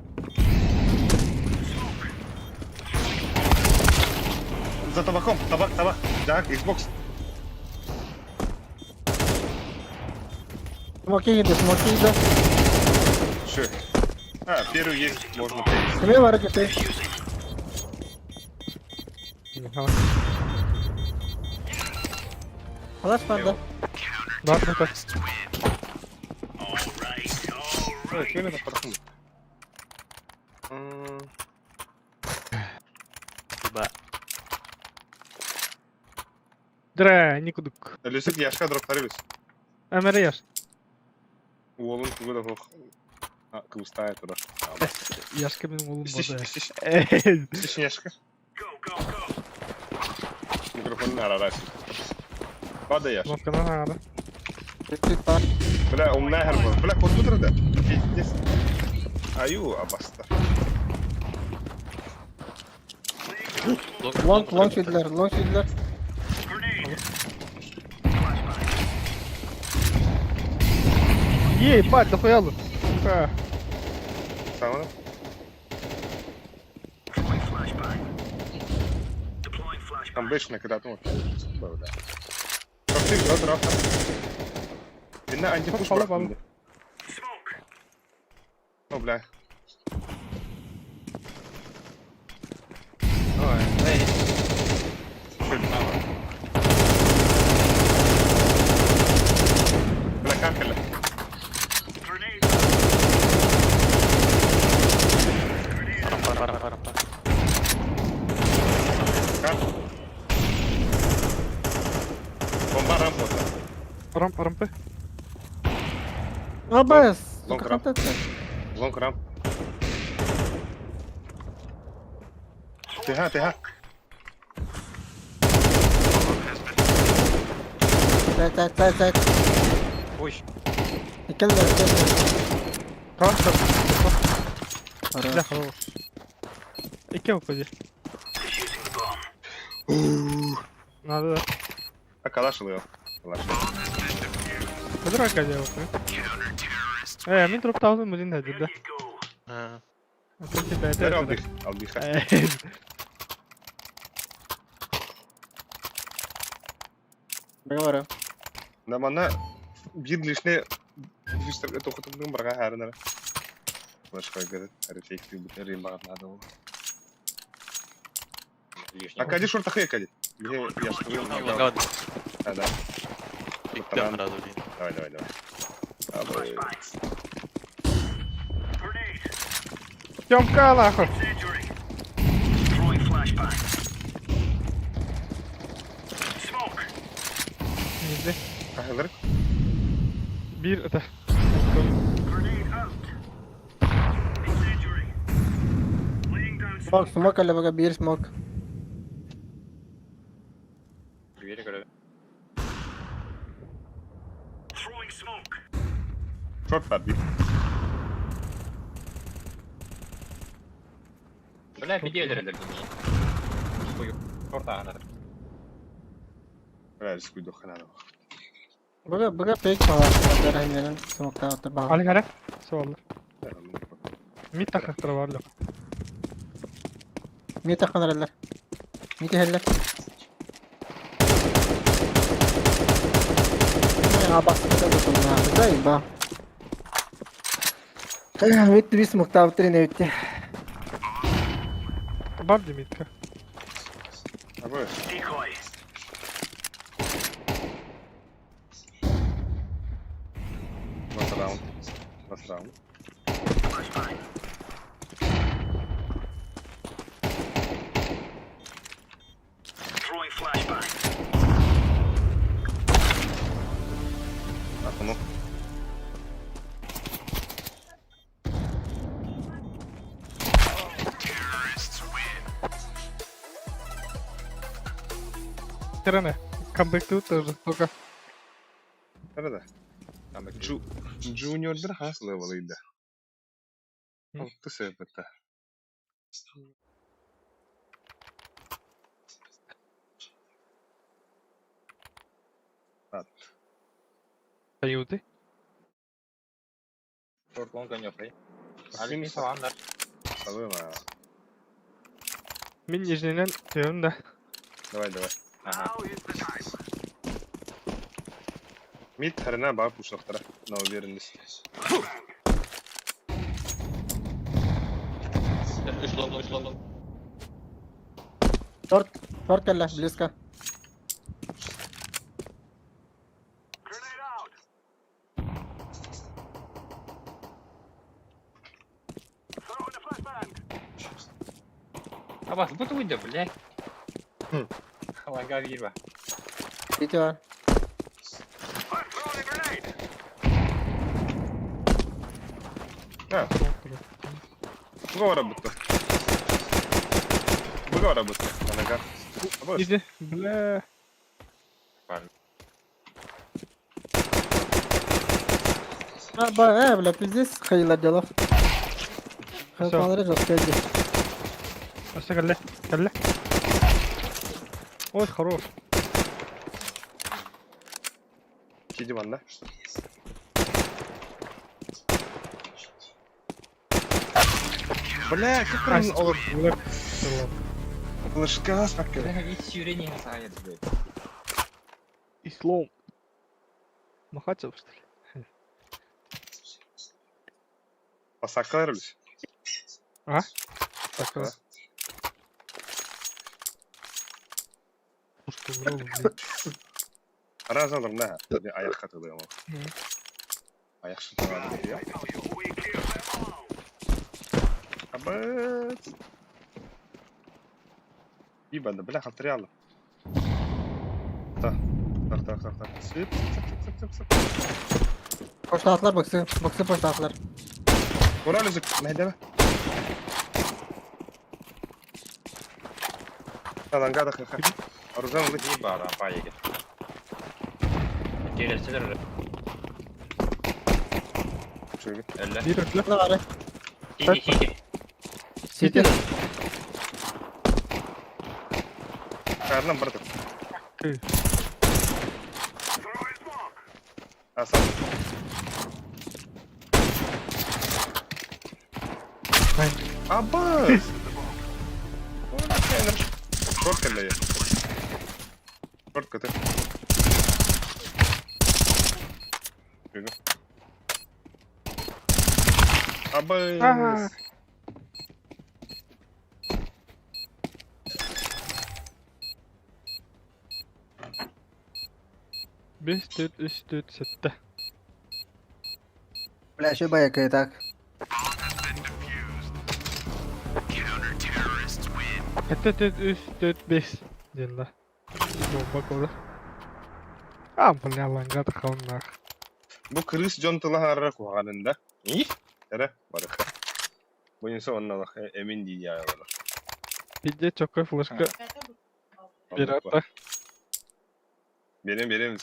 За табаком, табак. Да, Xbox. Смоки yedi. Что? А, первый есть, можно пройти. Kime var gitti? Halas bende. Bak bakalım. Ой, что это потом? Ба. Dre, nikuduk. Лесик яшка дроптары biz. Ömer'e yaş. Уолун кугуда хох. А, кустая туда. Yaşka benim oğlum Стиш, burada. стиш. Eee. Стиш яшка. Go. Микрофон арарasi. Падай яш. Noktadan ağrı. Street var. Bля, умная herbo. Bля, kod budur da. Fitness. Ayu, abasta. Long shield'ler, long shield'ler. Ебать, да хуялы. Сука. Tamam. Throwing flashbang. Deploying flashbang. Там бэш накидатым. Böyle. Çok değil, o tarafta. Dinle anca push Fala, bak fala. şimdi. Smoke. O bля. Bля, kankele. Grenade. Rampa. Kan. Bomba rampada. Rampa. Абас. Long Сука, ramp. хантатся. Long ramp. Тихо, тихо. Сайт. Ой, Келдер. Kanka. Ара. Бля, хорош. İki упади. Defusing the bomb. Надо. А калаш oluyor. Kalaş. Квадрат кадя упади. Мен дропты алдым, өзің де жүрді. Ready to go. Ha. Ver al bir. Al bir. Бегавара. Да бана bir lişne lişte tokutun barga harına. Başka göre erkek bir terim bağladı o. лишний. Акади шорт ахе акади. Где я скажу? Лонга один. Да. Pikten сразу один. Давай. Flashbang. Grenade. Тёмка, нахуй. Incendiary. Throwing flashbang. Smoke. Bizde. Hazır. Bir öte. Grenade out. Incendiary. Laying down Smoke, smoke alle baka bir smoke. Двери горят. Throwing smoke. Short var bir. Бля, педели дорогие. Ой, торта она. Biraz kuydu kanal. Baka fake var. Adara hemen smoke'tan otur bak. Ali kare. Soğallar. Mid takakları var lan. Niye taklanırlar? Niye heller? Ya bak burada da bunlar. Güzel bak. Bitti bir smoke daha bitirin bitti. Var değil midka. Abi. Decoy. Last round. Flashbang. Throwing flashbang. Bak bunu. Трene. Come back to it. Только. Nerede? Junior bir has level'ıydı. Altı sepette. At. Аюты. Шорт лонга не плей. Bakayım Алиmin soğanlar. Salıyor ha. Min yüzünden diyorum da. Давай. Ага. Now is the time. Mid harına bak bu şoktara. Na uверенность. Üç long. Short kalla, близко. Grenade out. Throwing a flashbang. А вас будто уйдет, блядь. Лонга вирва. City var. I'm throwing a grenade. Ha. Bu работа. Она как? Gidi. Bля. блядь, пиздец, хайлар делов. Хайлар жёстко иди. Аса галле. Ой, хорош. Сиди ванда. Бля, как правильно olur? Флешка спакер. Ислом. Махачев, что ли? Посакаларылыш. А? Так, Да. Что, брал, блядь. Раз alırım da. Tabii ayak katılıyor ama. Ayak şutu var diyor. Abat. İyi bende bile hatırı aldım. Tak. Sıp. Poştatlar baksı poştatlar. Moral üzük. Mehdeme. Lan gada kaka. Aruzan mı? İyi bari apaya gel. Gelirseler öyle. Şöyle. Öyle. Bir öfle. Ne var? Hiki. City. Karnım burada. Hı. Asal. Hayır. Abbas. Short कर ले ये short करते ठीक है Aa. Abbas 5, 4, 3, 4, 7. Бля, şu bayağı kıyıdak. Это 3, 4, 5. Дела. Bomba kola. Ah, bля, лангат хаунах. bu Chris John tılaharra kuğanında iyi tere baraka bu insan onunla emin değil ya onlar Пиздец, чокой флешка. Пирата. benim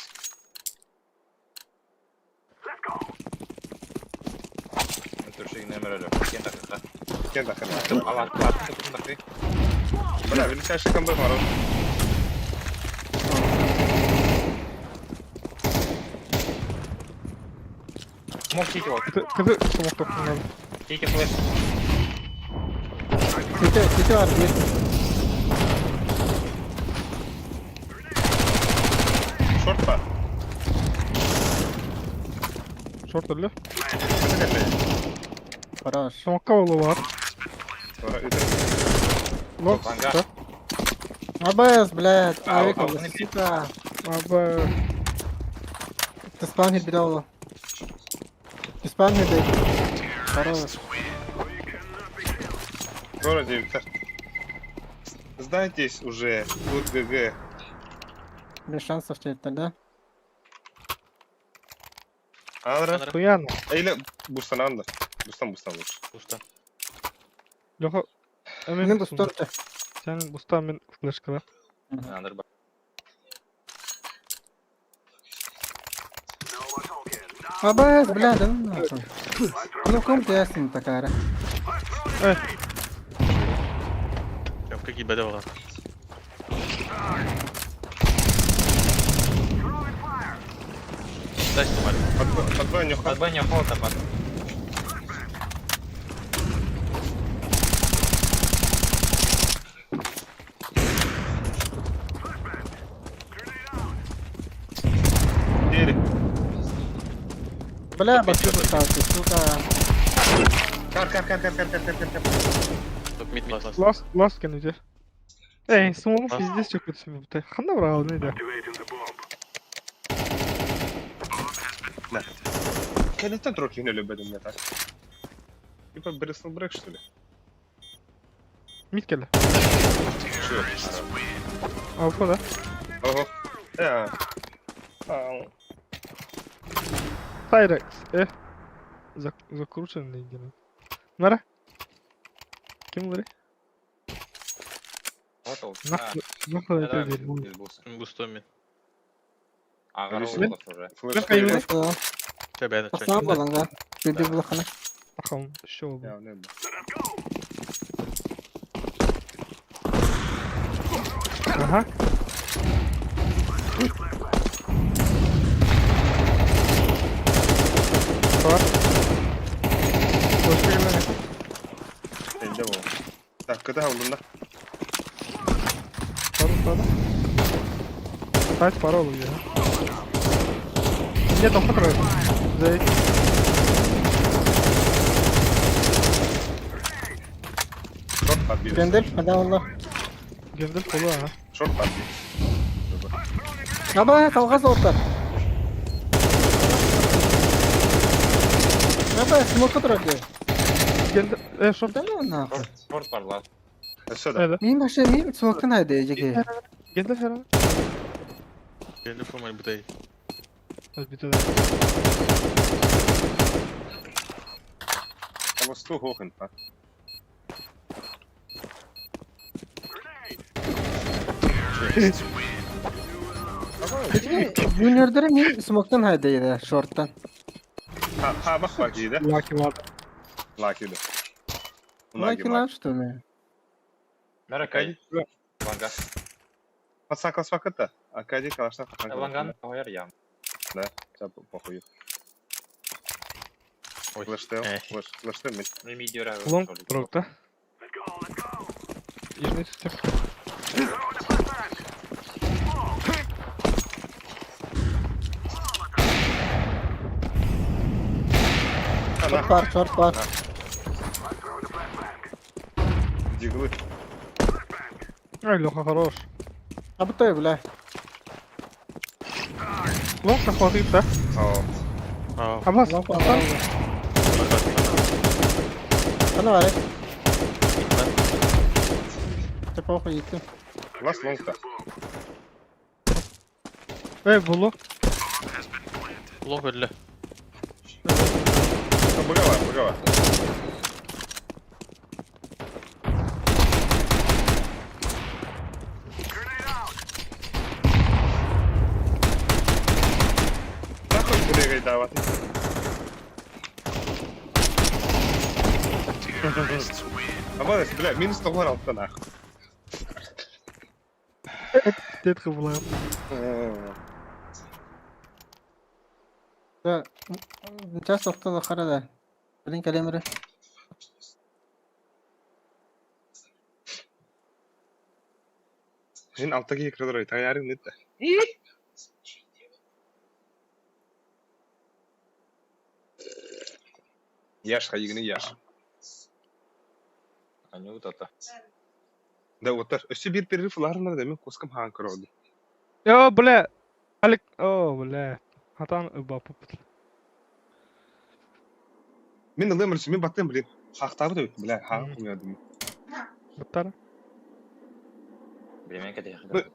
Türkçe ne merak Kendi dakika. kendi dakika Allah Allah. Dakika. bana bir kaç kamber var Смог хики вот. Кızı smoke toplanalım. Хики флеш. City var bir. short var Short öldü. Хорош. Smoke'a oğlu var. sonra öde Long Langa. sıkta. Abbas, блядь, авик, Ау, сука. Abi. Ты спам хит бедовал. Ты спам хит дай. Хорош. sonra девятер сдайтесь уже тут ГГ Без шансов тебе тогда. Andra Хуяна. eyle bustan anda bustan vur Пусто. Yok. Мен Emin bu misin? storte. Senin bustan ben flashkala. Андер бак. Abbas, бля, да ну нахуй. Ну ком ты ясен такая. Прям как ебадова. Дай снимать. подбой нюха Подбанья холода пар. deri Бля, башку поставьте, сука. kar Топ мид ласт. Last can önce. Smoke'un pizdes çok kötü şimdi bu te. Хана bravo neydi? Когда ты трохи не любит меня так типа Bristol Break что ли Mid geldi. Şu. Avrupa da. Ого. Ya. Ау. Cyrex. Закрученный геном. Нара. Kim bunları? Вот он. Нахуй это дерьмо. Бустом мид. Ага, Решили? уже. Флеш Какая дери. именно? İşte ben Taksana açacağım. balan ga. Dedi bu kana. Bakalım şu oldu. Ya ne bu? Aha. Var. Hoş geldin. Elde bu. Dakikada havlunda. Sağda. Kaç para olur ya? Niye topa kırıyor? Zeyt. Short var bir. Gönder. Hadi Allah. Gönder kolu ha. Short var bir. Aba kavga orta. Aba smoke duruyor. Gönder. Şort. Değil mi ona? Sport var lan. Aşağıda. Evet. Min başa min smoke'tan haydi ejeki. Gönder falan. Kendi formayı bu değil. Hadi bir de. Aber ist zu hoch hinten. Junior'da min smoke'tan haydi ede short'tan. Ha bak bak iyi de. Lucky vardı. Lucky de. Lucky lan что ли? Merakay. Vanga. Пацан вакыта. Акади калашна. Ванган koyar ya. Да, чап похуй. Ой. Флештел, Эх. флештел мид. Ne midyora. Long drop'ta. 20 step. Short var. Диглы. Ай, Леха, хорош. А бутыль, бля. Long захватив, да? Aa. Абас, Long var. Ana var. Te похуй идти. Last longta. Bulu. Long öyle. Быга var. Нахуй бурaya давать. Ama bля, minus 96 нахуй. Dit gevoel. Да. Сейчас оқтала қара да. Білін кәлемірі. Жин алтыға екі рөлі таңярың нетті. Яшқа егіні яш. Они вот это. Да отыр. Өсі бір перерыв ларынар да мен коскам хан кыроды. Yo, бля. Алик. О, бля. Хатан бапы. Мен ылым мен баттым білем. Хақтабы да бля, хан кымыядым. Баттар. Bilmem kadar.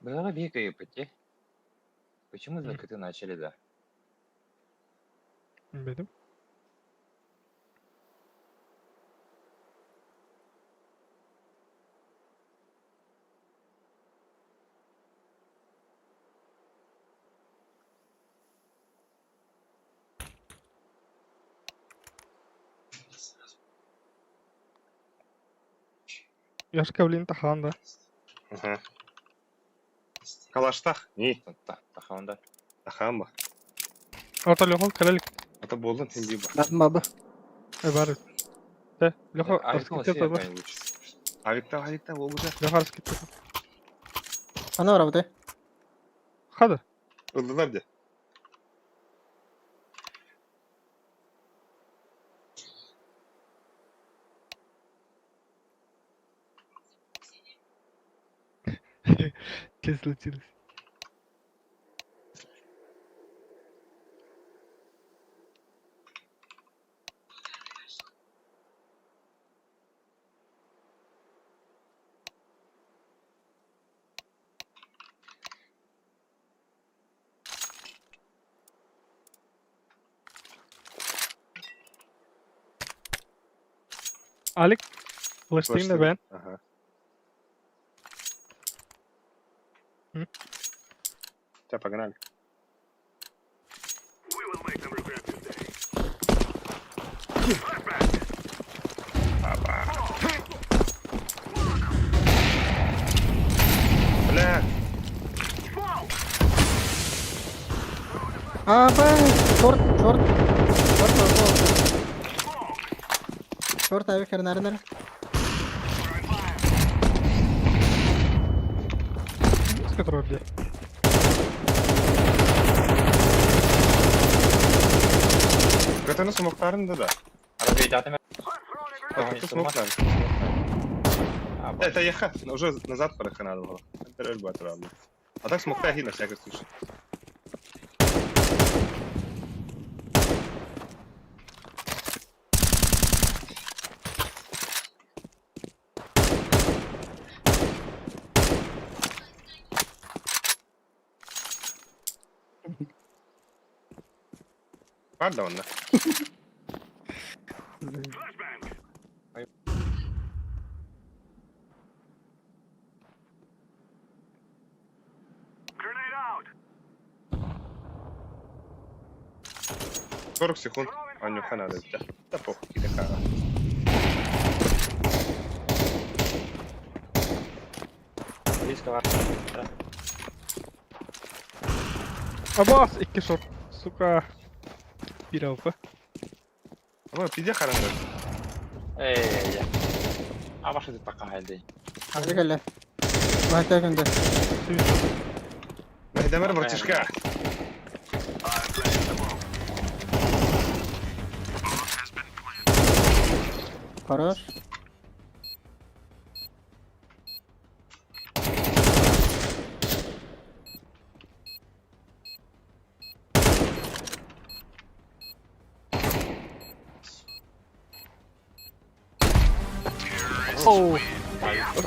Было бегаю пути. Почему закрыты начали, да? Bilmedim. Yaş kavliğini tahan da. Калаштах? Не, Таханда. тахан ба. Orta Леха, kalelik. Ата болдun sen bir bak. Bakın baba. Ebaret. De, Леха, Айкон arası gitti. лучше. Авикта ол бұда. Леха arası gitti. Ana var abi. Hadi. Ildılar de. Kes случилось. Алик, Flash'tayım da ben. Aha. Hı? Te pagana. We will make them regret this day. Bля, Aba, short. Short abi karnar. Сколько вроде. götünü smoklarında da. Разве идёт? Это смоклар. Это я уже назад порыха надо было. Это роль будет равно. А так смокта на всякий случай. Var da onda. Grenade out. 40 секунд. Анюха надо взять. Да похуй, иди кара. Близко var. Abbas 2 short. Сука. Bir avı. Ama pide karanlık. Ey. Ama şu takka halde. Hadi gel. Mahta günde. Мехдемер братишка. Хорош. Oo.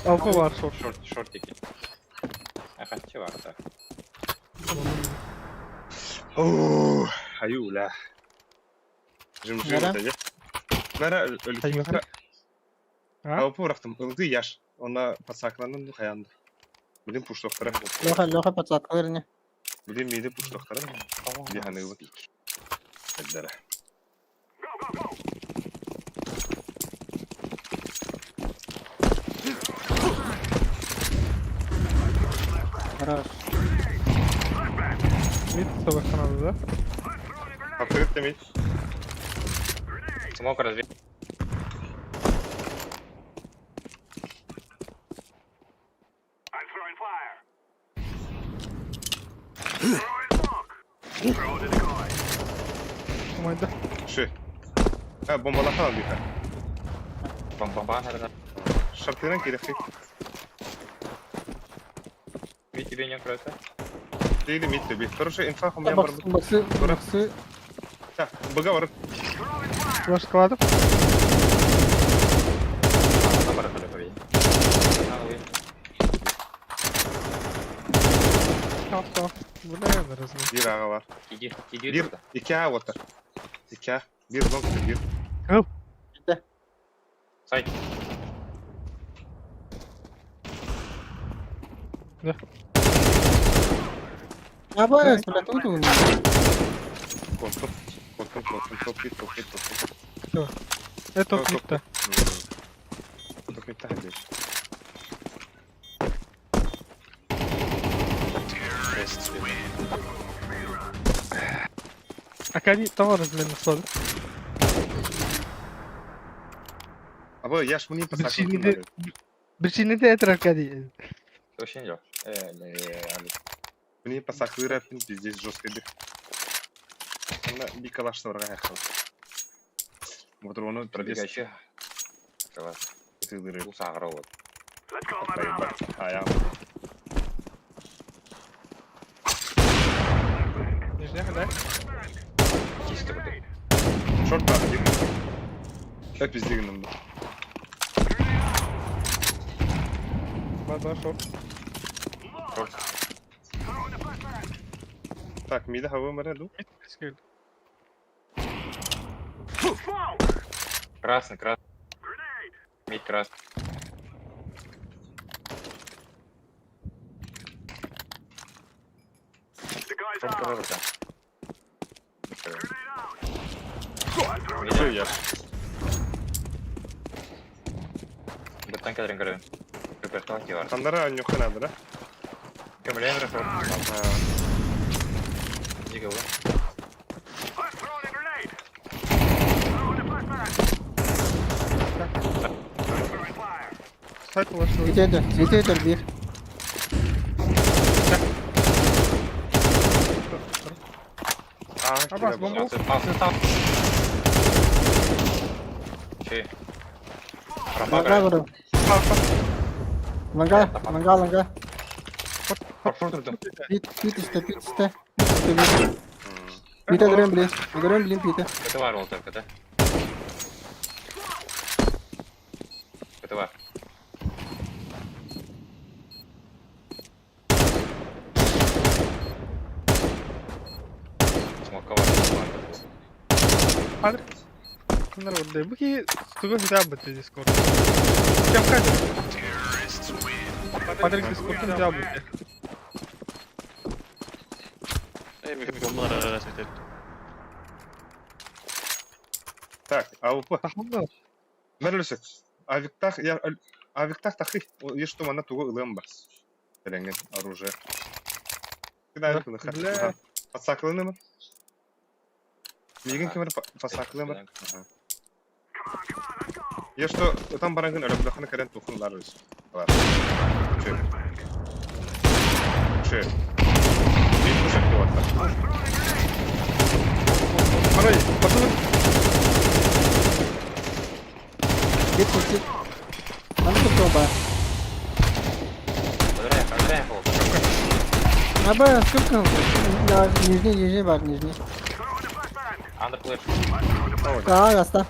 Avı var short. Short 2. Kaççı var da. Ooo. Hayula. Jim Nere? jim Nere ölüm kara. Ha? Avı bıraktım. Ilgı yaş. Ona pasaklandım kayandı. Bilin push doktora. Loha patsaklarını. Bilin miydi push doktora. Bir hanı bu. Edere. Хорош. Mid savaş kanalı da. Hakikaten demeyin. Смог разве. I'm throwing fire. Throwing smoke. Throw the decoy. Kumayda. Şey. Ha bombalar falan bir tane. Бомба надо. Şartlarına gerek yok. Ведь тебе не откроется. Değil miydi bir. Хорошая инфа у меня var. Baksı. Так, бага var. Flash kaladım. Номер халифовей. Tamam. Bu ne yanarız mı? Bir ağa var. Иди Bir, туда. iki ağa var. İki ağa. Bir long, bir. Сай. Aba, sudah tuh. Koltuk. Top bir. Это mid'de. Koltuk bir tane. Акади там размен слабый. Ama yaş bunu Причины de etraf Акади. Очень лёг. Али. Bunu pasaklı rapin здесь жестко bir. Ona bir kalaş sonra ayakta. Motor onu Пробегающий. Давай. тылдыры. Бус агро вот. Let's call my brother. Аяқ. Нижняя хода. Чисто вот. Шорт бар. Hep izleyelim. База шорт. Так, мида хава мара ду. Скель. Красный. Mid cross. The guy's Short out. cover burada. Şey ya. Buttan kadar görüyorum. Super talk var. Kandara an yok kanadra. Kömürleyen bir short. Ha. Giga bu. I'm throwing a grenade. Throwing a flashbang. Throwing fire. Site var şu. CT'dir bir. Abbas bomba. Asıl sağ. Şey. Langa vurdu. Langa. Short durdum. Pit işte. Pit'e görelim Pit'e. Kötü var oldu kötü. Kötü var. Smoke var. Padre. Bunlar orada. Bu ki stuga hitap etti Discord. Kim kaç? Padre Discord'un hitap etti. Bunlar arası edelim. Так, АВП. Tahmında. Мерлүсек. Авиктах тахи. Есть что она туго илем бас. Теленген оружие. Кидай куны Бля. Подсакланы мы? Мигин кемер подсакланы мы? Есть что там барангын ölümдөханы керен тухунлар өс. Бар. Че. Бит кушак деп атар. Арай, батыр. Pit. Mana tuh coba. Öldüreyim oldu. Apa сколько? Ya нижний var нижний. Under clear. Sağ yasta.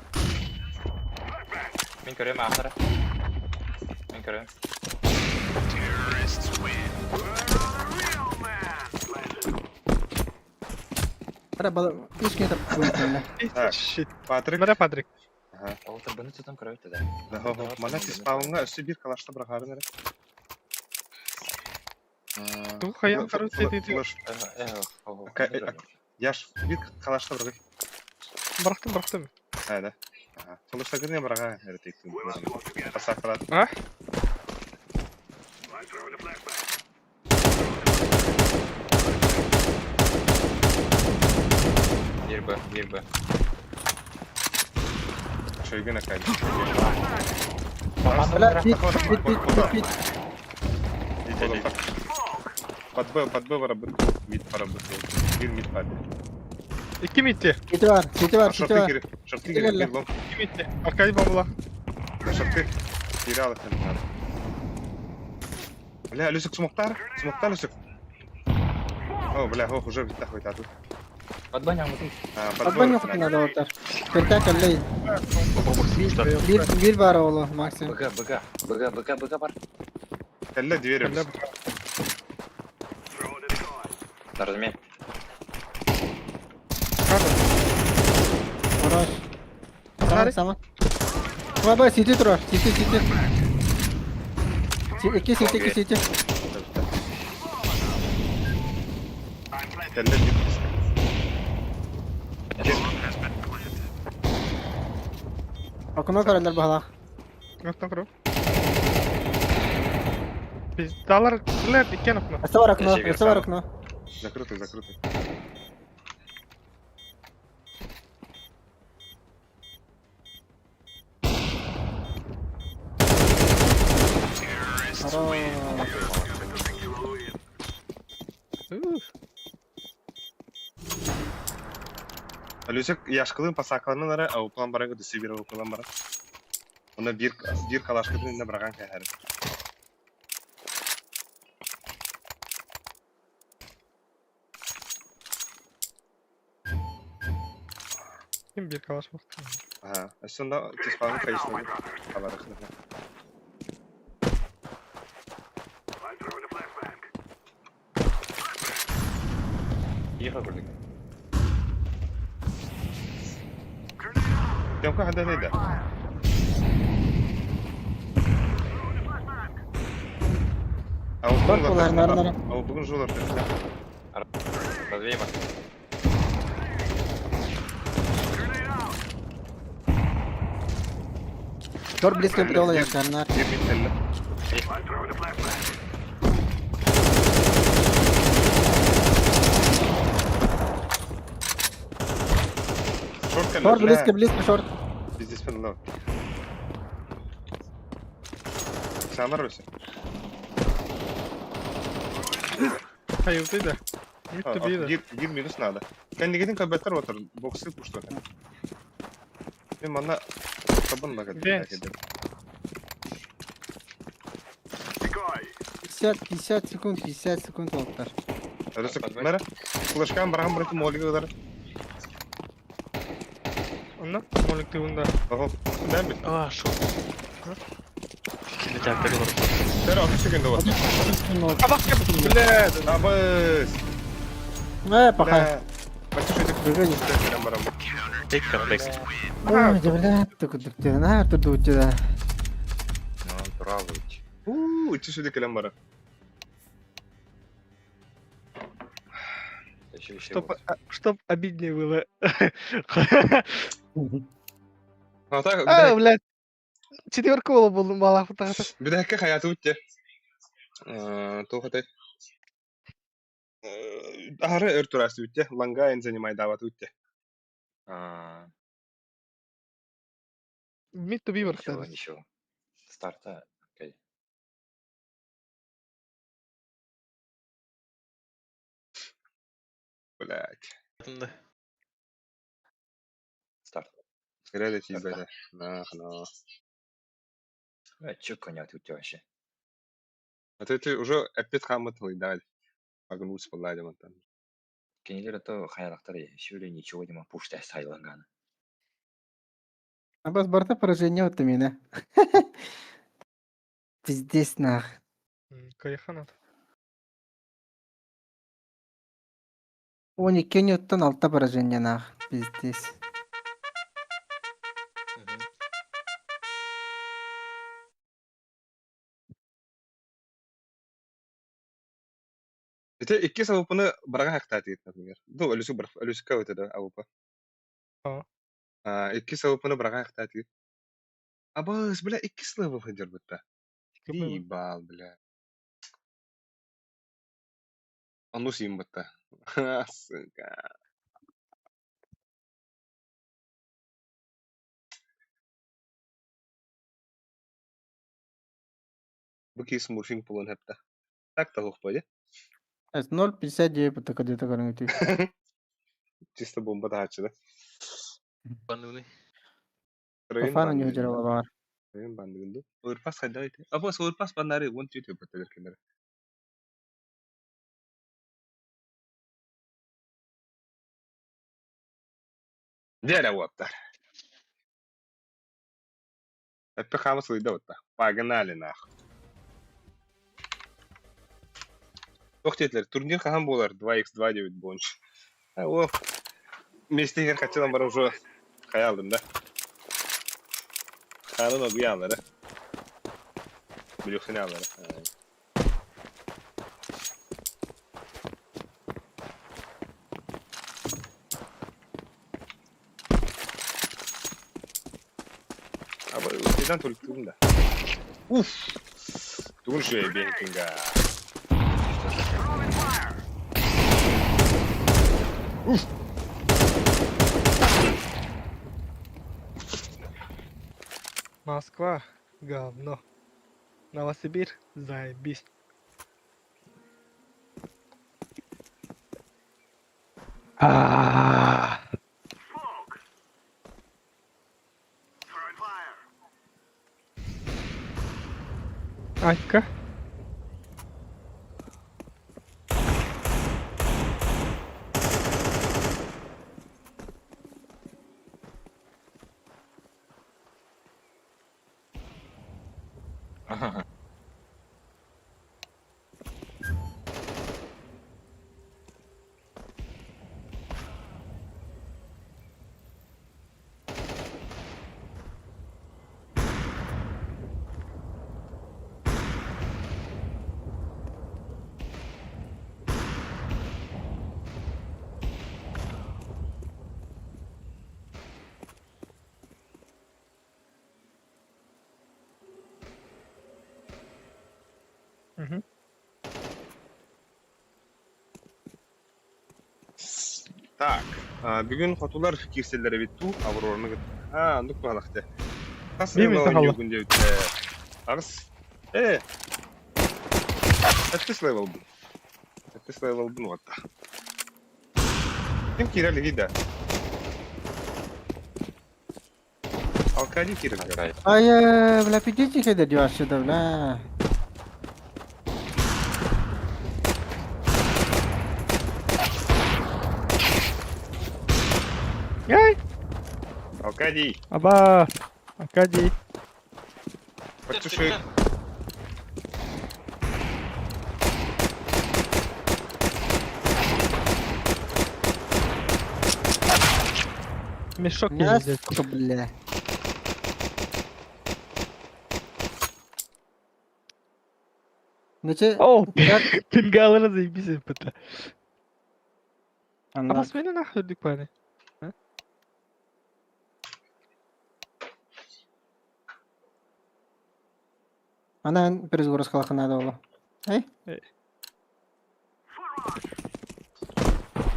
Min görüyorum Under'a. Min görüyorum. Ada bal hiç kayıt yapmıyorum. Shit. Патрик. Mera Padre. Олтер бұны тұтын көріп еді. Мана сіз спауынға үсі бір калашта бірағарын әрі. Ту хаян короче dedi. Яш бір калашта бірағай. Bıraktım. Әді. Калашта кіріне бірағай әрі тейктің. Пасақырат. Ah? I'm throwing a flashbang. Bir B. Şöyle ne kaydı. Hala pit. Под Б поработал. Мид поработал. Bir mid var. 2 mitti. Pit var. Şortu gir. Bir long. 2 mitti. Arkayı bombala. Şortu. Geri al sen. Бля, Люсик смоктар? Смоктар, Люсик? О, бля, ох, уже витахует а тут. Под баням вот. Подбанyok надо отар. Перта каллей. Bir var oğlum maksimum. БГ бар. Калля двери. Разумею. Хорош. Sama. Baba city turur. City. İki city. Калля двери. Okuma kararlar bahala. Gökten kuru. Biz dağlar kırlar dikken okuna. Asa var okno. Закрытый. Люсик яшкылын пасакалынан ара, а уплан барanga дүсі бері уплан бара. Оны bir калашкы бірінде біраған кәйәрі. Kim bir kalaş baktı. Aha, aslında tespahını kayışladı. Kaları kırdı. I'm throwing a flashbang. Ехал курдик. Кем ка хада нейда? Short bular, nara. Ama bugün жол orta. Развейма. Short близко olacaklar, nar. Bir elle. I'm throwing a flashbang. Short kelle. Short близко, short. Biz de lan. Sen var mısın? Hayırlıydı. Gitti bir de. Gir minus nada. Kendi gidin kabetler otur. Boksu puştu. Ben bana kabın bakın. Vents. 50 секунд oldular. Öyle sıkıntı. Flaşkan bırakın bırakın moligi kadar. Ondan molik tığında. Oho. Ben mi? Aa şu. İkili cakları var. Sen 60 sekunda var. Kabak yapıp bile. Nabız. Ne bakay. Kaçı çocuk. Böyle. Ben baram. Tek kaplex. Ой, блядь, tukuduk dedi. Her türlü uçuda. Bravo. İçi çocuk kelem baram. Чтоб обиднее было. Hata А, блядь. Четверка ола buldum bala fıtı. bir dakika hayatı bitti. Тухатай. Ары өртурасы bitti. Лангайн занимай дават bitti. Mid to be var Ничего, kıtı. ничего. Старта. Окей. Блядь. Старт. Реально чизбайда. Нахна. Чё коня тут вообще? А ты уже опять хаматал и дали. Погнул с полладем там. Кенелер то хаялактары шүле ничего не пуштай сайланганы. А бас барта поражение от меня. Пиздец нах. Каяханат. 12 Newton altta поражение нах. Пиздец. Это iki savupunu bırak haktati например. Do ölüsü bırak ölüsü kavute da avupa. İki savupunu bırak haktati. Abas bile iki slavı hajar butta. İyi bal bile. Anusiyim butta. Asıka. Bu ki smurfing pulun hepta. Так того впаде. Es 0.59 по така дета гарантии. Чисто бомба дача, да? Пануны. Кафана не удержала бар. Район бандыгынды. Өрпас хайда айты. Абас өрпас банары вон түйте баттагер кендер. Деля воптар. Это хамас выйда вот так. Погнали нахуй. Тоқтетілер, турнир қаған болар 2x29 бойынша. О, местегер қачадан бар уже қаялдым да. Қанын оғы яңлары. Білюхсен яңлары. Аба, өтеден төліктігім да. Уф! Түгін шөй бенкінга. Москва говно. Новосибирь заебись. Smoke. Throwing fire. Айка. Так, бүгүн хотулар кирселлери битту, Аврораны гыт. Андык балакты. Бими сахалла. Агыс. Эттис левел бу. Эттис левел бу ватта. Ким кирели гида? Алкали кирели. Ай, бля, пидите кеде дюашыда, бля. Ай! Алкадий. Аба! Акадий. Почуши. Мешок Нас, ездит. бля. Нече? О! Пингалını заебись пыта. А Анна. вас меня нахуй пане? Она перезагрузка скалаха надо было. Эй?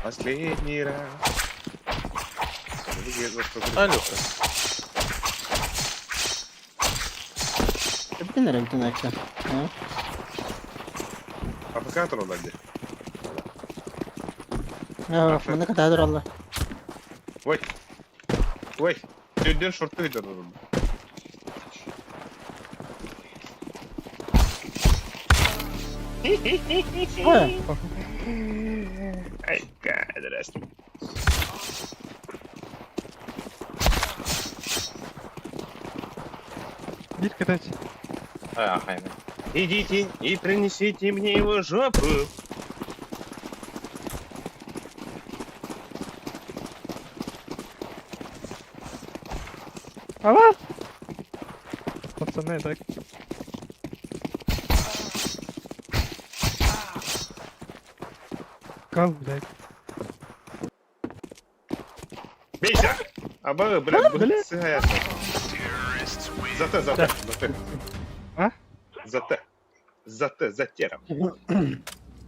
Последний раз. Алёха. Ты блин, ты на что? Аппликатор олади. Мына катадыр алла. Ой. Ой. Дöndür şortlu gidiyorum. Ay kadras. Bir катать. Хайме. Идите и принесите мне его жопу. Ала! Пацаны, так. Кал, блядь. Бейся! Аба, блядь, блядь. сыгает. Зате. А? Зате, затером.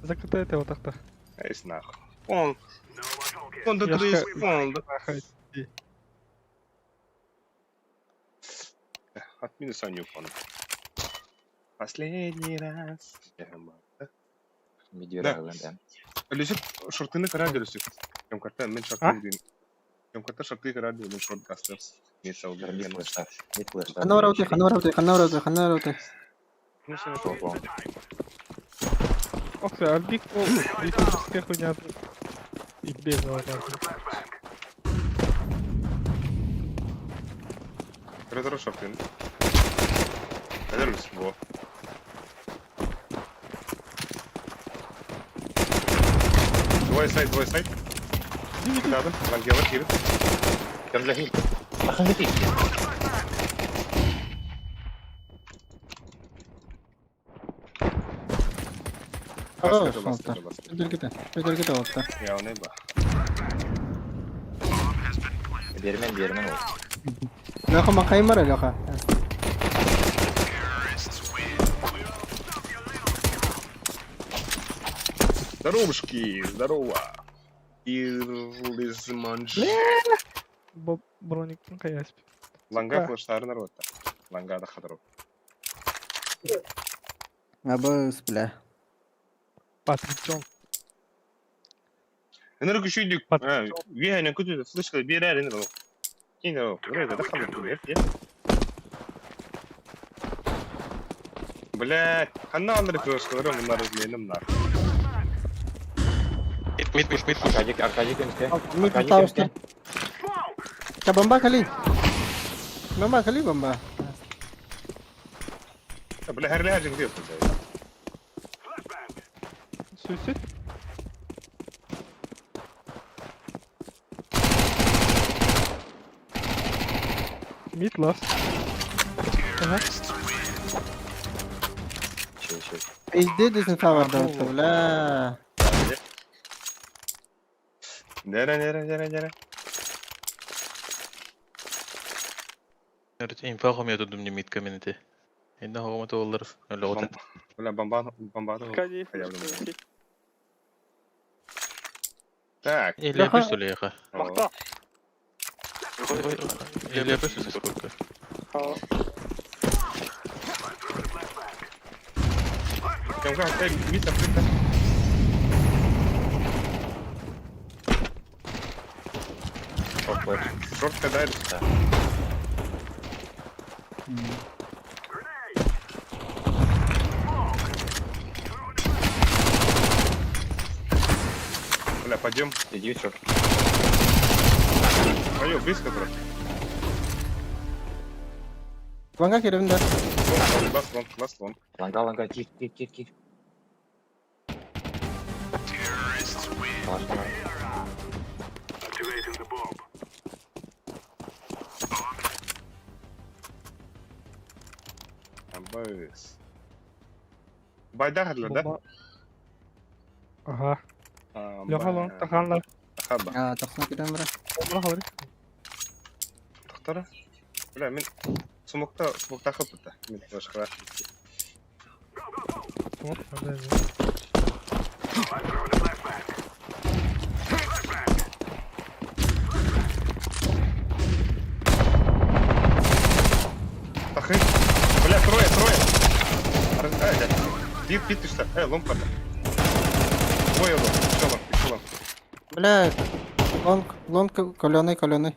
Закатайте вот так-то. Ай, нахуй. Он до трис, он. Отмени Саню фон. Последний раз. Люсик, шортыны карады Люсик. Кем карта, мен шортын дейін. Кем карта шорты карады, мен шорт касты. Мен сауды. Хана варауты. Ну, все, это Ох ты, Альбик, ресурсская хуйня. И без Коридор шортын. Кадер Люсик, во. Двое сайт. Рядом, Вангела, Кирит. Керлахи. Ахахи. Пидер кете вот так. Я он ба. Бермен ол. Леха макаймара, Леха. Здоровушки, здорово. Ирлизманж. Броник, каяс. Ланга флештары народ. Ланга да хадру. Абыс, бля. Патричон. Энерго шүйдік. Вейхайна күтуді флешка берер енді. Кейін вроде да халды. Блядь, қанна андыры флешкалары мұнар өзленім нар. Мид. Аркадик önce. Ми пытаемся. Бомба кали. Бомба. Бля, херлер жин диyorsun sen. Суицид? Мид лас. Ага. Пизде десін саварда, бля. Нere. Evet, info koyuyordum mid community. Şimdi havamatı olur. Öyle oldu. Бля, бомба. Кадиф. Так. 55 Улейха. О, Ой, 55 это сколько? Кем-кем, мид открыто. Шорт кидает. Бля, пойдем. Иди, чё. Твою, близко просто. Лонга керевинде. Ласт лонг. Ланга, тих. Activating the bomb. Бэс. Байда хадлы, да? Ага. Лёха таханлар. Хаба. Тахсына кидем бара. Бара халыр. Тахтара. Бля, мен сумокта хапта. Мен башка. Вот, да. I'm throwing a flashbang. Flashbang. Тахы. Бля, трое. Бит ты что? Лонг падал. Двое лонг. Всё лонг. Блядь. Лонг каленый.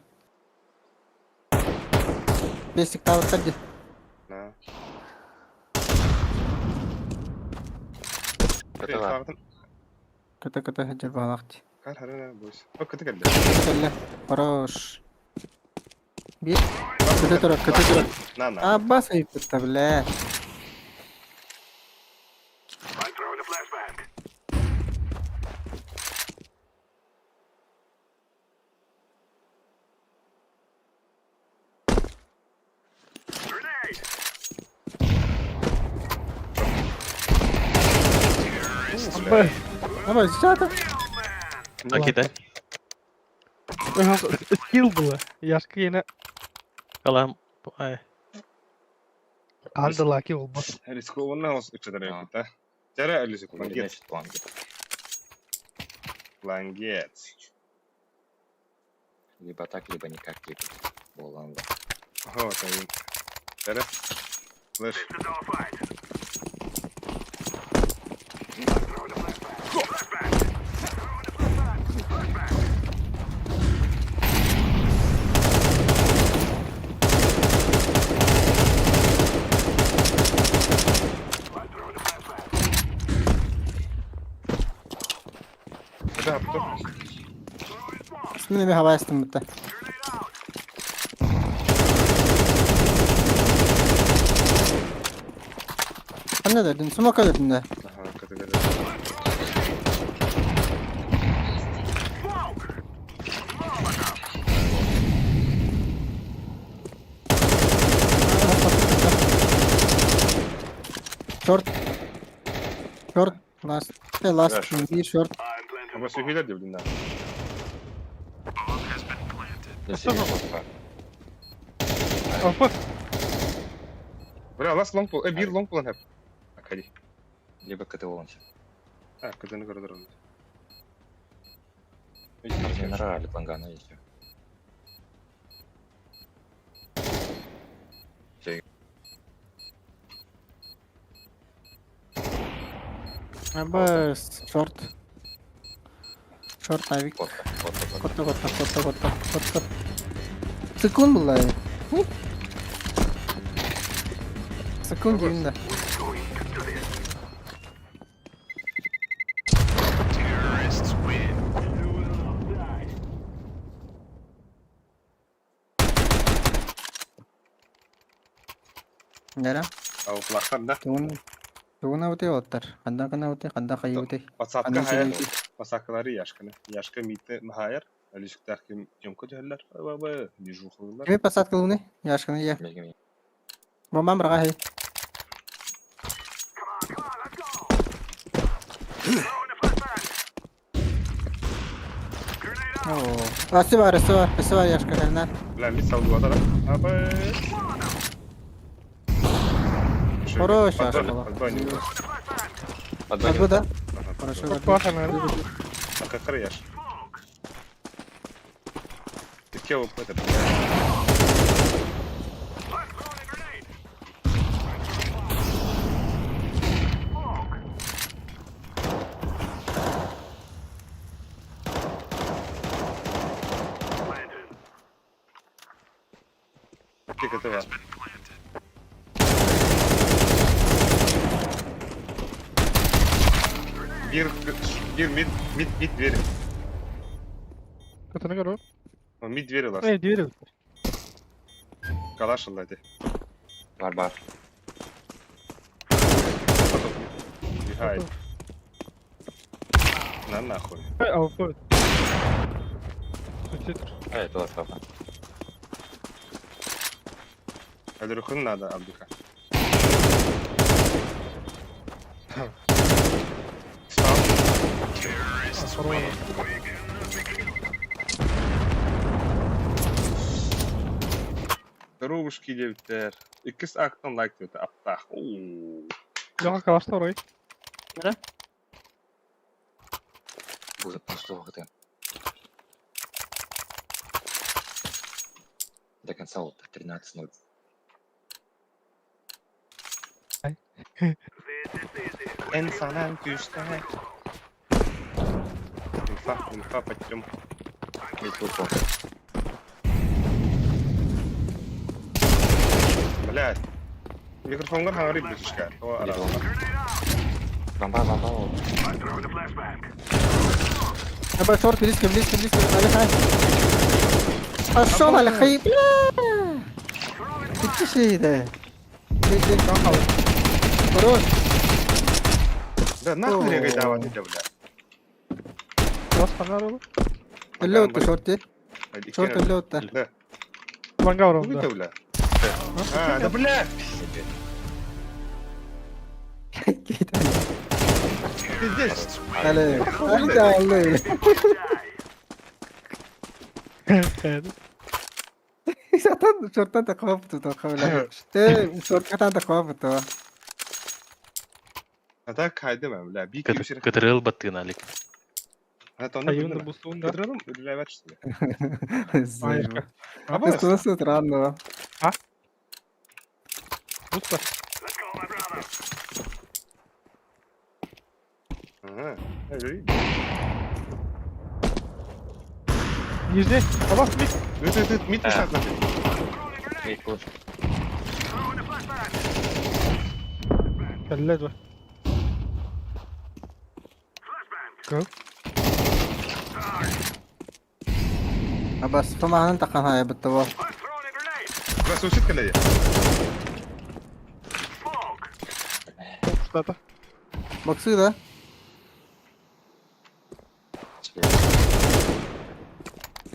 Бесик тавр ходи. На. Ката хаджар балакти. Кар харана бойс. Ката келди. Келле. Хорош. Бир. Ката турат. На. Аббас айыпты, бля. I'm throwing a flashbang. Grenade. Давай, сейчас. Акида. Скилл было. Я скину. Калам. Ай. Андала килл бас. Рискованно у нас учителя, да? Тера алюсик, лангет. Лангет. Либо так, либо никак, типа. Ланга. Вот они. Тера. Слышь. This is our fight. I'm throwing a flashbang. Flashbang. Да, кто? С ними хавайстым бітті. Қандай дәрдің? Смока дәрдің да? Ага, ката. Short. Last. Bir short. Ama söküler diyor bunlar. Бля, ласт лонг пол. Bir лонг пол hep. Hadi. Либо КТО он сейчас. Катаны gördüm. Минерали, лангана есть. Бэс. Short. Short авик. Котта. Sıkın bunlar. Sıkın gibi. Terrorists win. You will all die. Nere? Avuklardan da. Tuğuna öte otlar. Kanda öte, kanda kayı öte. WhatsApp'ka hayal. WhatsApp'ları yaşkını. Yaşkı mite mahayar. Alışıktaki yomku diyorlar. Baba, dijuh olurlar. Kimi pasat kılını? Yaşkını ye. Bombam bırak hay. Ası var yaşkılarından. Lan bir savunmada lan. Abi. Хорош yaşkılar. Подбанил. Bu da. Хорошо. Паха, наверное. А как яш? 2 olup ödüm. Dikkat var. Bir mid verin. Katına göre. O mid veriyorlar. Evet, diğeri. Kalaşın hadi. Var. Hayır. Lan nahуй. Hey, Avrupa. Ötedir. Evet, o tarafa. Hadi ruhun nerede Abdülka? Здоровушки, девятер. İkisi aktan like diyordu. Aptah. Жаңа калашты орай. Будет прошло вахты. До конца вот 13:0. İnsanen güçte. Infa почему? Блядь. Микрофонга говори близко. Бомба. Ебать, шорт, близко. Алихай. Пошел, Алихай, бля. Ты тише, да. Хорош. Да нахуй регай давать это, блядь. Biraz kanar olur. اللي اوت شورتي شورت اللي اوت Да. Banga var Хуй onda. ты, блядь. Да, блядь. Ты здесь. علي علي شورتان شورتان تقابته تقابله شورتان تقابته А так кайдым, блядь. Бик юшер. Кыдырыл баттыгын алик. Это он Ayında busluğunda. Кадралым, блядь, что ли? Ayırka. Абас. Что насчет ранного? Busla. Ага. Öyle. Нижний. Kabak mid. Dur, mid push atla. Эй, push. Kelle var. Go. بس فما هننتقل هاي بالطوال بس وش الكلية؟ Kuşlarda. مقصودة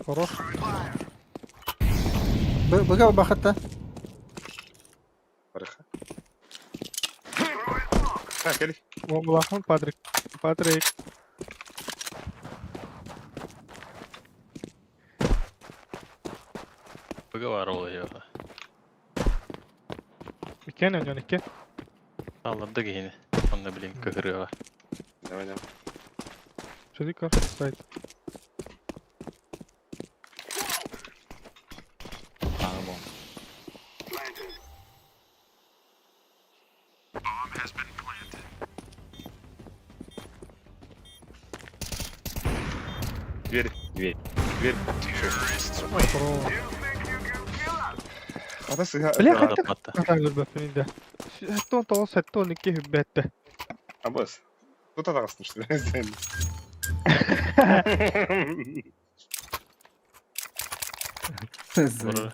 Хорош. بقى باخدته فرخة. كلي. Bombalahın Patrick. Patrick. Bıgı var oluyor. İken önce iki. Anladık yine. Onu bileyim kıhırıyor var. Давай. Çocuk var. Side. Tamam. Дверь. Дверь. Atası Bile Adam hatta attı. kadar gürbetini de. Hatta on tavus hatta 12 hübbette. Абас. Тут атасın işte. Sen. Vurur.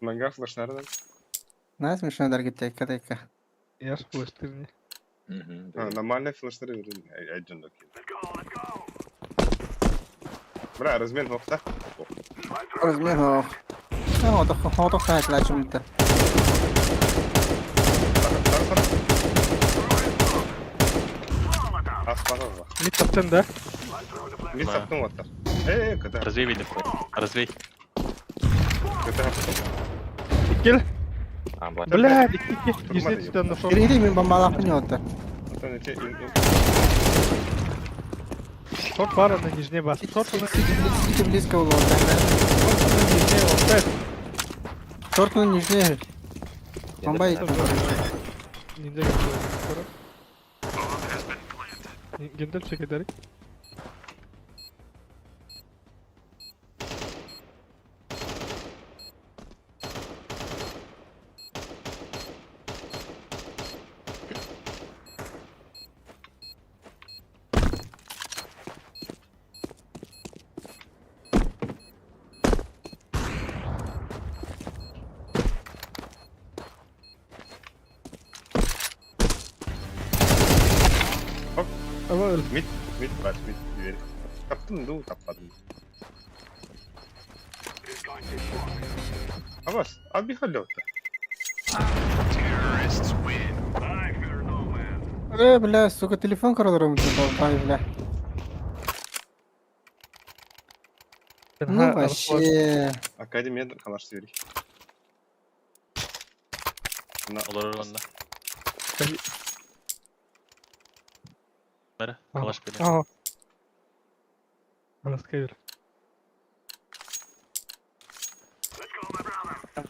Manga flashlardan. ناس مش نقدر قلت لك كذا Yaş kuvvetlerini. Нормальные флешлары верим. Один докин. Бра, размен хофта. رزمين هو هو ضخ هاي لا شو انت Аспана. Mid kaptan da. Мид сапнул вот так. Когда? Развей видим. Развей. İkil. Tamam, bak. Bля, iki. Yüzde tutan da sonra. جريدي من بمبالاق نيوتا Short var onda Nijne bas. Short ona. سيتي بليسكا والله Short-ның нижний. Бомбай. Ninja geliyor. Gendel çekerek. Ama öyle. Mid var, mid ileri. Kaptın da tapmadım. Abbas, abi bir halle orta. Terrorists win. I fear no man. Бля, сука, телефон королором болтай, бля. Ну вообще. Akademiyeden kalaştı yürü. Olur onda. Nere? Kalaş beni. Aa. Alaska yürü.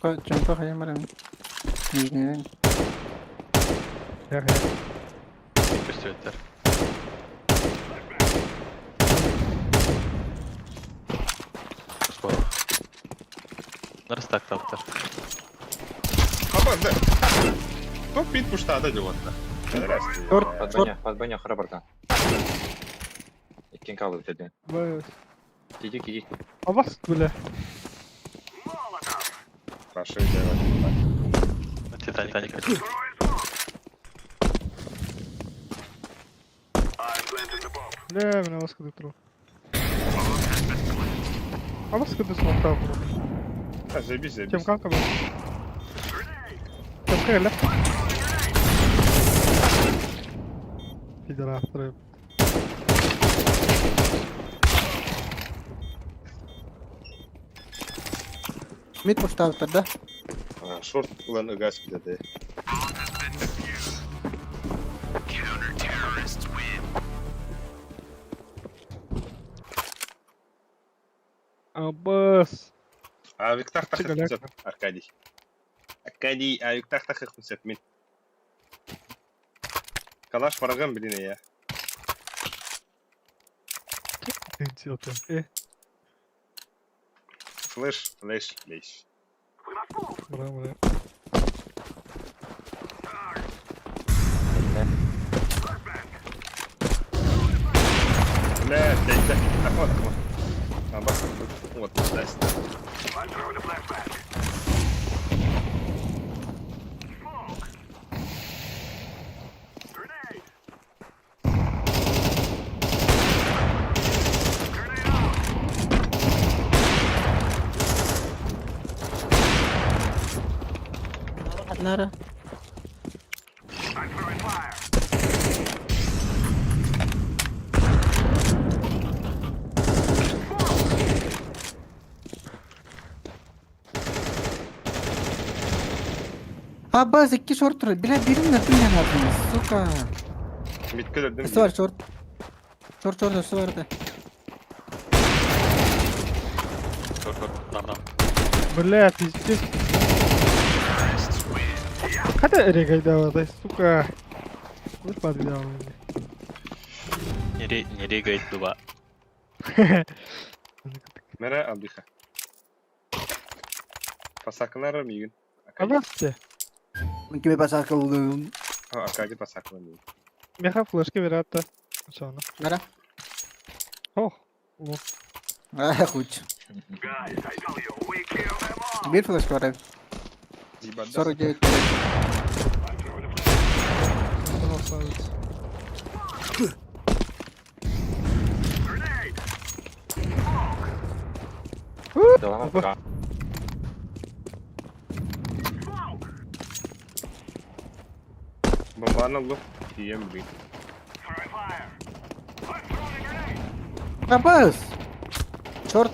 Çanta hayamaram. Нижний. Ya. Gösterdiler. Spor. Nere stack taptı? Abbas da. Top bit puştada diyorlar. Под баня храбарда. Иккен калды dedi. Vay. Киди. Avas böyle. Прошу делать. Titanic. Бля, мен Аваска да тру. Аваска да смонтал. Ha zebi. Чем kanka ben? Чем kayla? Пидор авторы. Mid puştalıktır da. Short ulan ıgas bir dedi. Counter terrorists win. Аббас. Abi tak Çıkalak. hıksat Arkadi. Abi tak hıksat min. Kalaş paragan biline ya. Идиоты. Flash. Браво. لا تيجي أخوان بس هو تست I'm throwing a flashback. Smoke. Grenade. Grenade out. Nara. I'm throwing fire. Abbas 2 short tur. Bile birini nereden yanardınız? Suka. Bitkiler değil Üstü var short. Short üstü vardı. Tamam. Бля, пиздец. Когда регай давай, сука. Вот подвял. Nereye gayet duba? Mera abdiha. Pasaklar mı yün? Авасте. Kime pasar kıldım. Ha Arkadi pasaklar mı? Меха флешки вероятно. Что она? Nara. О. Вот. Ah, хуч. Guys, I tell you, we kill them all. Bir flash var abi. 49. I'm throwing a flashback. Красавец. Grenade. Dalana bak. Smoke. Bombanı alıp diyem bir. Throwing fire. I'm throwing a grenade. Abbas. Short.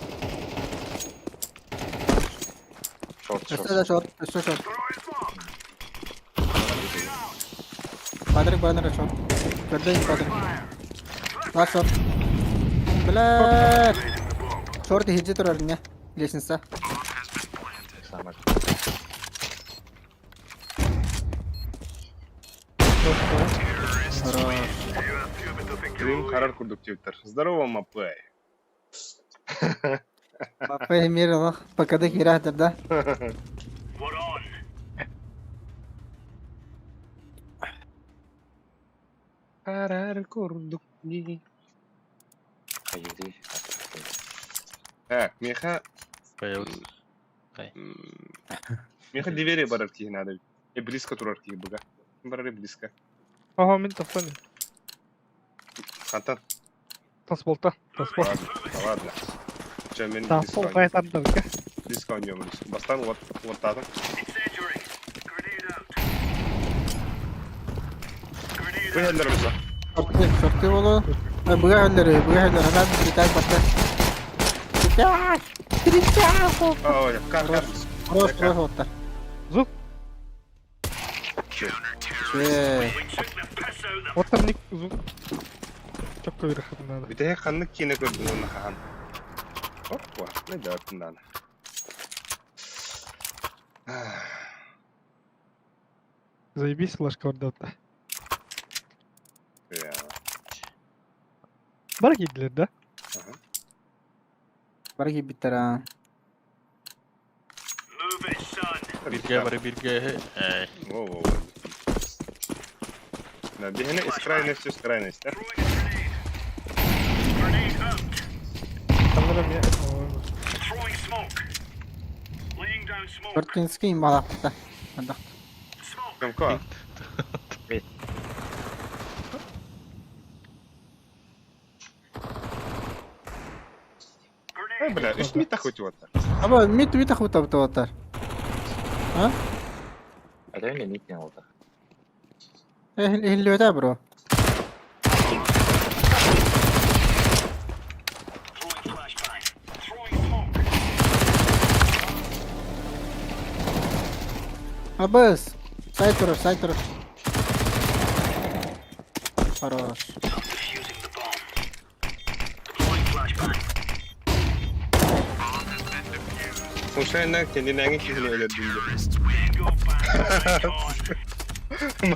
Üstü de short. Üstü short. Throwing smoke. Padrik short. Gördün Padrik. Var short. Bla. Short hijji tur arnya. Lesinsa. самак. Крим карар курдук жебиттер. Здорово, Мапай. Маппай миралах пакада кирахтар да. We're on. Карар курдук. Кайди. Меха... Кайот. Кай. Меха доверие барар киһин надо. Близко турар киһи буга. Барар близко. Ага, мен таптан. Хантан. Тас болта. Тас бол. Ладно. Че, мен Тас бол кайтардым ка. близко ойнойм. Бастан оттадым. Incendiary. Grenade out. Grenade Bu eller olsa. Шорты болу. Буга хөллөрү, ханан битак батта. Битак! Битак! Ой, кар. Рош оттар. Зук. Че. Оттар ник зук. Çok kıvrık bunlar. Bir de kanlık kine gördüm onu han. Hoppa, ne dörtün lan. Заебись флешка orada. Ya. Bana gittiler de. Барги биттара. Move it, son. Birge. Во. На бегане из крайности в крайность, да? Grenade out. Sanırım ya. Throwing smoke. Laying down smoke. Шортинский ималак батта. Анда. Smoke. Кымко. Grenade. Бля, иш ми так хоть вот. Аба мит хутап оттар. А? Реально мит не oldu. Хиллөдө бро. Throwing flashbang. Throwing smoke. Абас. Сайтур. Хорош. Defusing the bomb. Deploying flashbang. Случайно kendine hangi kişini öldürdün? Go back. On.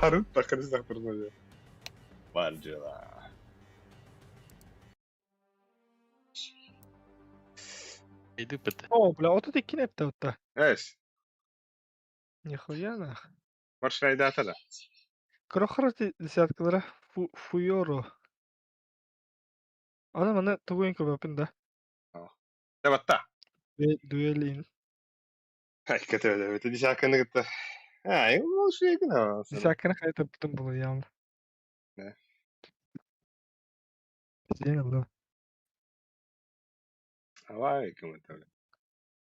Marut takarız taktırma ya. Barcıla. Иди пыта. О, бля, вот тут и кинет вот. Evet. Нихуя нах. Маршрайда атада. Крохрати десяткалары фуйоро. Ана мана тугуен көбөпүн да. Devatta. Дуэлин. Hakikaten öyle. Evet. Bir şarkını gitti. Ha, o şey gına. Десятканы кайта бүтүн болу ямыр. Ne? Сен бро. Vay kımıt.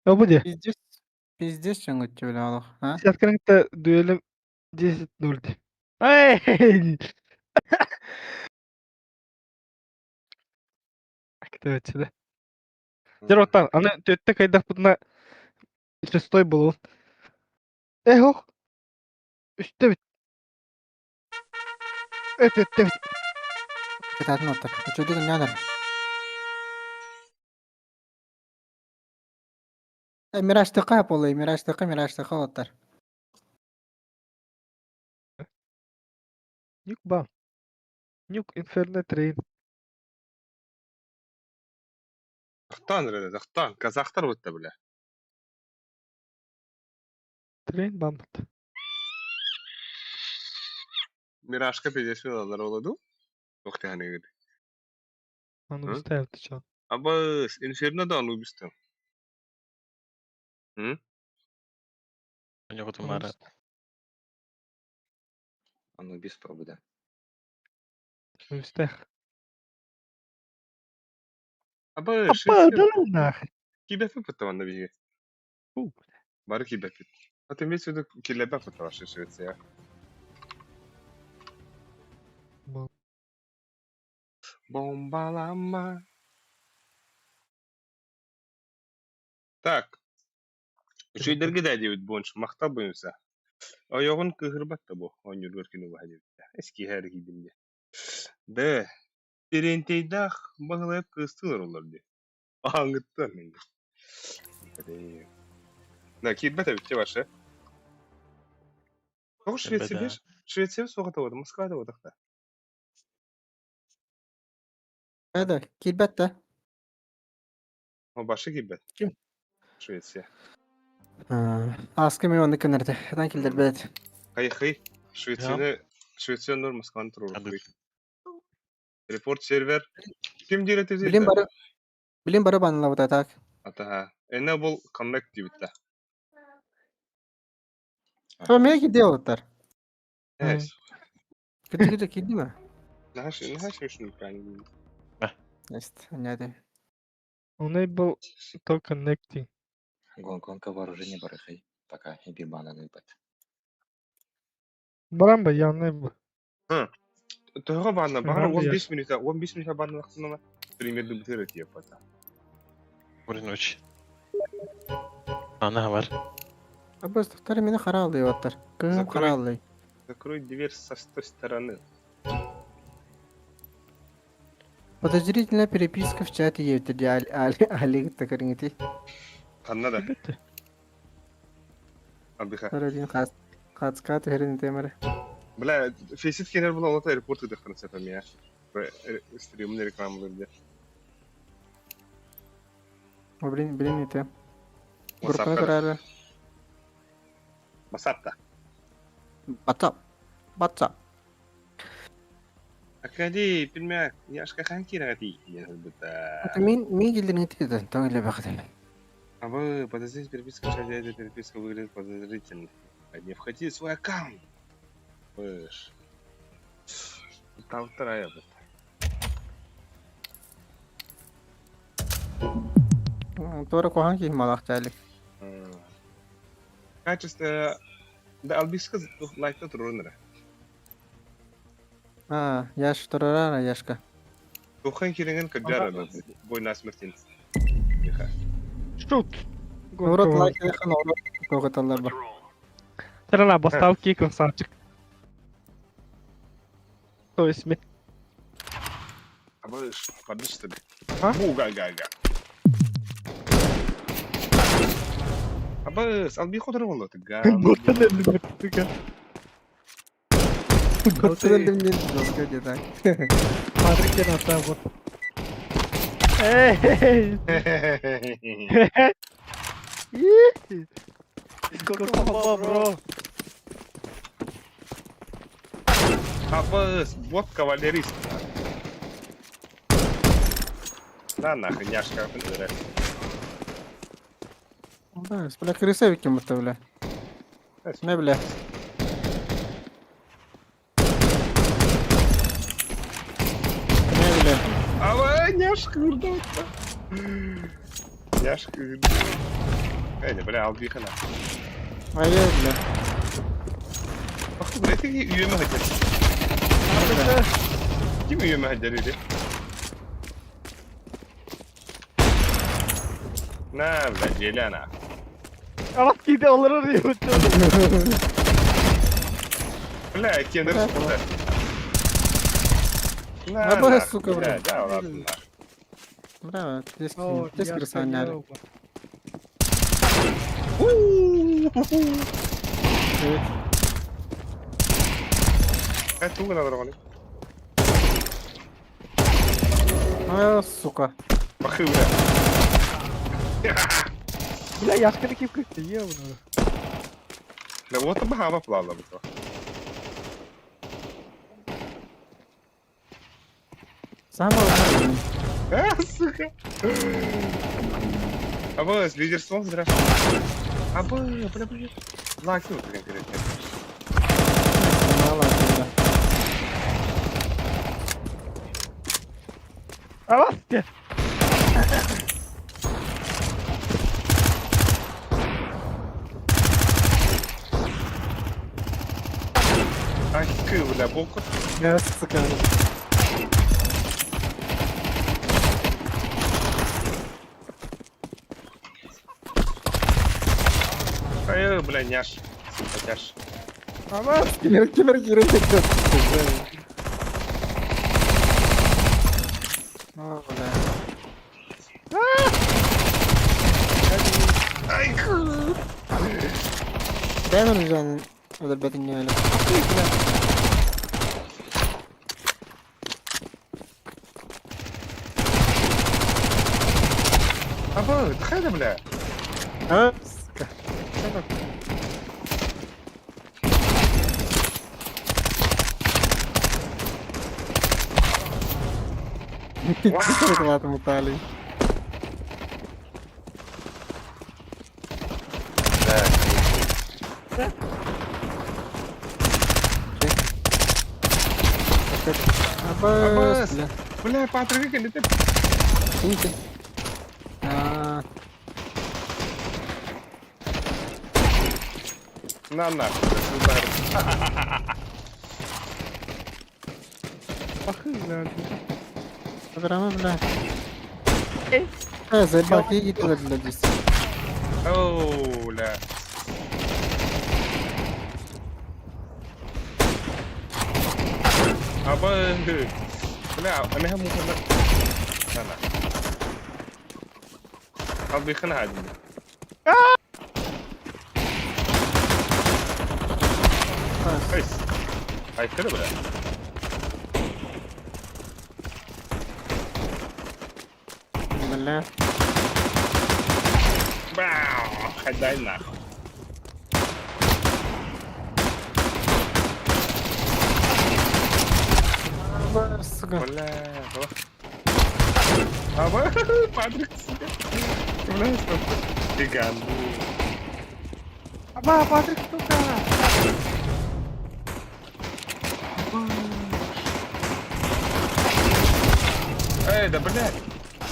О, буде. Пиздец чоңгут беле алак, а? Десятканы кайта дуэлим 10-0. Эй! Кто это да? Жароттан, аны төттө кайдак бутуна шестой болу. Ох. Үстө бит. Өттө бит. Кетатын оттар. Чөдүк нянар. Мираштыкка болой, мираштыкка оттар. Нюк бам. Нюк Inferno Train. Ақтан öyle. Ақтан. Kazaklar ötte bile. Train бам. Miraşka pidesi olanlar oladı. Yok yani gibi. Аны ставят чё. Ama Inferno da onu bistim. У него тумара. Он убийство буде. Устах. Ama Апа, да ну нахуй. kibefik fıttı bana bir şey. Фу. Bari kibefik. Hatta bir sürü kirlebe fıttı var şu ya. Бам. Bombalama. Так. Üçüydürgü de diyor bonç. Makta boyunsa. Ayağın kıhırbat da bu. On yıl görkünü bu hadi. Eski her gidimde. De. Direnteydah bağlayıp kıstılar onlar diyor. Ağıngıttılar mıydı? Hadi. Да, кидбете битче башы. Тоғы Швеция Бәдә. беш. Швеция соғыта оды, Москвада одықта. Hadi kilbette. O başı kidbet. Kim? Швеция. Askı mı onu kınırdı. Neden kildir bet? Kayıkı. Şvetsiya'nın olur Moskva'nın turur. Hadi. Report server. Kim diretesi? Bilim barı banla bu tatak. Ataha. Enable connect diye bitti. Ama meye gidiyor otlar. Evet. Gidiyor kildi mi? Ne şey şunu ben. İşte ne Enable to connecting. Гонконга вооружение барахай. Пока и бирмана дойбат. Барам ба яны bu. Toğa bağına bağır Tamam, 15 minuta bağına vaktinde ama примерно bitirir diye pata. Доброй ночи. Ana var. Abi dostları beni kara alıyor otlar. Kızım Закрой. kara alıyor. Закрой дверь со той стороны. Подозрительная переписка в чате есть. Олег такаринги. Kanna da. Bitti. Aldık ha. Sarılın kaç herin temere. Bla, Faceit kenar bula olata airport dıktan sefem ya. Ve stream'in reklamları diye. O bilin yetem. Grupuna WhatsApp'ta. karar. WhatsApp'ta. WhatsApp. Akadi, bilmek. Yaşka kanki ragati. Ya hırbıta. Min gildin etiydin. Tamam öyle bakalım. А вы подозрительно переписка, хотя эта переписка выглядит подозрительно. Не входи в свой аккаунт. Пыш. Там вторая вот. Doğru kohan ki malak çaylık. Качество... Да, албиска лайкта турунра. Ha, yaş durara yaşka. Тухайн киренген каджара бойна смертин. Диха. Shoot. Murat like yakın olur. Kokatallar bak. Трана поставки красавчик. То есть мы. Абыш, подышь ты. А? Буга-га-га. Абыш, алби ходыр болу ты, га. Готтан элди беттига. Gotten elimden doska gedak. Patrick'ten hata bu. Hey. Korkma bro. Абыш, вот кавалерист. Да нахуй, няшка, блядь. Да, бля крыса виким это бля. Ne bile. Ne bile. Ава, няшка, урда. Няшка, урда. Бля, алби хана. Hayır bile. Bak buraya tek üyeme hacer. Kim üyeme hacer öyle? Ne bla Celana. Alat gidi olur arıyor. Bla kendir sıkıntı. Ne bu suka bro. Ya ладно. Bravo. Tez kırsan yani. Evet. Kaç tuğla da var Ay suka. Bakı bla. Bля, yaşkını kim kırktı? Yiyor bunu. La вот бы хава плавала бы. Sen bana Сука. Абы, с лидерством здравствуй. Абы, бля. Лаки вот конкретно. Allah Allah. Alat gel. Ай, бля, боку. Ya suka. Ай, бля, няш. Хотяш. Ama kimer girecek. Oh bля. Ай, Ben onu canım. Öyle bedin öyle. Aba, تخيل بلا. Ha? Sıkı mutali. Abbas. Bلا Patrick kan itu. Ini. Ah, Nah. Sebentar. Bakın nerede? programa bla. Ha, sen bak iyi gidiyor bile diyorsun. Oh, لا. Aba. لا انا هم ممكن لا. ابي خلها عادي. كويس. هاي كده بلا. بالله. باو. خدعنا. بس ولا ابا Patrick. ولا digando. Apa Patrick tuh kan? ده بلا.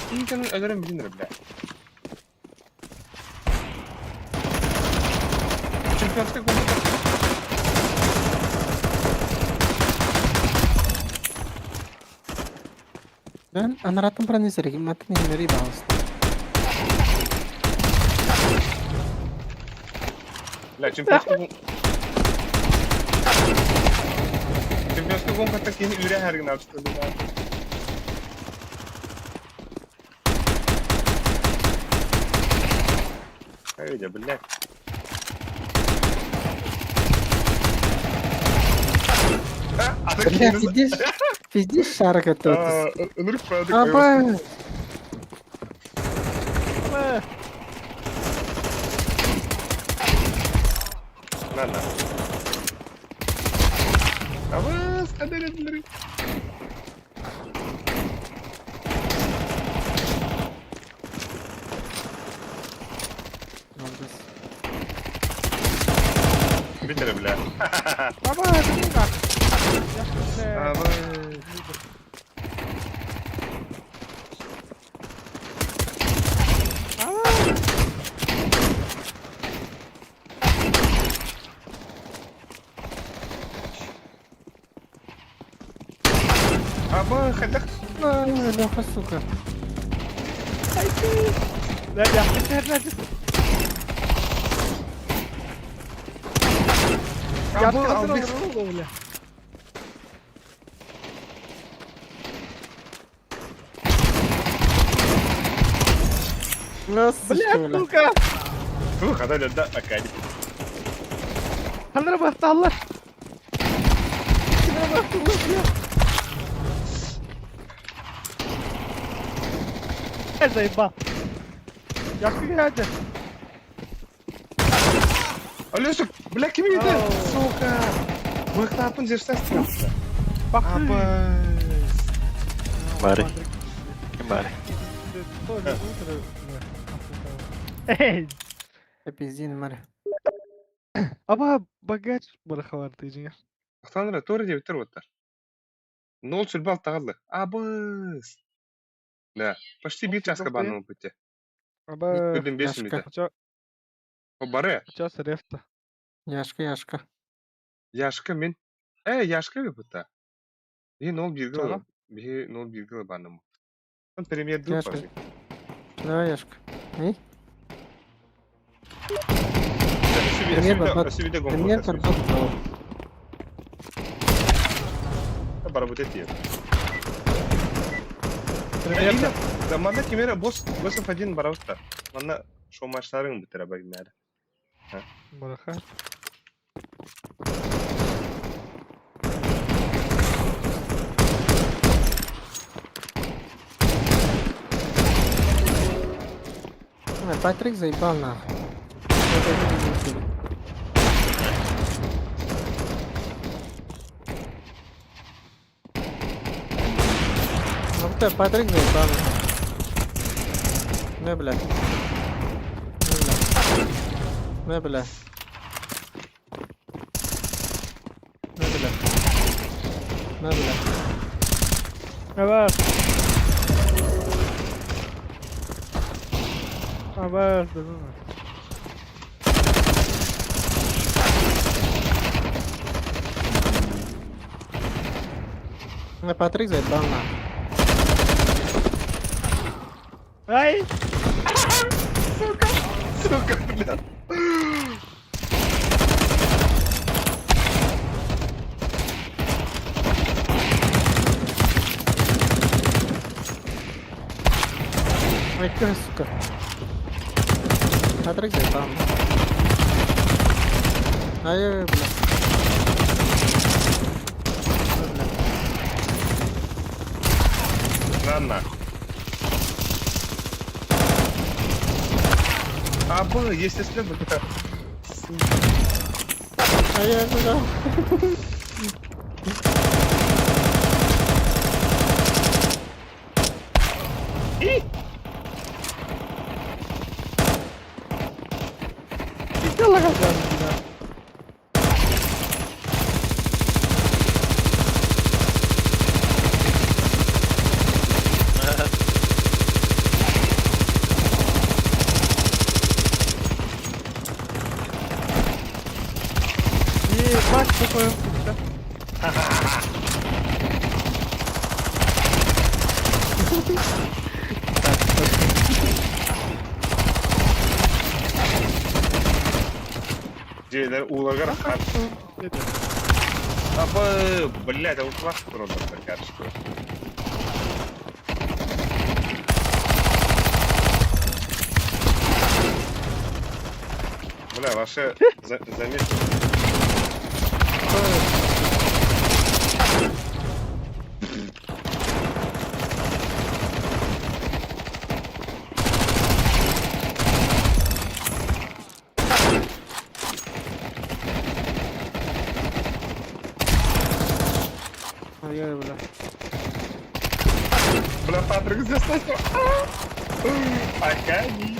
ini kan ajaran begini bela. Чемпионский гонка. انا راتم براني سري ما تني مري باوس. لا Чемпионский гонка так yeni üre her gün açtırdı. Öyle bile. Физдишь шарка тут. Onur Patrick. Аба. Ладно. Abbas, ada lagi. Bitir bile. Apa ini enggak? Ya Abbas. Aba, خدك. لا خصك. لا يا اخي Aba, aldık. öyle. Nasıl Блядь, şöyle? сука! Tuh, kata dia tak pakai. Kaldır bak Allah. Kime bak Allah ya. Her zayıf Yakı geldi. Алё, бля, kim yedi? Сука. Bırak yapın zirsen sıkıntı. Bak. Abbas. Mari. Mari. Эй, Пиздин маре. Ama багаж барахавар дийин. Ақтандыра, тори деп бітір оттар. Нол сүлбал тағылды. Abbas. Ля, почти bir часка банның пөте. Ama Bitmedin 5 minute. O bari. Сейчас рефта. Яшка. Yaşka men. Yaşka bir pıta. Bir nol birgil. Tamam. Bir nol birgil bandım. Ben premier dur Yaşka. pasi. Давай яшка. Эй, Ösü bir de Premier gombo. Barbat. Барабут эти. Рефта. Заманда кемера бос F1 барабутта. Мана шоу маçların bitire bagınları. Бараха. Патрик заебал нахуй. Ну ты, Патрик заебал нахуй. Не, блядь. Не, блядь. Не, блядь. Не, блядь. Abajo. Abajo, no. Не, Патрик заебал нахуй. ¡Ay! Сука, блядь. Ой, ты, сука. Патрик заебал нахуй. Ай, блядь. На нахуй. А, бы, если следует, то... Ай, блядь. Ебать, какой Джейдер улага рахат. Абы, блядь, а вот ваш трон такая что. Бля, ваше заметьте. Ай, блядь. Бля, Патрик здесь настал. Погоди.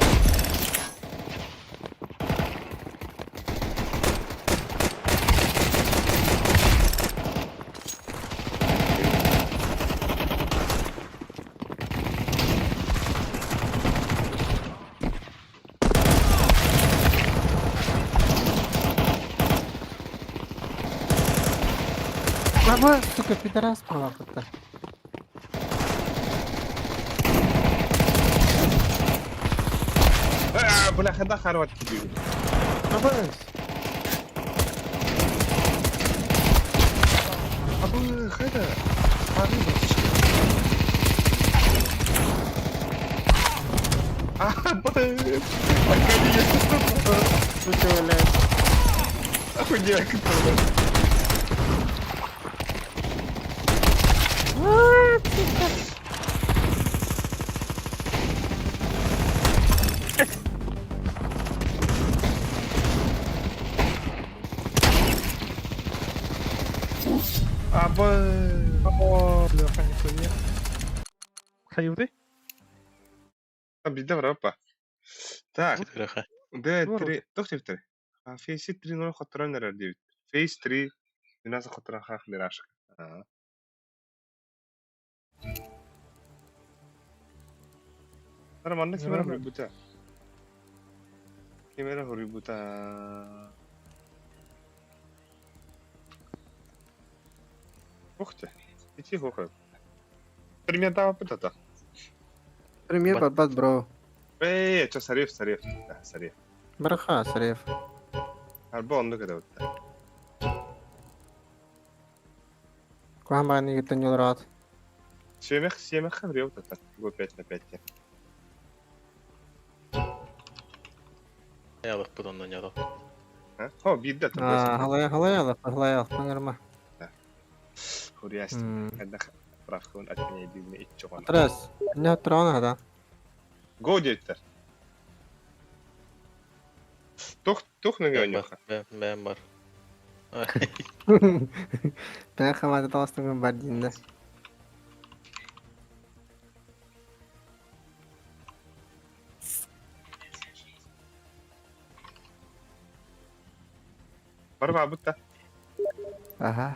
Баба, сука, пидорас провал-то. Бля, хада хорват кидаю. Баба, Абы, хада. Парни, Абы, погоди, я сука, блядь. охуел, кто-то. Абы. О, бляха, нихуя. Ходил ты? Bizde var hoppa. Так, Бляха. D3, тоқтеп тұр. Face 3 нөл хотрон нерер дейбит. Face 3 юнасы хотрон хақ нер ашық. Нормально кемера хурибута. Кемера хурибута. Ух ты, идти хухай. Пример дава пытата. Пример подбат, бро. Чо сариф. Да, сариф. Браха, сариф. Арба онду када утта. Куан бани гитта не рад. Семех хавре утта. Го 5 на 5. Я бах потом на нього. О, бидда та. Халая, пангерма. Хуриясты. Кадах правкон атне дизме итчогон. Трес, не трона, да? Го дейттер. Тух не Ben yok. var. Ben var. Ay, Ben kamada dostum var dinde. Var var butta. Aha.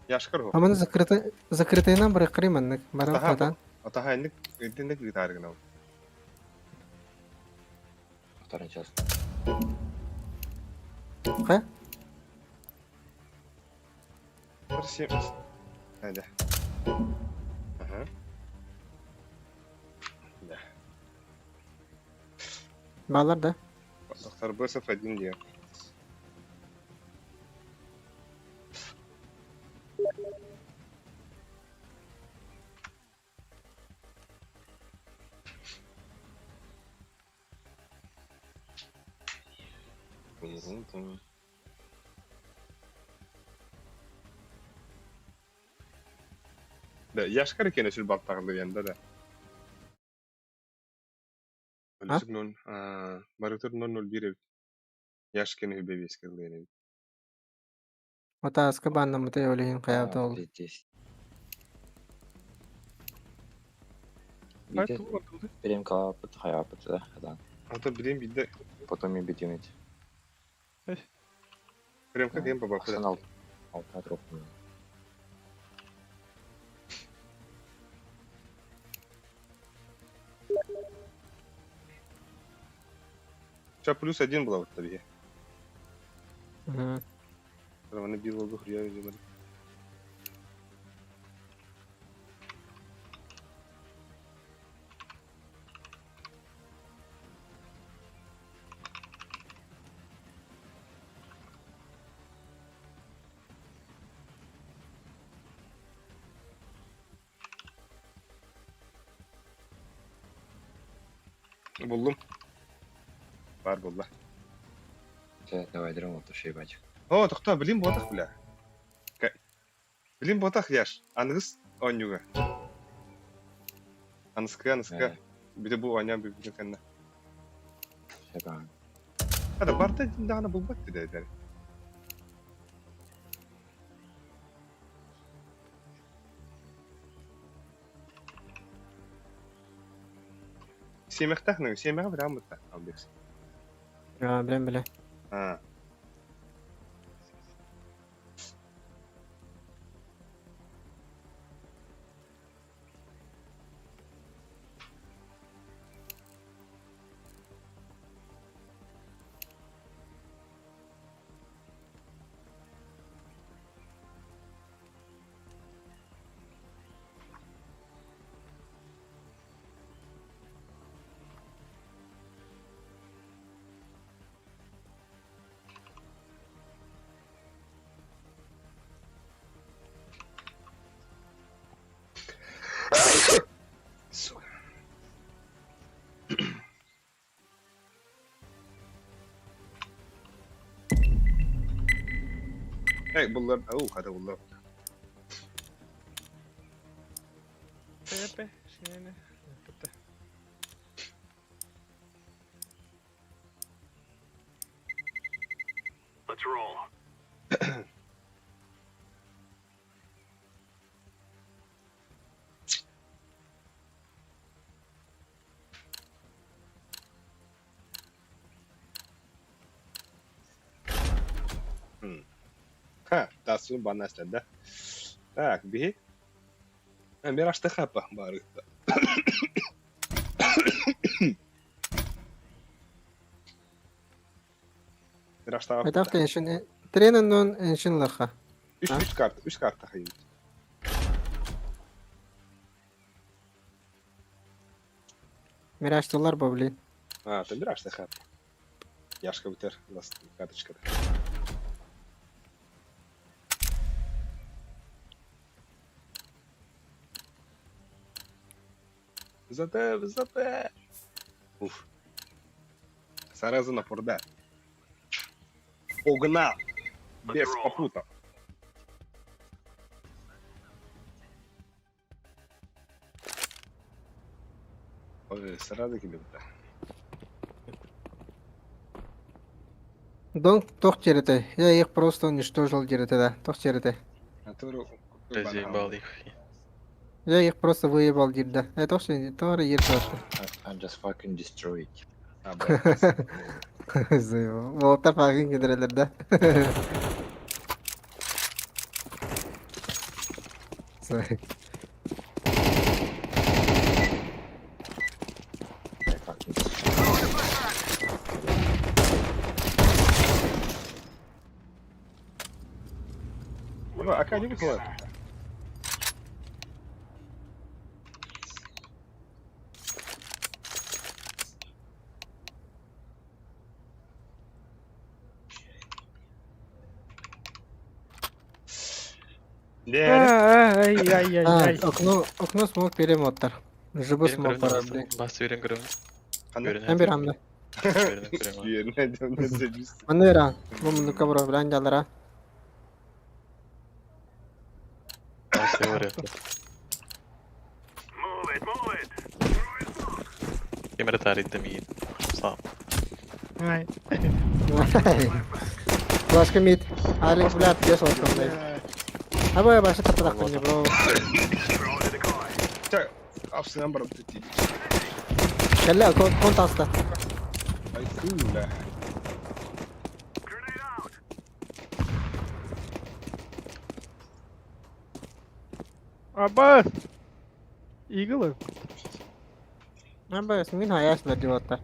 Yaşkar o. Ama закрытый номер кырыманнык. Барам Ataha тадан. Ataha indik. İndik bir tarihine. Второй час. Ха? Bir şey. Hadi. Aha. Да. Балар да. Доктор Босов один diyor. Da yaşkar ikene sül baltağlı yanda da. Ha? Ölüsüp non, barıtır non 01 yaş kene hübe beskirli yani. Ota aska banna mıta yolihin kayabda ol. Hayır, tutmadı. Берем капот, хаяпот, да, да. Ata bileyim bir de Потом и бедюнить. kremka diyeyim baba. Арсенал. Алтına дропну. Сейчас плюс один была вот tabii. Hı. Bana bir oldu hırya ödemedi. Buldum. Var bulla. Давай драм вот şey бачык. О, тоқта, білем ботақ біля. Білем ботақ яш. Анығыз ойнуға. Анысқа. Bir de bu oynayan bir kendine. Şaban. Hadi barda dağına bulmak bir de eder. Semih tahne, semih bir amut da aldık. Ya bilen bile. Ha. Hey bunlar, hadi bunlar. Pepe, şeyini. Bitti. Let's roll. Ha, das sun bana istedi. Tak, bir. Ben biraz da kapah bari. Biraz daha. Etafta enşin. Trenin non enşin laha. Üç kart takayım. Miraç dolar babli. Ha, ты biraz da kap. Yaşka biter. Last kарточка. Зате. Уф. Сразу напорда. Погнал. Без попута. Ой, сразу килибді. Дон тох черете. Я их просто уничтожил черете, да. Тох черете. Натуру. Разъебал их. Я их просто выебал жерде. Тох что тори ер просто. I'm just fucking destroyed. Заебал. Вот так факин кедерелер, да. Sorry. I fucking destroyed. Ака не выход. Ай-яй-яй-яй. Окно смог перемотор. Живо смог пора, блядь. Бас верен көрөм. Мен берам да. Мында берам. Мунду кабро билан жалдыра. Бас верен. Move it. Кемер таритте миин. Сам. Ай. Флашка мид. Алик, блядь, где солком, блядь. А бой, баша тападак не бро. Так, афсынан барып тетти. Келла, кон таста. Ай, кула. Аббас. Игылы. Аббас, мин хаяш берди отта.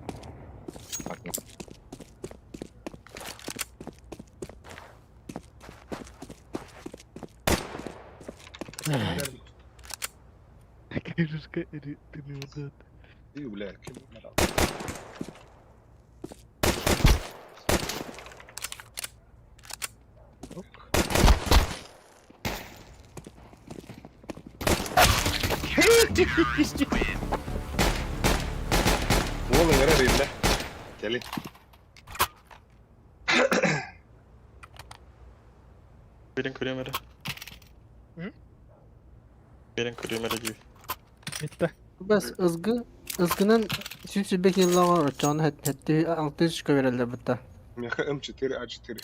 Крышка ритмиудат. Ий, бля, кем надо. Oğlum nereye lan? Gelin. Верен көрөм эре. Верен көрөм эре жив. Bitti. Бас ызгынан сүтсүбек йыллага чаны хетти 600 көберелдер бутта. Меха М4 А4.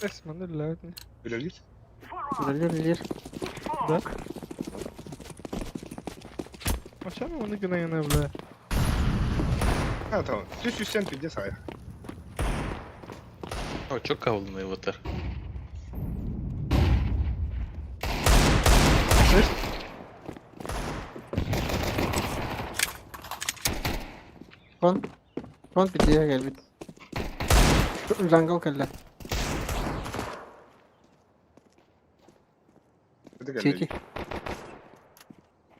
Esmanı lanet. Bilelit. Билер. Да. Açar mı onu güne yana bile? Ha tamam. 350 saya. О, чё кавлный ватар. Kon pitiye gel bit. Jungle kella. Hadi gel. Çeki.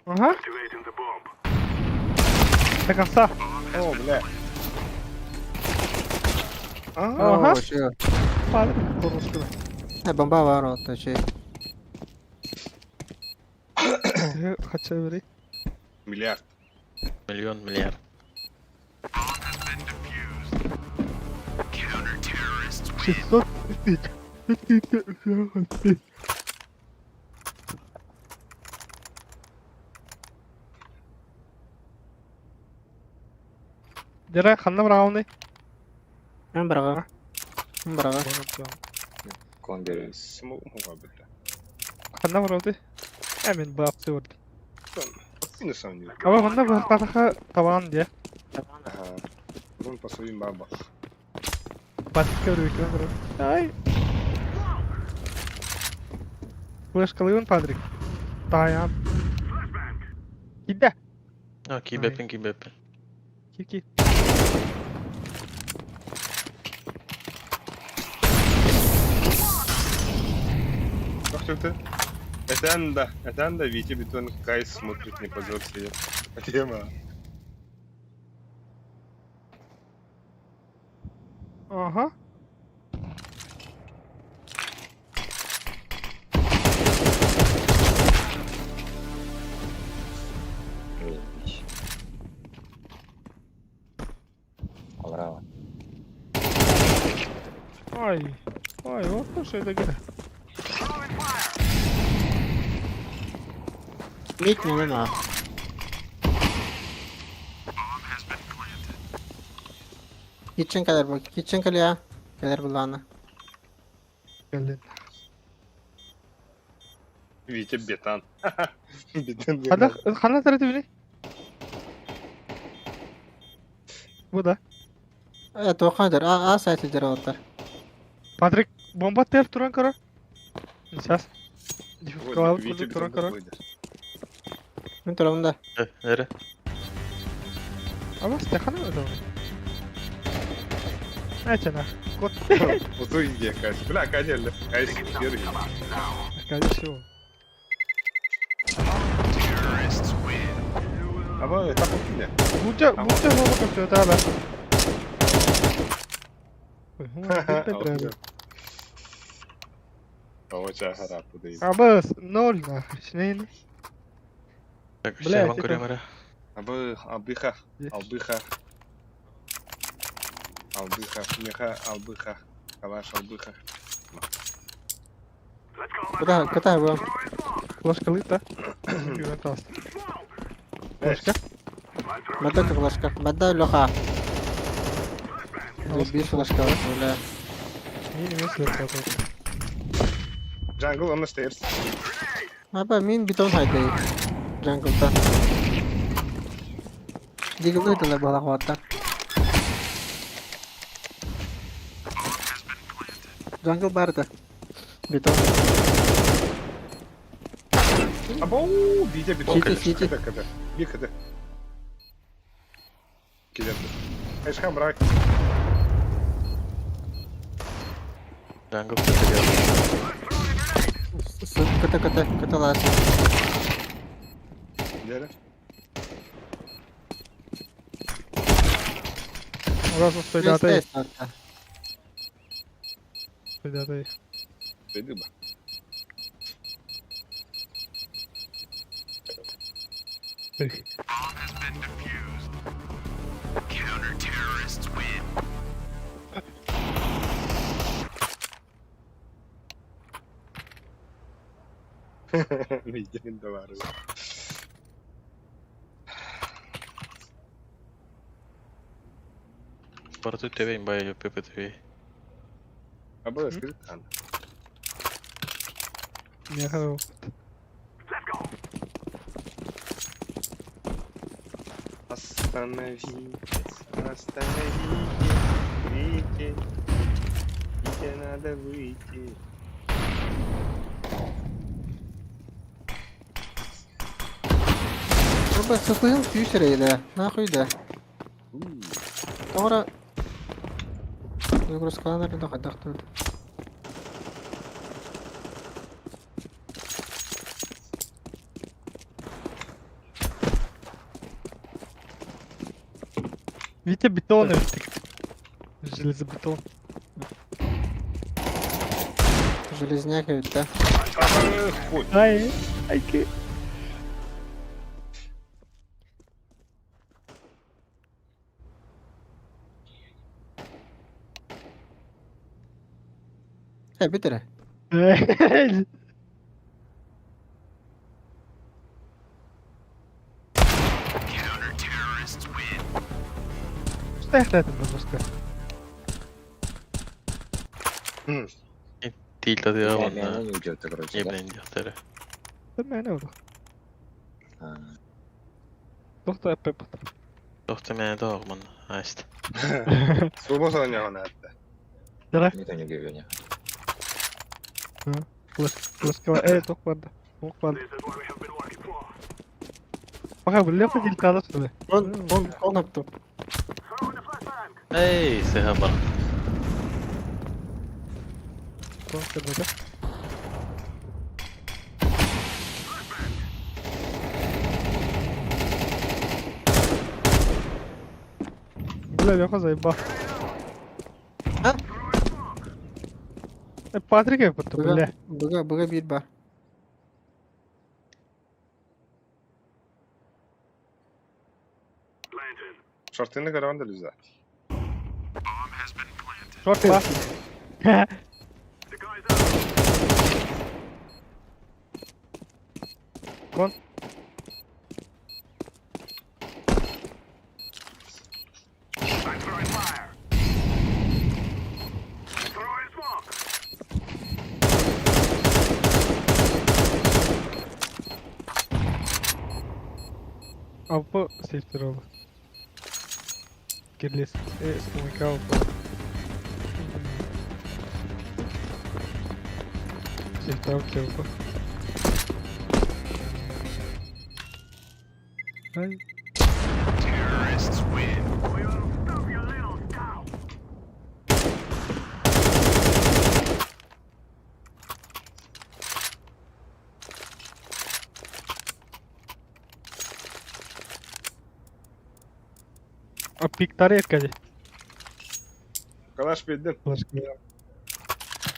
Aha. Activating the bomb. Tak asa. Oo bile. Aha. Şey. Hadi konuştu. Bomba var orada şey. Kaça vereyim? Milyar. Миллион миллиард. Şistot. Dere kanna bırakın. Ben bırak. Ben bırak. Кондерес. Smoke muhabbeti. Kanna bırakın. Hemen bu yaptı orada. Yine sanıyor. Ama bunda bu pataka tavan diye. Aha. Bunun pasayım ben bak. Patik görüyor ki bro. Ay. Flash kalıyor Patrick. Dayan. Gide. А, кибепин, кибепин. Ki. Как что-то? Это да, Витя Бетон Кайс смотрит, не позор себе. Тема. Aha. Bravo. Ay. Ay, orta şeyde gide. Mit mi lan? Kitchen kadar bak. Kitchen kal ya. Gelir bulağına. Geldin. Витя бетан. Бетан. Hadi kanat tarafı beni. Bu da. Evet o kadar. A sayısı cira otar. Patrick bomba atıp duran kara. Sas. Kaval Витя kurdu duran kara. Ben tarafında. Nere? Ama stehana mı da? Ne çana? Kot. Узу иди, конечно. Бля, конечно. Конечно, первый. Kardeşim o. Ama etap okuyla. Buca bomba kapıyor tabi. Очень harap değil. Ama ne oldu? Şimdi Так, Бля, ще вам типа- кремера. Абыха. Меха, албыха. Калаш, албыха. Куда bu? флешка та. Güven tas. Флешка. Bada flaşka. Bada loha. Bir flaşka var öyle. İyi mi flashka ta? Jungle on the stairs. Apa min biton haydi. Jungle'da. Jungle'da da bala kuatlar. Jungle barda. Biton. Abo, Витя бетон. Сити. Kada. Bir kada. Gidelim. Eşkan bırak. Jungle tutuyor. Kata last. Gidelim. Orası söyledi. Yes. Söyledi. Dedi mi? Counter-terrorists win. Videonun da var. Спорту тебе им бай ППТВ. Abo eski kan. Ne kadar? Остановитесь, выйти. Вите надо выйти. Apa sıkıyım füsüreyle. Nahuyda. Sonra Yugros kanalları da kadaktı. Витя бетон öptük. Железобетон. Железняк ведь, да? Хуй. Ай, айки. Bitir. Counter-terrorists win. Что я хотел немножко? Tilta diyor ama. Не уйдет, короче, Не да? блин, дихтери. Да мене oldu. А, Doktor Pepper. Tohti mene doğman. Ha işte. Слабо занял на это. никто не говорил, не. Flaska tok vardı. Tok vardı. Bakın bu lafı dil kalır şöyle. On yaptım. Ey seha bak. Tok şöyle. Bile yok azay bak. Ha? Patrick yaptı bile. Buga bir bar. Шортины караван лиза. Short var. Kon. Alpa safety roll. Kirlis. Comunica Alpa. Safety Alpa. Hey. Terrorists win. We'll stop your little scout. Pik tarayıp geldi. Kalaş bildim.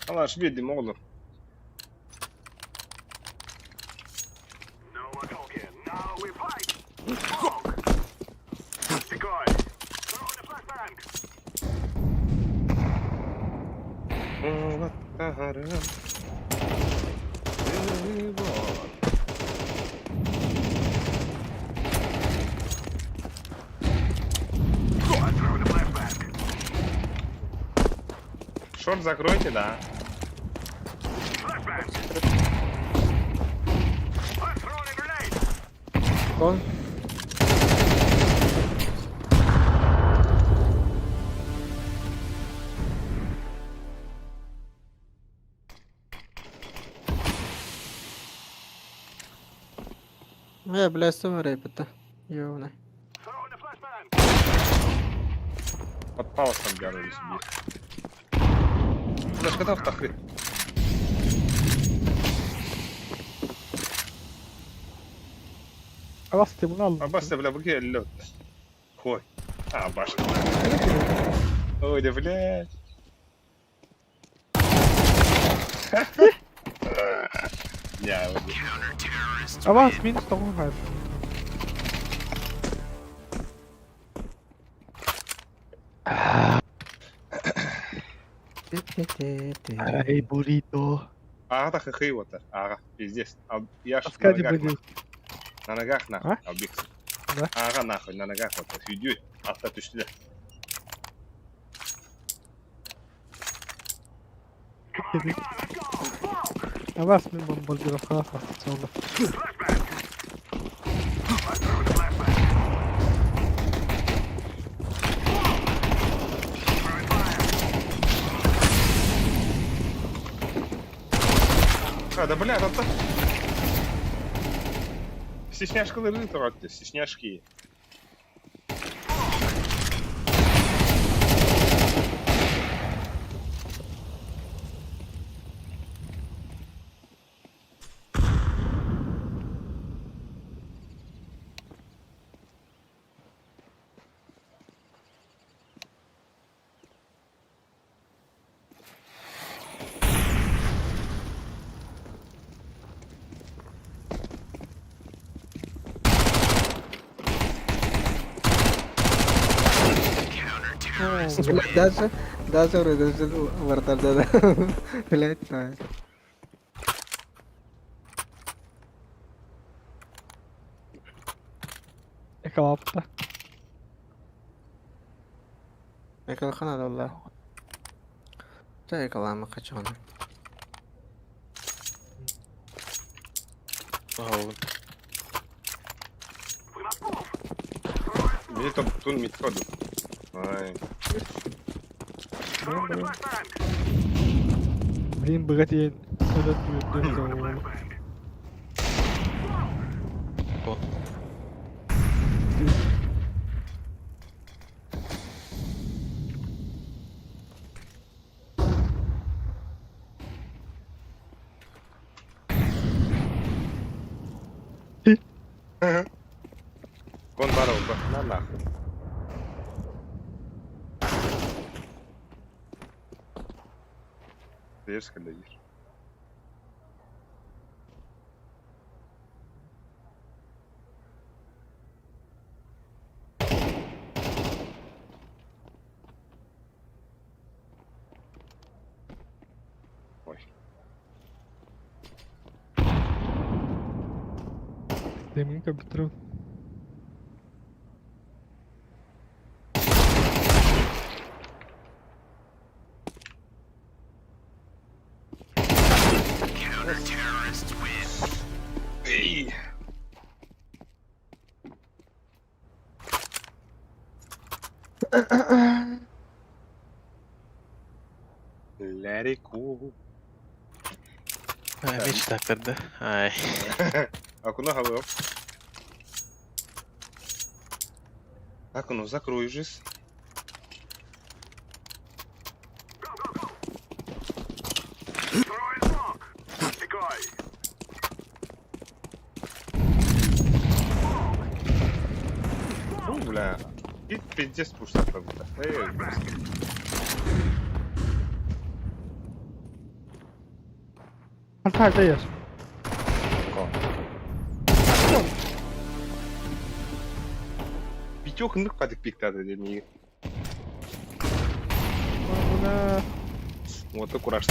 Kalaş bildim oğlum. No more talking. Now we fight. Smoke. Decoy. Throw in the flashbang. I throw in the flashbang. Шорт закройте, да. Flashbang. I'm throwing a grenade. Kon. Блядь, репета. Ёвна. Throw in the flashbang. Под паусом делали себе. Флеш готов, тахы. Bastı bunu aldım. Абаста, бля, быки лед. Хой. Башка. Ой, да, блядь. Я вот. Avans minus 9 var. Эй, буррито. Ага, так и вот. Ага, пиздец. Я ж на Аскади ногах, будет. на ногах нахуй. А? Объект. Да? Ага, нахуй, на ногах вот. Видео. Atlat üstüne. Avans min bombalcı rafa sola. Да бля, там так. Стесняшкалары трогайте, стесняшки. Даже вроде вратарь, да. Блять, да. Yakalandı. Yakalanmadı valla. Da yakalanma kaç onu. Ага. Мне там тун митходу. Ай. Блин, богатей. Сюда ты. Кон барова, на нахуй. Дверь глядишь. Ой. Demin kapatırım. Counter-terrorists win. Эй. Let it go. Меч такырды. Ай. Акуна хавал. Акуну, закрой жизнь. Throwing smoke. Decoy. Ну, бля. И пиздец пушка как будто. Altta gör. Пятёк нырк падик пиктады демейги. Buna Вот и кураж.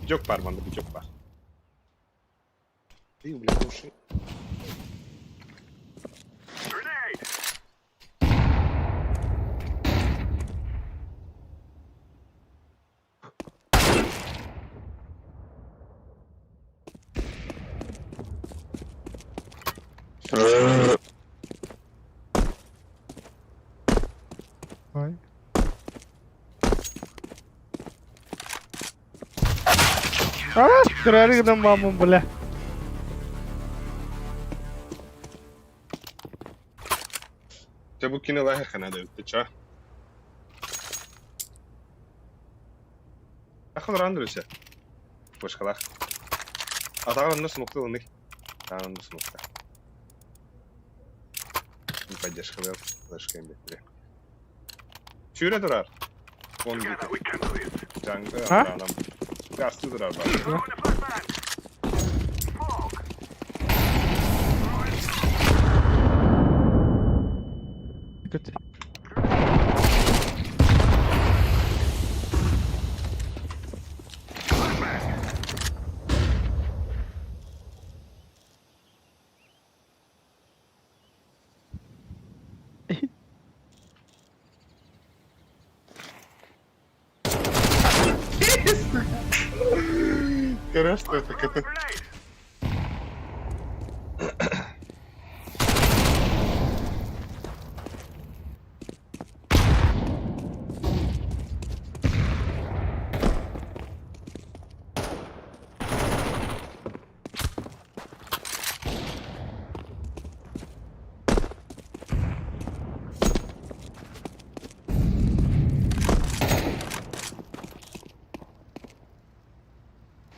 Пятёк пар, манда, пятёк пар. Ты, бля, души. Grenade. Vay. Kırarı giden mamın bile. Çabuk yine lahir kanada öptü ça. Akıl randırışı. Başkalar. Атағаны насыл нұқты олмек. Атағаны насыл нұқты. Не поддержка вел. Флешка им бетіре. Шүйре тұрар. Он Together we can do this. Жаңғы Ha? адам. Гасты тұрар бар. Throwing a flashbang. Smoke. Kötü. Хорошо, что это как-то... Grenade.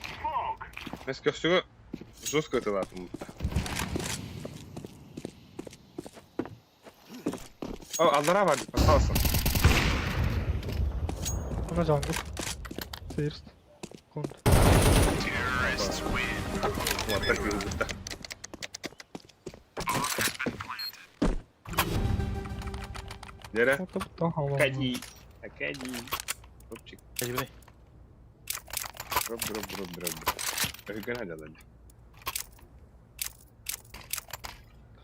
Smoke. Мен всего жестко это латым. О, Алдара var, пожалуйста. Buna jungle. First. Kont. Вот так и будет. Дере? Orta bu daha havalı. Акади. Акади. Топчик. Hadi buraya. Дроп. Офигенно делали.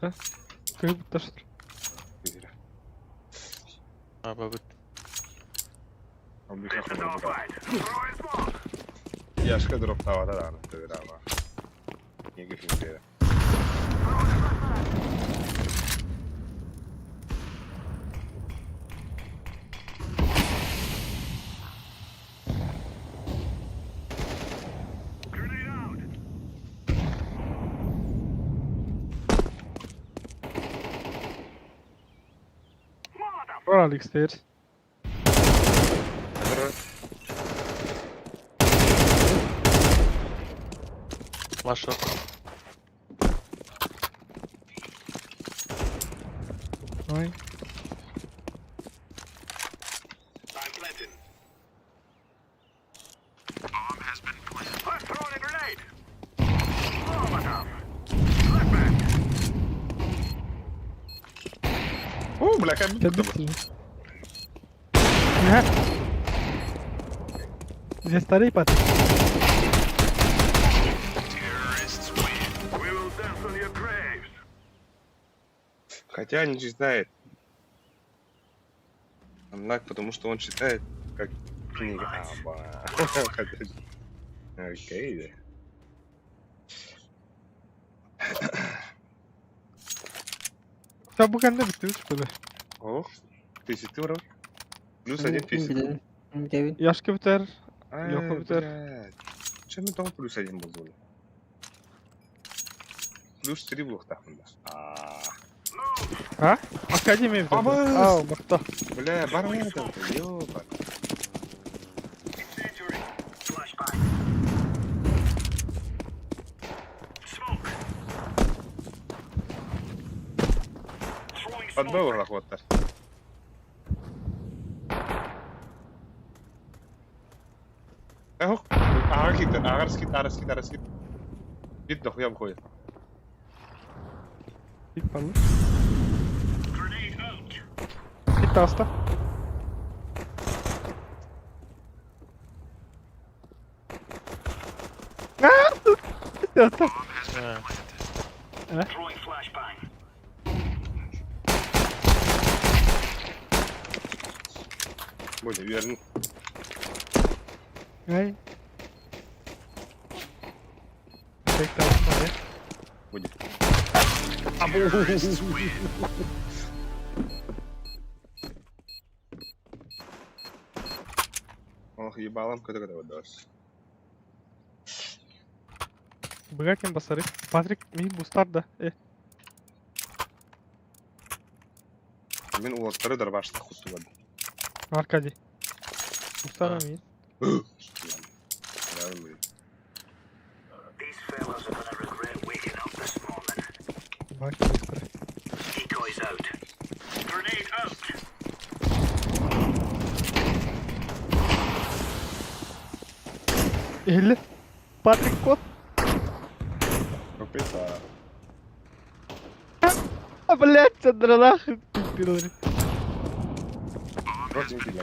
Как будто что ли. Aba gut. This is our fight. Throwing smoke. Яшка дроп тавада да, это драма. Не гифин. Grenade out. Molotov. Var Alex stairs. Last shot. Vay. I'm planting. Bomb has been planted. I'm throwing a grenade. Molotov. Flashbang. О, бля, как Sen bitsin. Ne? Ze starý Patrik. Terrorists win. We will dance on your graves. Хотя не читает. Анлак, потому что он читает как книга. Окей. Ya bu kendi bitti 3 böyle. Ох, тысячи урон. Плюс один тысяч. Кевин. Yaşka biter. Yok, biter. Чем это он плюс один был зоны? Плюс 3 блок так мында. Ha? Akademiye biter. Abaz! Aa, mıhta. Бля, бармен это, ёба. Incendiary. Flashbang. Smoke. Throwing smoke. Подбыл охота. Ох, арскит. Видно, хуя выходит. İlk parlı. Grenade out. Gitti hasta. Yattı. Throwing flashbang. Böyle yerin. Ay. Tek kaldım hadi. Böyle. Ох, ебалам, когда выдалось. Bırakın basarı. Patrick mi bustar da. Мен улаттары дырбашты құсы бады. Arkadi. Bustar mı? These fellas are gonna regret waking up this morning. Bak bustar. Decoys out. Grenade out. Elli. Patrick kod. Капита. Блять, Сандра, нахуй. Пидоры. Родинки для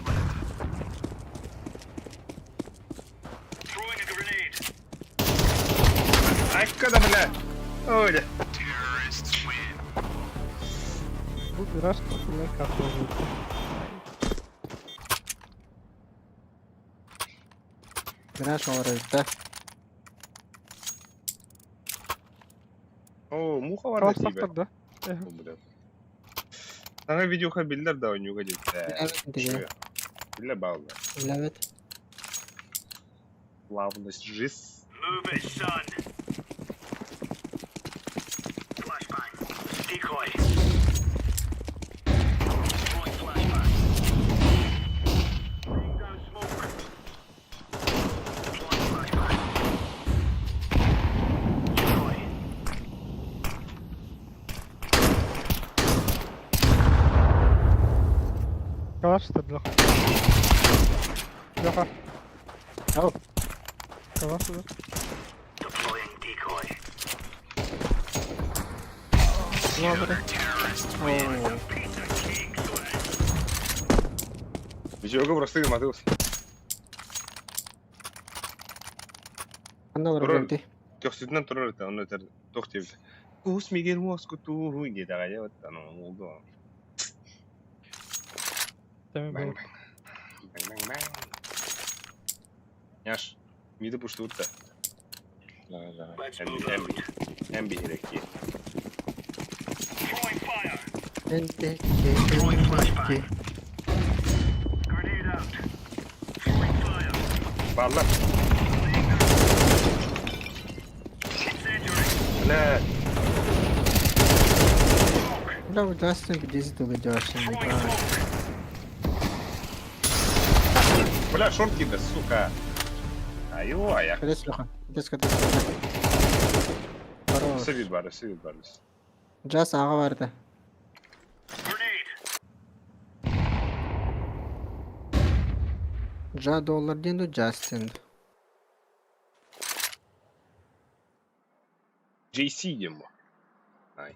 Throwing a grenade. Ай, когда, бля? Ой, да. Bu biraz kutular katlı oldu. Biraz orada. О, муха var Tamam da тебе. saktır da. Sana videoga bildir da oynuyorga dedi. Evet, diyor. Bile bağlı. Evet. Плавность жизнь. Move it, son. Flashbang. Decoy. Throwing flashbang. Laying down smoke. Throwing flashbang. Decoy. Kavaştır da. Yok ha. Al. Kavaştır. Deploying decoy. Piece of cake, son. Videoga просто Матеус. Anda var Durun. geldi. Тёхсүднен турар это, он это тохтев. Кус Мигель Моску ту dedi aga ya вот оно oldu. Demin Bang bu. bang. Yaş. Midi puştu da. Let's Hem move hem out. hem bir herek ki. Throwing fire. Throwing flashbang. Grenade out. Throwing fire. Valla. Incendiary. Ne? Да, вот Дастин где-то тут идёшь. Throwing smoke. Бля, шорт кида, сука. Аю, аяк. Кадес лоха. Кадес. Хорош. Sevil var. Just ağa vardı. Grenade. Ja dollar diyen Justin. JC ему. Ай.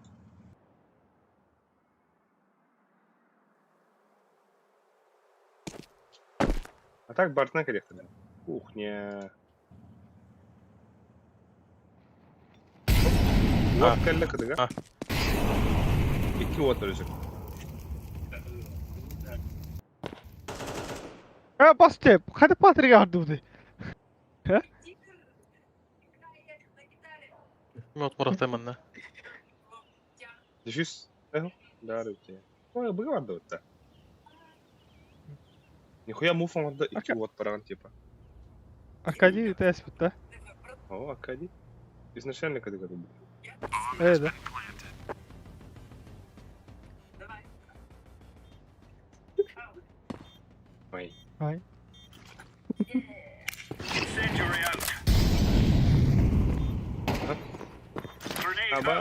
А так Бартна корректно. Кухня. Вот калля кадыга. А. İki watt olacak. Ha bas tep. Hadi Patrick yardım etti. Мёд мурахтай манна. Düşüş. Eho. Dar öte. Ой, было да вот. Нихуя муфом отда 2 вот паран типа. Аркадий тест да? О, Акади. Изначально когда был. Да. Ой. Ай. Incendiary out. Grenade out. Аба.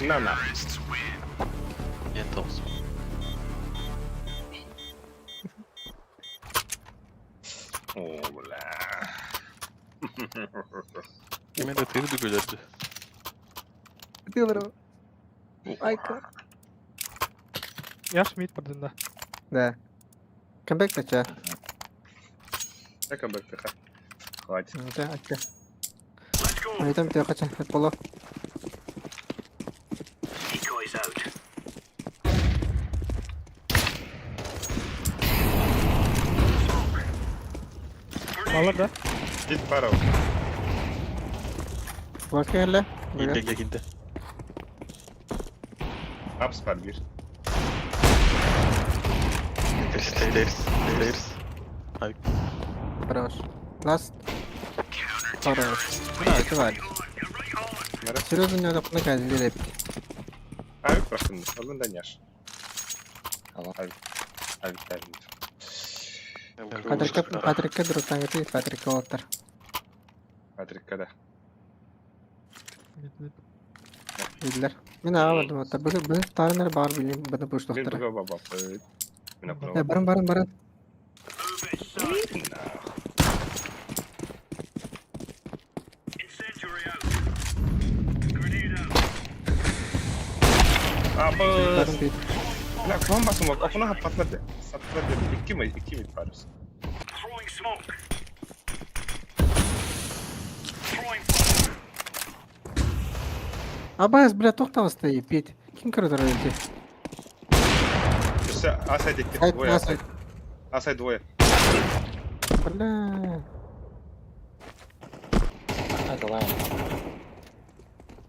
На. Нет, толс. О, бля. Мен de teyze de gülerdi. Diyorlar. Ayka. Яш мид бардында. Да. Кембек тача. Я как бы тихо. Хватит. Да, окей. Let's go. Айтам те качан хет боло. Decoys out. Алар да. Git para. Bakayla. İlle ginde. Apps var bir. Layers. Hayır. Хорош. Last. Хорош. Да, это валь. Серьезно, не надо наказать леп. Abi просто alın da yaş. Abi tabii. Патрикка дұрыстан кетейік, Патрикка олаттар. Patrick kada. Еділер. Мен аға бардым олаттар. Бүгін тарынар бар білейін, бұны Ben бұштықтыры. bugün baba. Mina prova. Барын. Incendiary out. Grenade out. Abi. Барын дейді. La bombası mı? Okuna patladı. Patladı. 2 mi parası? Throwing smoke. Throwing fire. Абайыз, бля, тоқтама стоит, Петь. Кім кірді рөлде? Üste Asay dikti. Сайт, Двое насай. Asay двое. Бля.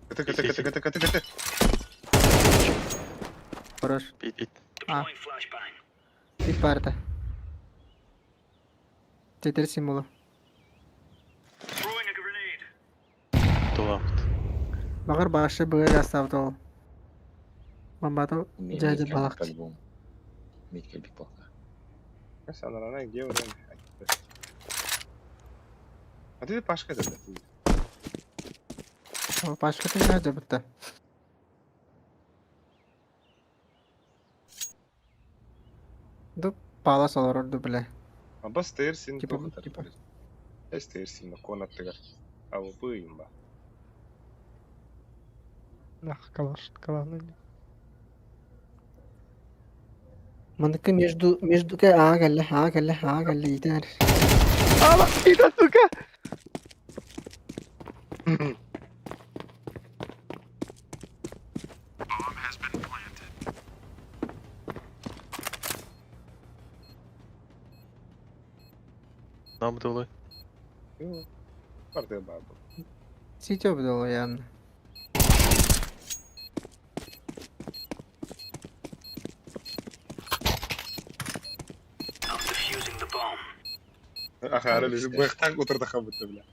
Кыты. Хорош. Bit. Deploying flashbang. Пит барды. Тетер символы. Throwing a grenade. Doğa. Бағыр башы бұғыр астауды ол. Бомбату жайды балақ. Mesela ana где время? А ты Пашка да? Башқа тыңға жабытты. Ду пала солар орды, бля. Аба стейрсин Типа, тоже так. типа. Стейрсин на конаттыгар. А вы быйым ба. Нах, калашны. Мандыкы между ағалли, идер. Ала, ида, сука! Namı dolu. Парды бабу. Сетё бдолу явно. I'm defusing the bomb. Ага, лежит бэхтанг утырды хабыты, бля.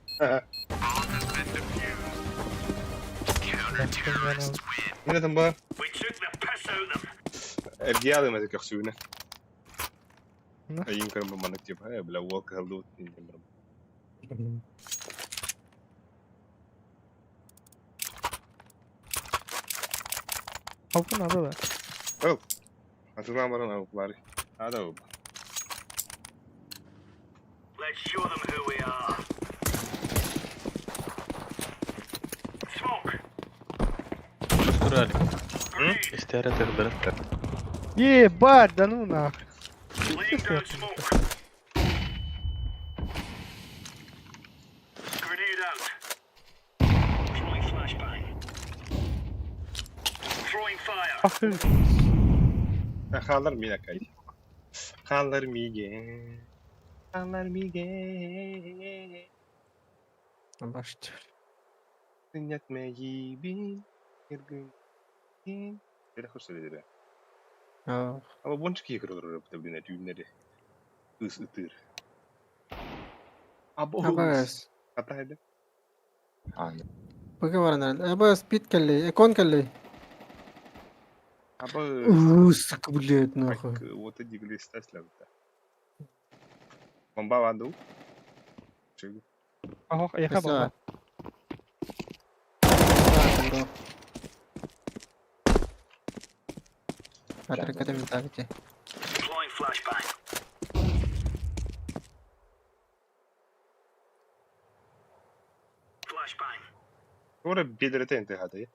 Мен этом ба. We took the piss out of them. Ergiyalı mı tek suyuna. Ne? Ayın karım bamanık tip. Bla walk haldo tindim. Halkın adı da. Oh. Hatırlamadan avuk bari. Hadi o. Let's show them who we are. Smoke. Dur Ali. Grenade. İstihare terörleri. Ебать, да ну нах. Laying down smoke. Grenade out. Throwing flashbang. Throwing fire. Ahır. Kalır mı yakay? Kalır mı ge? Kalır mı ge? Baştır. Yetmeyi bil. Bir gün. Bir hırsı dedi. Aa, Ama bunca ki kırılır bu tabii ne düğünleri. Isıtır. Abbas. Hatta hadi. Bagaimana? Abbas pit kali. Kon kali. Sık bulet nahı. Вот эти глисты слабые. Bomba vardı o. Çünkü Ahok ayaka baba. Atrás que te minta que. Deploying flashbang. Flashbang. orada belirte intihada ya.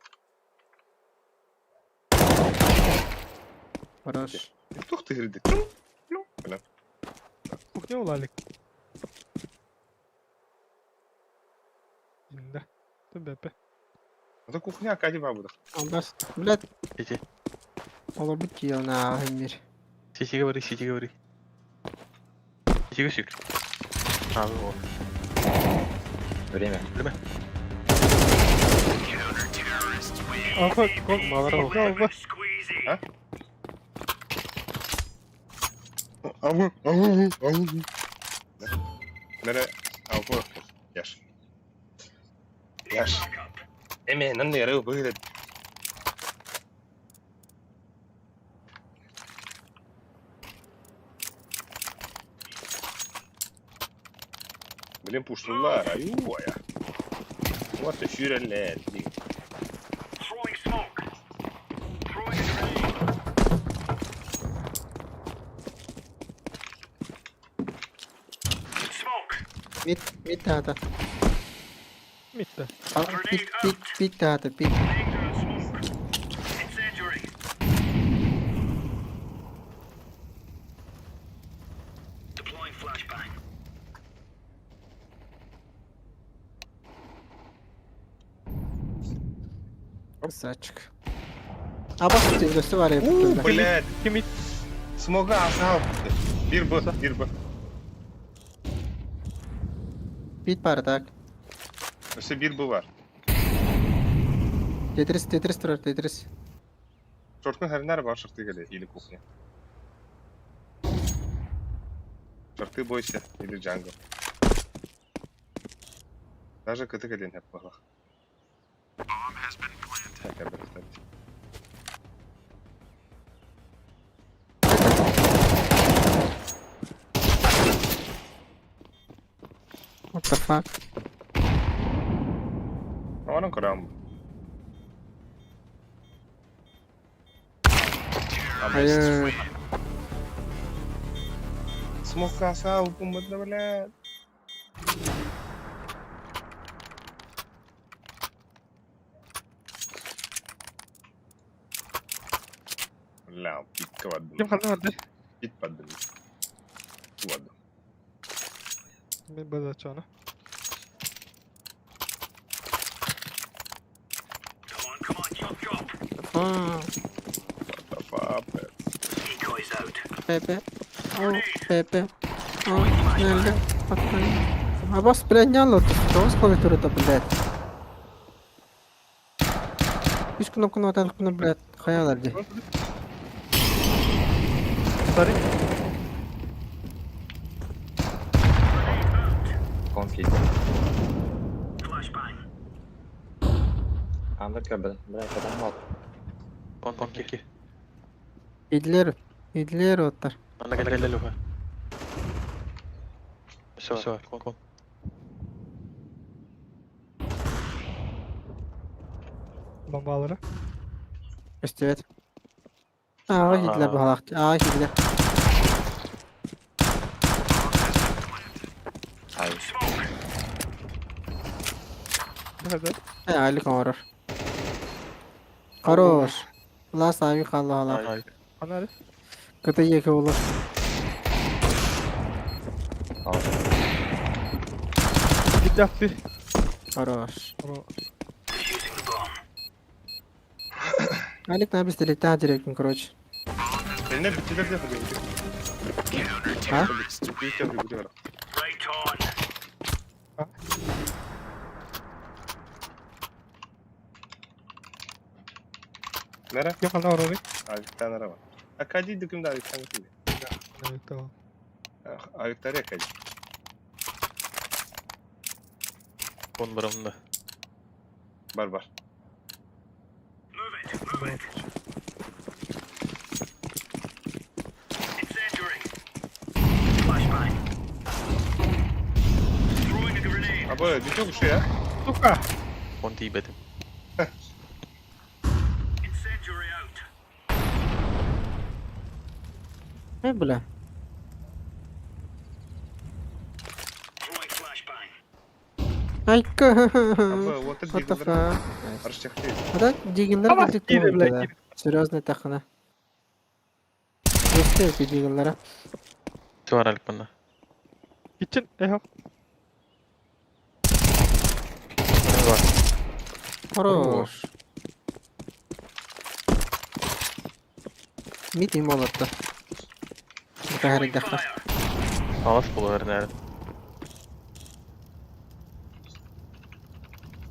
Хорош. Tuh tırdı. Falan. Kухня улалик. Да. Ты бепе. Это кухня Кати бабуда. Abbas. Блядь. Сити. Olur bit ki ya na Emir. Сити говори, Сити говори. Сити говори. Abi o. Время. Время. Ahok kon mağara bak. Baba. Squeezy. Ha? Avu. Nere? Avu. Yaş. Yaş. Emeğinden de yarıyor böyle. Блин, пушнула, аюая. Вот и фюрелет. Throwing smoke. Throwing a grenade. Smoke. Mit hata. Mitte. Pit hata. Pit. Laying down smoke. Incendiary. Deploying flashbang. Saçık. Abbas tecrübesi var ya. böyle. Блядь, Kim it? смога asal. Bir bu. Pit bardak. İşte bir bu var. Tetris durar Tetris. Şortkun her nerede var şortu geliyor. İli kuhnya. Şortu boysa. İli jungle. Даже kötü geliyor hep bak. Tekrar bir. What the fuck? Onun kuram. Hayır. Smoke asal pembuatnya blad. La picka vad. Kim kaldı vardı? Pit padden. Vad. Ben böyle açana. Come on, jump drop. Aa, What the fuck? Decoys out. Pepe. Oh, Pepe. Oh, nerede? Bakın. Abbas блядь, Тоос клавиатурада, блядь. Биш кнопканы оталып кына, блядь, хаялар де. Sarı. Flashbang. Kon keki. İdiler otlar. Anda gel luha. Все, kon. Bombaları. Evet. Ağa gidiler bu halak. Ağa gidiler. Ne kadar? Aylık horror. Хорош. Last abi kaldı halak. Hayır. Anarı. Kıtı yeke olur. Git yaptı. Хорош. Defusing the bomb. Алик на быстрее летать директно, короче. Eline bitkiler de yapıyor. Ha? Büyük yapıyor biliyorum. Right on. Nere? Kim kaldı orada? Avik'ten araba. Akadi dükümde Avik'ten gittim. Evet tamam. Avik'ler yakadi. Kon barımda. Var. Move it. Move it. Incendiary. Flashbang. Throwing a grenade. Abi düşüyor bu şey ya. Tuka. Kon tibedim. Incendiary out. Ne bile? Throwing flashbang. Айка. Abi what What the the fuck? Аршак değil. Да, дигеллер Ама, билдик кире, бля, да. кире. Серьезный тахана. Göster ki дигеллера. Var alik bunda. Kitchen. Eho. Ne var? Хорош. Мид им молотто. Bu her Throwing dakika. fire. Alas bulu her nere.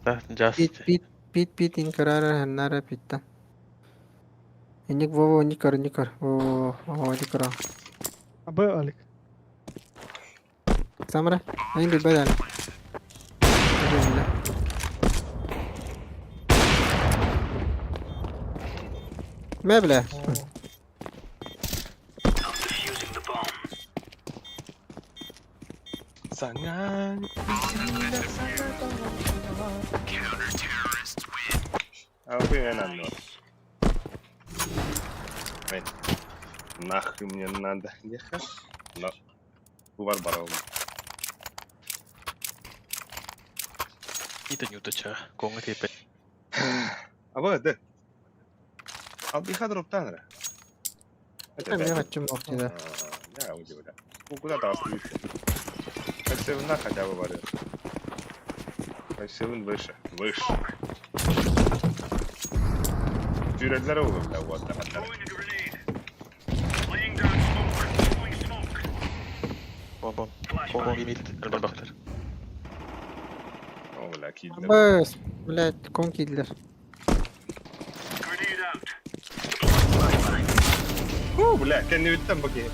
Da just. Пит инкарара ханнара питта. Иник вово никар. Вово никар. Abi alik. Самра. Айн би бедан. Мебле. I'm defusing the bomb. Sana. Abi en anlıyor. Эй, нахуй мне надо ехать? Но bu var bara oğlum. İyi de çağ. Konga tipe. Abi de. Abi kadar optan ra. Ben ne yapacağım ortada? Ya o gibi. Bu kadar da aslı yüksek. Kaç хотя бы var ya. Kaç выше. Cüretler oğlum da bu arada. Throwing a grenade. Laying down smoke. Throwing smoke. Kon Flashbang. imit. Elbette baklar. Oğlum la killer. Бэс. Блядь, кон киллер. Grenade out. Bля, kendi ütten bakayım.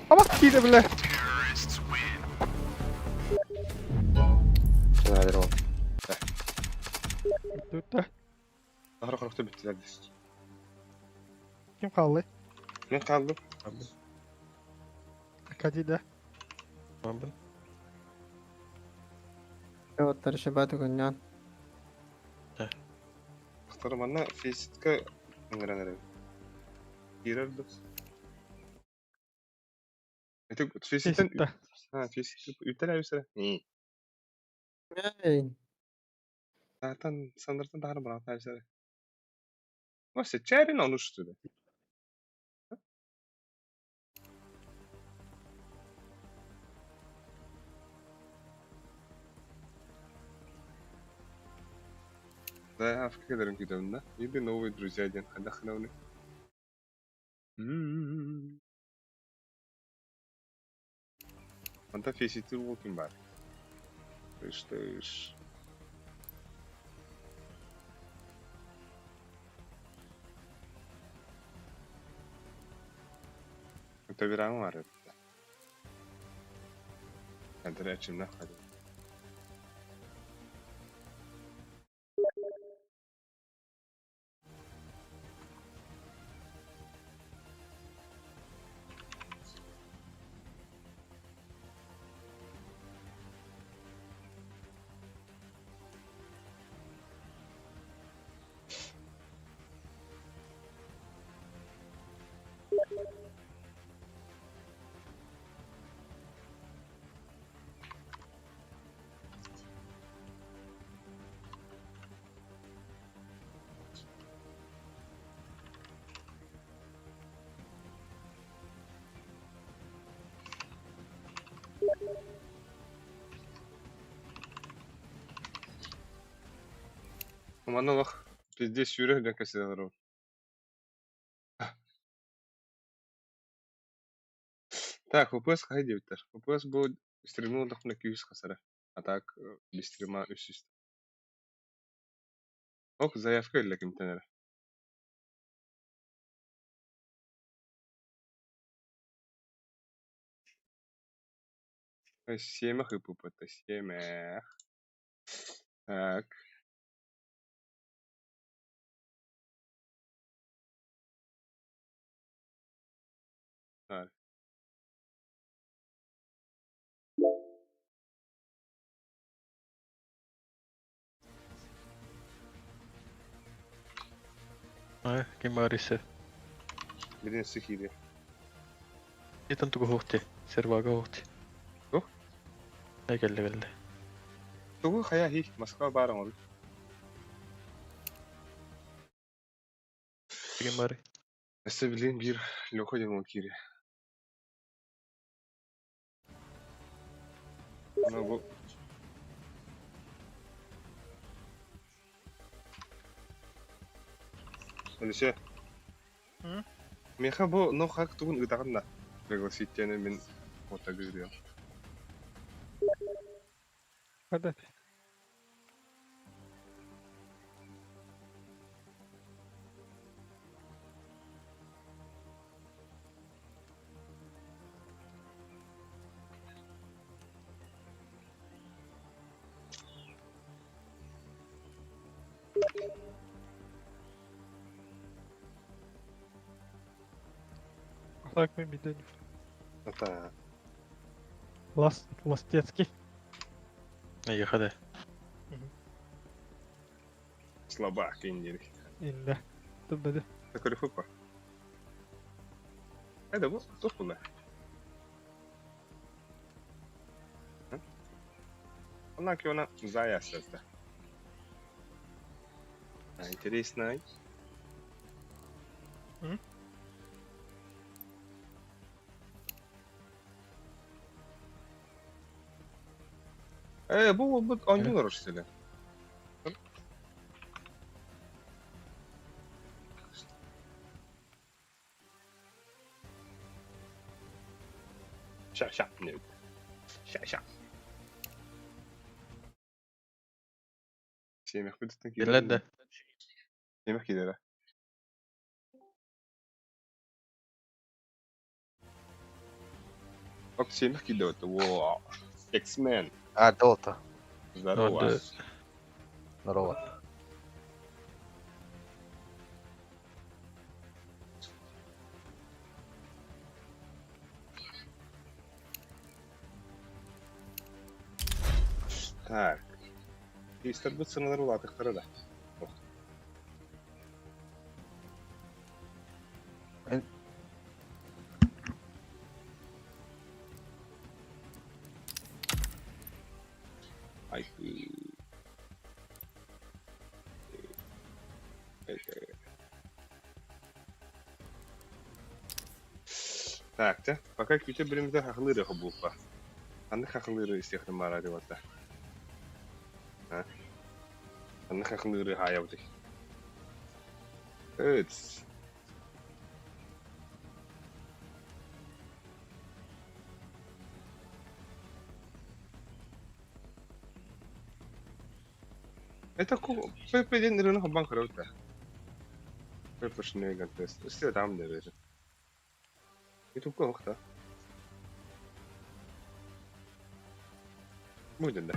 Ama kire bile. Nadir oğlum. Dörtte. Ahır korktu bittiler biz. Kim kaldı? Ne kaldı? Akadi'de. Abi. Вот таршабату гоннян. Aktarım bana Facebook'a nere. Girerdi. Etek Facebook'tan Facebook'ta. ha Facebook üteler üstüne. İyi. Эй. Zaten sanırsın daha bana arkadaşlar. Nasıl çağırın onu üstüne. Да, я в кадрах видел, да? Или новые друзья один, отдохновны. Anta Facet'i bakayım bari. Işte. Öte var ya. Hadi açayım ne hadi. Ладно, лох. Пиздец, Юрий, для кассиров. Так, вопрос haydi biter. Вопрос bu stream'in odaklı 200 kasara. А так без стрима 300. Ок, заявка или кем-то. Семях и пупа-то, семях. Так. Так. Kim mä yrissä. Miten se kirja? Niitä on tuku huhti. Servaa huhti. Tuh? Ei kelle. Tugu haya hi, Moskva barang ol. Kim mä yrissä. Sevilin bir loko yang kirja. Ana bu Alicia. Meha bu no hak tugun ıdağında. Пригласительный мен фото görüyor. Hadi. Так, мы беда. Это Ластецкий. Ei hade. слабак индирик. Инде. Тубеди. Такой фупа. Это вот тухуна. Однако она заясда. Интересно. Bu oynuyorlar işte. Şa ne? Şa. Semih bitti ki. Geldi. Semih gider. Bak Semih gidiyor. Wow. X-Men. А, Долта. Здорово. Здорово. Так. İster bu sınırları ulattıkları da. Ay. Так, да? Пока какие-то бремда хахлыры хабуфа. Анны хахлыры из тех намара девата. А? Анны хахлыры хаявды. Эц. Это пепеден рынок банкрота. Пепешный контест. Если там не верит. Это плохо. Будет, да.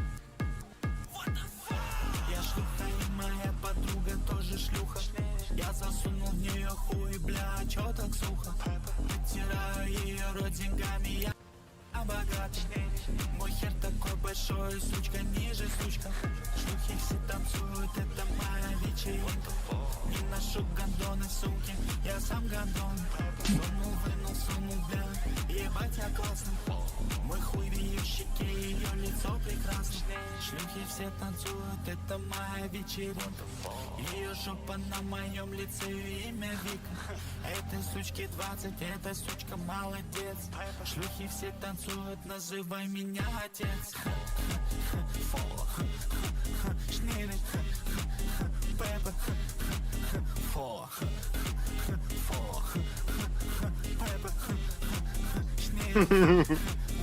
Я шлюха и моя подруга тоже шлюха. Я засунул в нее хуй, бля, чё так сухо? Оттираю ее рот деньгами, я богатый. Мой хер такой большой, сучка ниже сучка. Шлюхи все танцуют, это моя вечеринка. Не ношу гондоны, суки, я сам гондон. Сунул, бля, ебать я классный. Мой хуй в ее щеке, ее лицо прекрасно. Шлюхи все танцуют, это моя вечеринка. Ее жопа на моем лице, ее имя Вика. Этой сучке 20, эта сучка молодец. Шлюхи все танцуют, называй меня отец. Шныры, Пеппа, фо, Пеппа, шныры,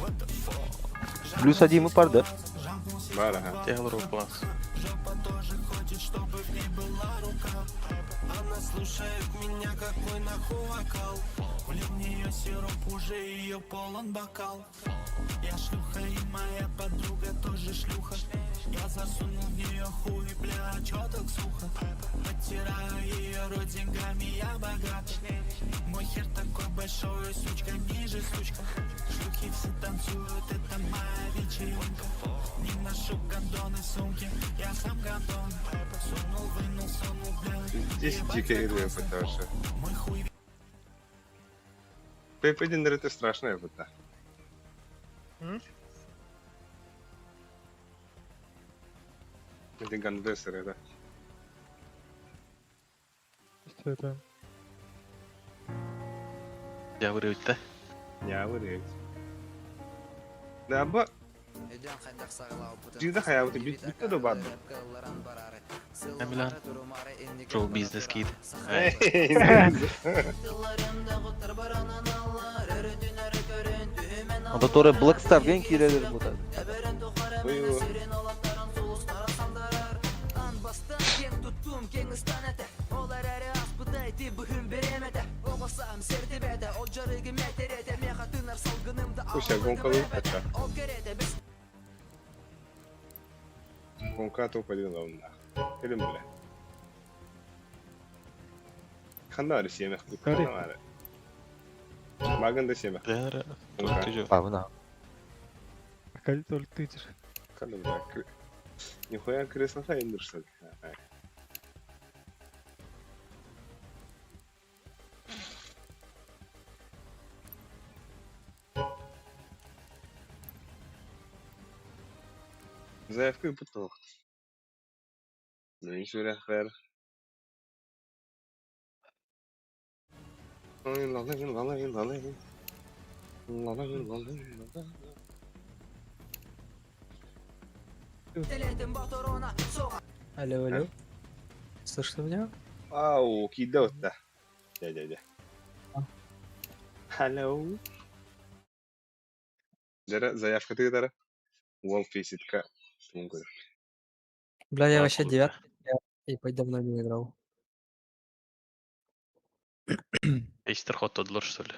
what the fuck. Плюс один мы пар, да? Бара, Tehlo ruupas. Жопа тоже хочет, чтобы в ней была слушает меня, какой нахуй вокал. Влил в нее сироп, уже ее полон бокал. Я шлюха и моя подруга тоже шлюха. Я засунул в нее хуй, бля, чё так сухо? Оттираю ее рот деньгами, я богат. Мой хер такой большой, сучка ниже сучка. Шлюхи все танцуют, это моя вечеринка. Не ношу гондоны сумки, я сам гондон. Сунул, вынул, сунул, бля. Здесь дико играю, потому что... Мой хуй. Пепединер это страшная вода. Это гандессеры, да. Что это? Я вырывать-то. Я вырывать. Да, ба... Жида хаявы битті да бады. Амилан. Шоу-бизнес кейді. Анда торы Blackstar ген кирелер бұта. Слушай, гонка лучше. Гонка топ один лавна. Фильм, бля. Хандар семьях. Кари. Маганда семьях. Бәрі. Гонка. Ты же. Бабына. Акали только ты же. Кады, бля. Нихуя кресло хайндер, что ли? Заявка и поток. Ну ничего, рахвер. Ой, лалай, лалай, лалай. Лалай, лалай, лалай. Алло, алло. Слышно меня? Ау, кидот-то. Дядя. Алло. Дара, заявка ты, Дара? Волфиситка. Бля, я вообще девят. Я и давно не играл. Эйстер хот тодылар, что ли?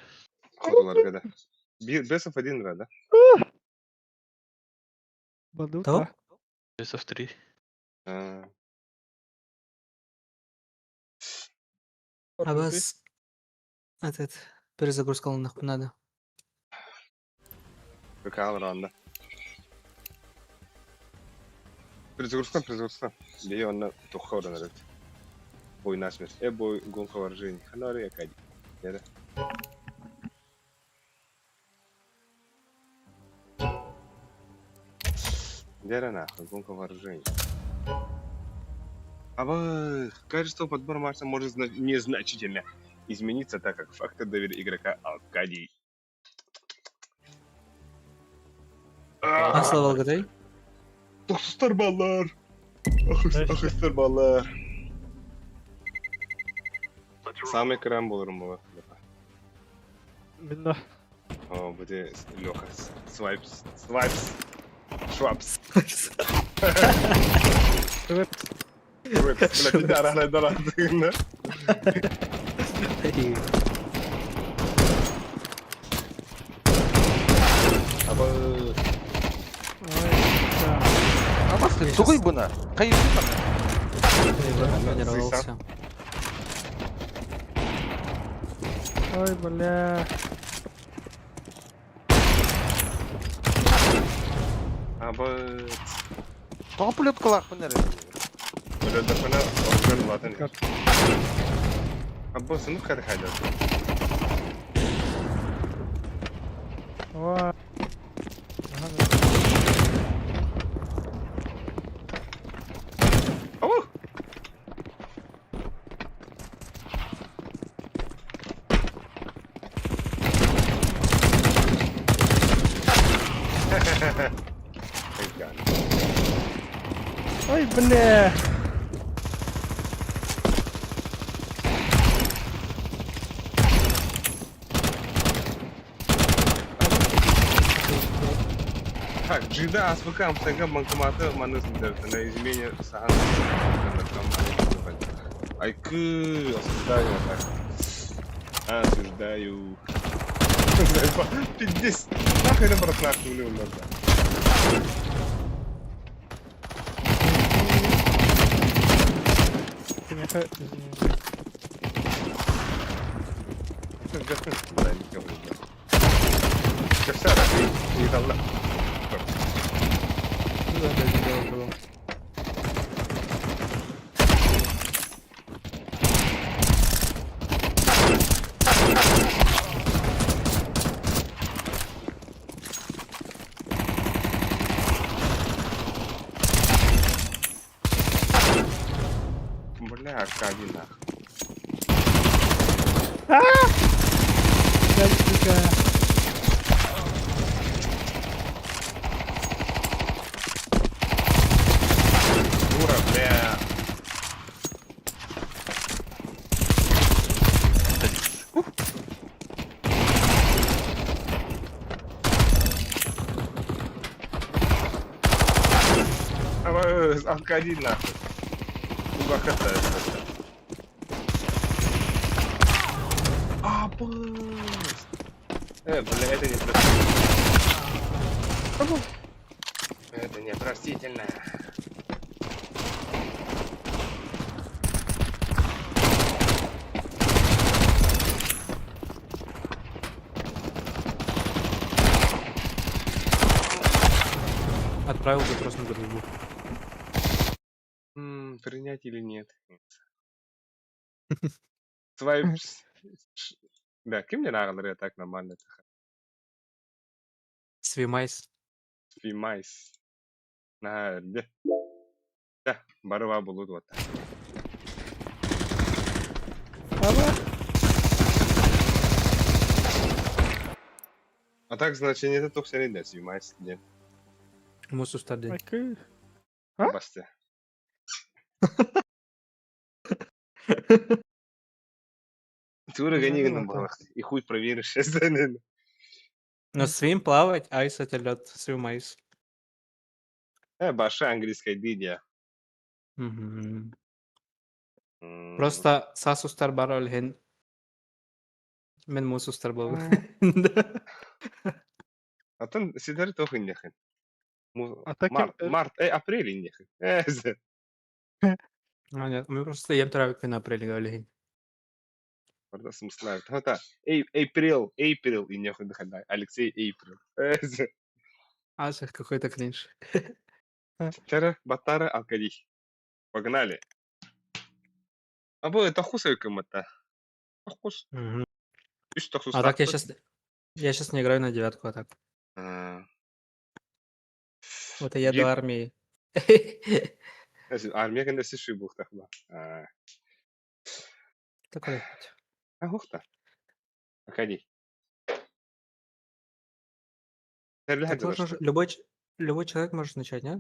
Кодуларга, да. Бесов один раз, да? Бадука. Бесов 3. А вас... Этот... Перезагрузка нахуй надо. Какая ранда? Перезагрузка. Бей он на тухора на рыт. Бой насмерть. Бой гонка вооружений. Ханари якади. Яда. Дера нахуй, гонка вооружений. Качество подбора Марса может незначительно измениться, так как фактор доверия игрока Аркадий. Nasıl Volga'day? Starballar. Starballar. Самый крем болырым bu. Minna. О, bu de Лёха. Swipes. Schwaps. Бля, ты дарана дарана. Амасли, сугай бұна. Қайып Тренировался. Ой, бля. Тоғы пулеткалар бұнары. Burada bana organ vatan. Abba sınıf kadar hayda. Ва. Ау! Ой, бля. Так, Джида, АСВК, МСГ, банкоматы, манус, на измене саан. Айкы, осуждаю так. Осуждаю. Пиздец. Нахрен обратно ахнули он надо. Тимеха, Да, никого не знаю. Кошара, не дала. Бля, Аркадий нахуй. дядька. Дура, бля. Аркадий нахуй. Куда катается? Бля, это непростительно. Это непростительно. Отправил запрос на дружбу. Принять или нет? Свайп. Бля, кем мне нравится так нормально? Свимайс. Фимайс. Nerede? Да, барова будут вот так. А так, значит, не это только середина, Фимайс, нет. Мусу стадин. Айкы. А? Басте. Ты уже гони на балах, и хуй проверишь сейчас, наверное. Но свим плавать, айс это лед. Свимайс. Баша английская дидя. Просто сасустар барол хен. Мен мусустар был. А там сидары тоже нехен. А так Март, апрель нехен. Нет, мы просто ем травик на апреле говорили. Правда, смысла. Это April и нехен дохода. Алексей April. Аж какой-то кринж. Тера, Батара, Алкадий. Погнали. А было это хусайком это. Хус. А так я сейчас не играю на девятку, а так. Вот я до армии. Армия когда сиши был так было. Такой. Хухта. Алкадий. Любой человек может начать, нет?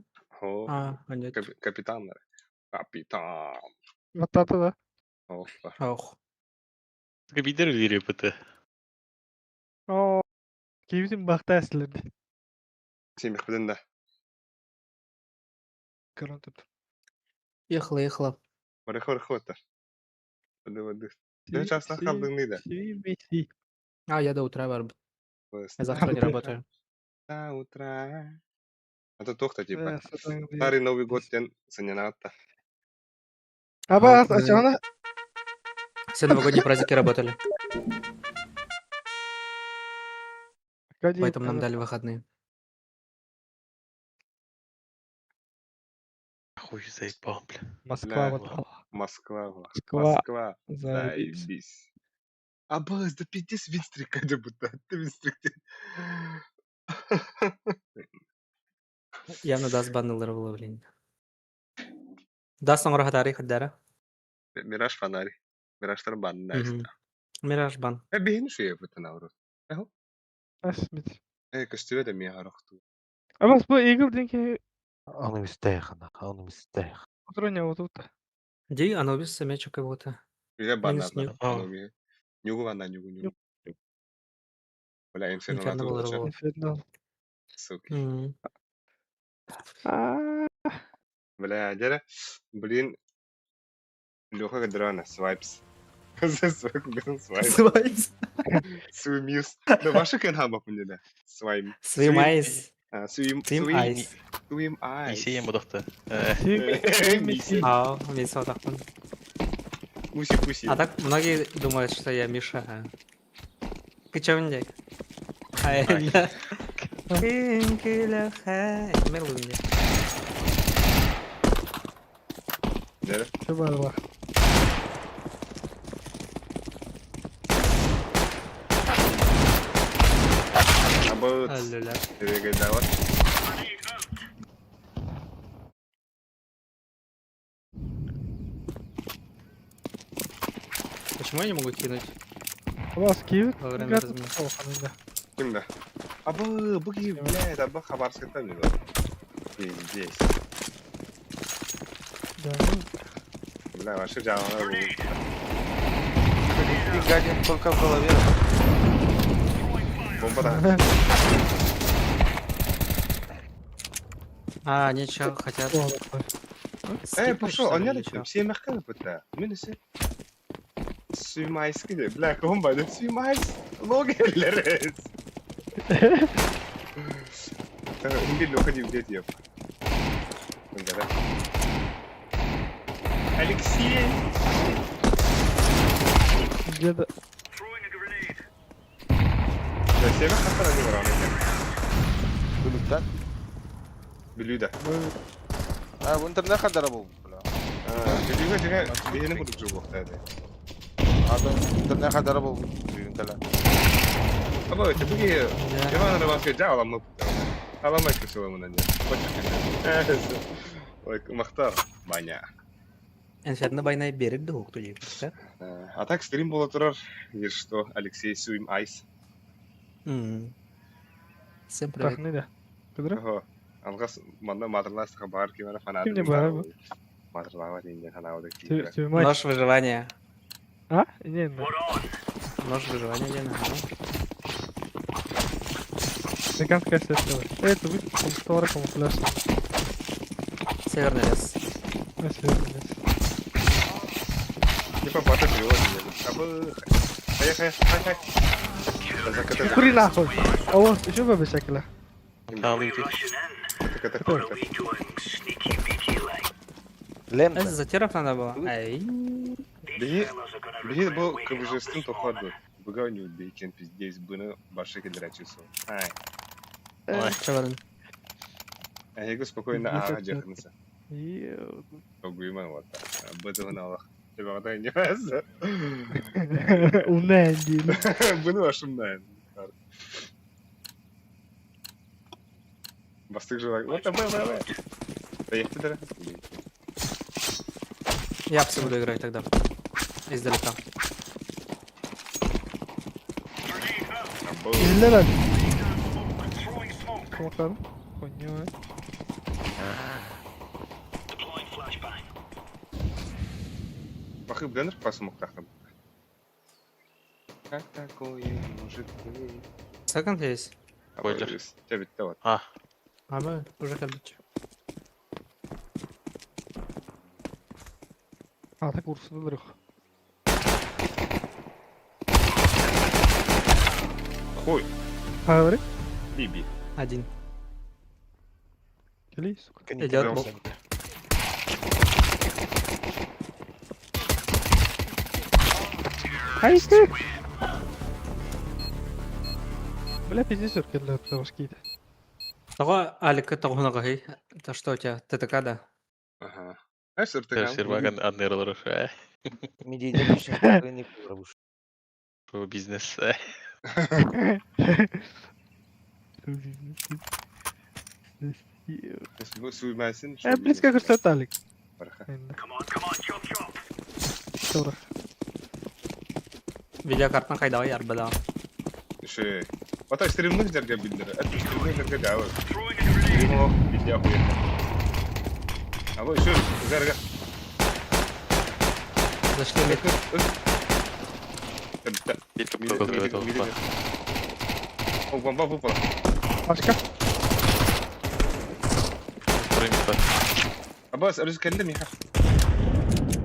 Нет. Капитан. Капитан. Вот это да. Ох. Капитан или РПТ? О, кивдин бахта әсілерді. Семех бідінді. Көрінтіп. Ехала. Варихор-хота. Воды. Ты часто халдың дейді. Я до утра варб. Я завтра не работаю. До утра. А то тохта типа. Старый Новый год тен санянатта. А чего? Все новогодние праздники работали. Поэтому нам дали выходные. Хуй заебал, бля. Москва. Заебись. А бас, да пиздец, винстрик как будто. Ты винстрик. Явно даст баннелер выловление. Даст он тарих дара. Мираж фонарь. Мираж тарбан, да. Мираж бан. Бейн шея в это науру. Асмит. Костюме да меня рахту. А вас по игр деньги. Анумистех. Утроня вот тут. Ди, оно без мяча кого-то. Я банна. Нюгу ванна, нюгу. Бля, инфернал. Сука. Бля, дядя, блин, Леха Гадрана, свайпс. Свайпс. Свайс. Swimuse. Да, ваша кенхама пунеда. Swim. Swim eyes. Swim. Swim eyes. Swim eyes. Исе ем бодоқты. Миси. Мен сол тақпын. Муси-пуси. А так многие думают, что я Миша. Кычауындай. Айда. Күнгіліхай. Мерлунде. Нері? Şu var bak. Абыт. Өлілер. Терегейда бар. Почему я не могу кинуть? Вас кивит. Во время размена. Кімді? Абы, бұги, блядь, абы хабарский там не Пиздец. Бля, вообще жанына бұл. Гадин только в голове. Бомбада. А, они чё хотят? Пошел, он не речем. Все мягко пытая. Минусы. Свимайс где? Бля, комбайда, свимайс. Логерлерез. Инги Леха не где теп. Алексей. Где-то. Да, все мягко не врали. Bülükten. Bilüda. Bu internet kadar bu. Bilüda juga dihini kuduk juga tadi. Adam internet kadar bu. Bülükten. Apa itu pergi? Gimana ada masuk jauh lama. Lama ke semua nanya. Ой, мақтар баня. Эншетна байнай берек да хукту жеп. А так стрим бола турар. Еш что Алексей Swim Ice. Всем Так, привет. не да. Кудра? Ого. Алгас манда матрлас хабар кимана фанат. Ким не бар? Матрлава динге ханауды. Тюрмач. Нож выживания. А? Не, не. Нож выживания, я знаю. Американская сетка. Это вы второй камуфляж. Северный лес. На северный лес. Не попадет в его. Хай. Кури нахуй. А вот еще бы бешекля. Лента. Это затеров надо было. Ай. Беги был как бы жестин то ходу. Бегаю бейкен пиздец bunu başka kedere açıyorsun. Ay. Чаварын. Ego спокойно ажахнса. Йоу. Огуйман вот. Бэтон Allah. Тебе вода не вяза. Унен değil. Bunu başımdan. Бастык желаю. Вот давай. Да я тебе Я псы буду играть тогда. Издалека. İzle lan. Bakalım. Oynuyor. Бахы бленер посмок тахам. Как такое может быть? Секонд есть. Бойлер. Тебе вот. А, А мы уже ходить. А, так vursun alırıq. Хуй. Говори. Биби. Один. Geliyor сука. Идет бок. Ай ты! Бля, пиздец, өркелі өткіді. Того Алика Тогунага. Это что у тебя? ТТК, да? Ага. А что ты серваган аннерлар. Midye'de bir şey ne kurmuş. Шоу бизнес. Суймайсın. Близко көрсеталик. Барха. Doğru. Видеокартаны қайда ғой арбада. Şey. Ата стримных жерге билдер. Это стримных жерге жабы. Стримов видео хуя. А вот еще жерге. Зашли мид. О, бомба выпала. Başka? Аббас, рискенде миха.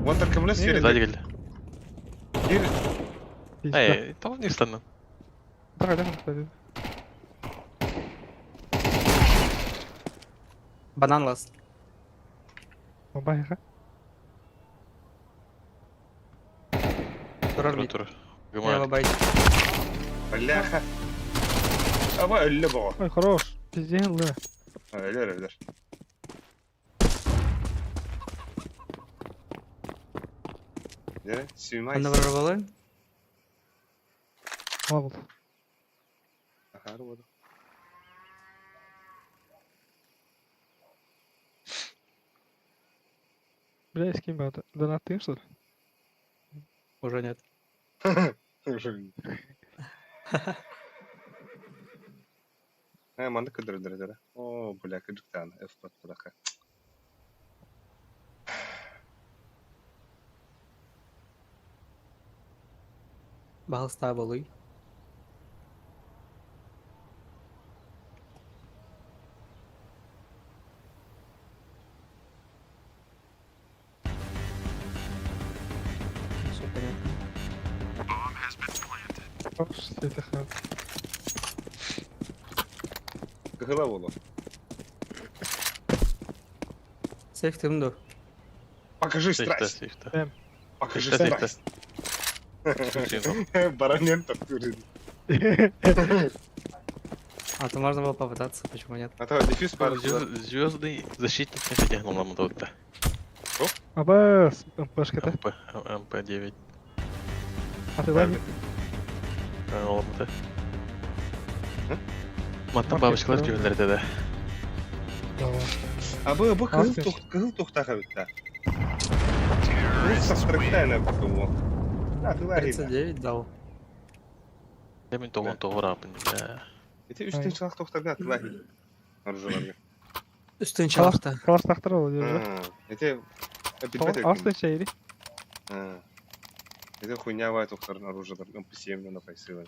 Вот только в сфере. Сзади geldi. Пизда. Эй, tamam не стану. Давай, давай. Банан ласт. Байга. Турар Тура мид. тура. Я Гымает. лабайт. Бляха. Ama öyle bu. Ой, хорош. Пиздец, да. Öyle. Ne? Sümay. Anda вырвало. Ладно. Aha, oldu. Бля, с кем это? Донат ты, что ли? Уже нет. Manda kıdırdır. Oo, bля, kıdırtan. F-pat bırakı. Бағылста болуй. Все понятно. Хорош, это хан. Kıhıla oğlum. Сейф тымду. Покажи Сифта, страсть. сифта. Покажи Сифта, сифта. страсть. Баранен тактурин. А то можно было попытаться, почему нет? А то дефьюз пар. Звездный защитник не потягнул нам тут. Абас, МПшка-то. МП-9. А ты лаги? Ламды. Маттан бабочкалар жіберлерді да. Давай. Bu kızıl tohtağı bitti. Bu sastrıktayla bu. Ha, ты лаги. 39 дал. Demin toğun toğur apın ya. Эти üstün çalak tohtağı atı лаги. Arıcılarga. Üstün çalakta. Класс тахтырал, держи. Эти bitmedi. Астын чайри. Эти хуйнявая тоқтарын оружиялар. MP7 на пайсылы.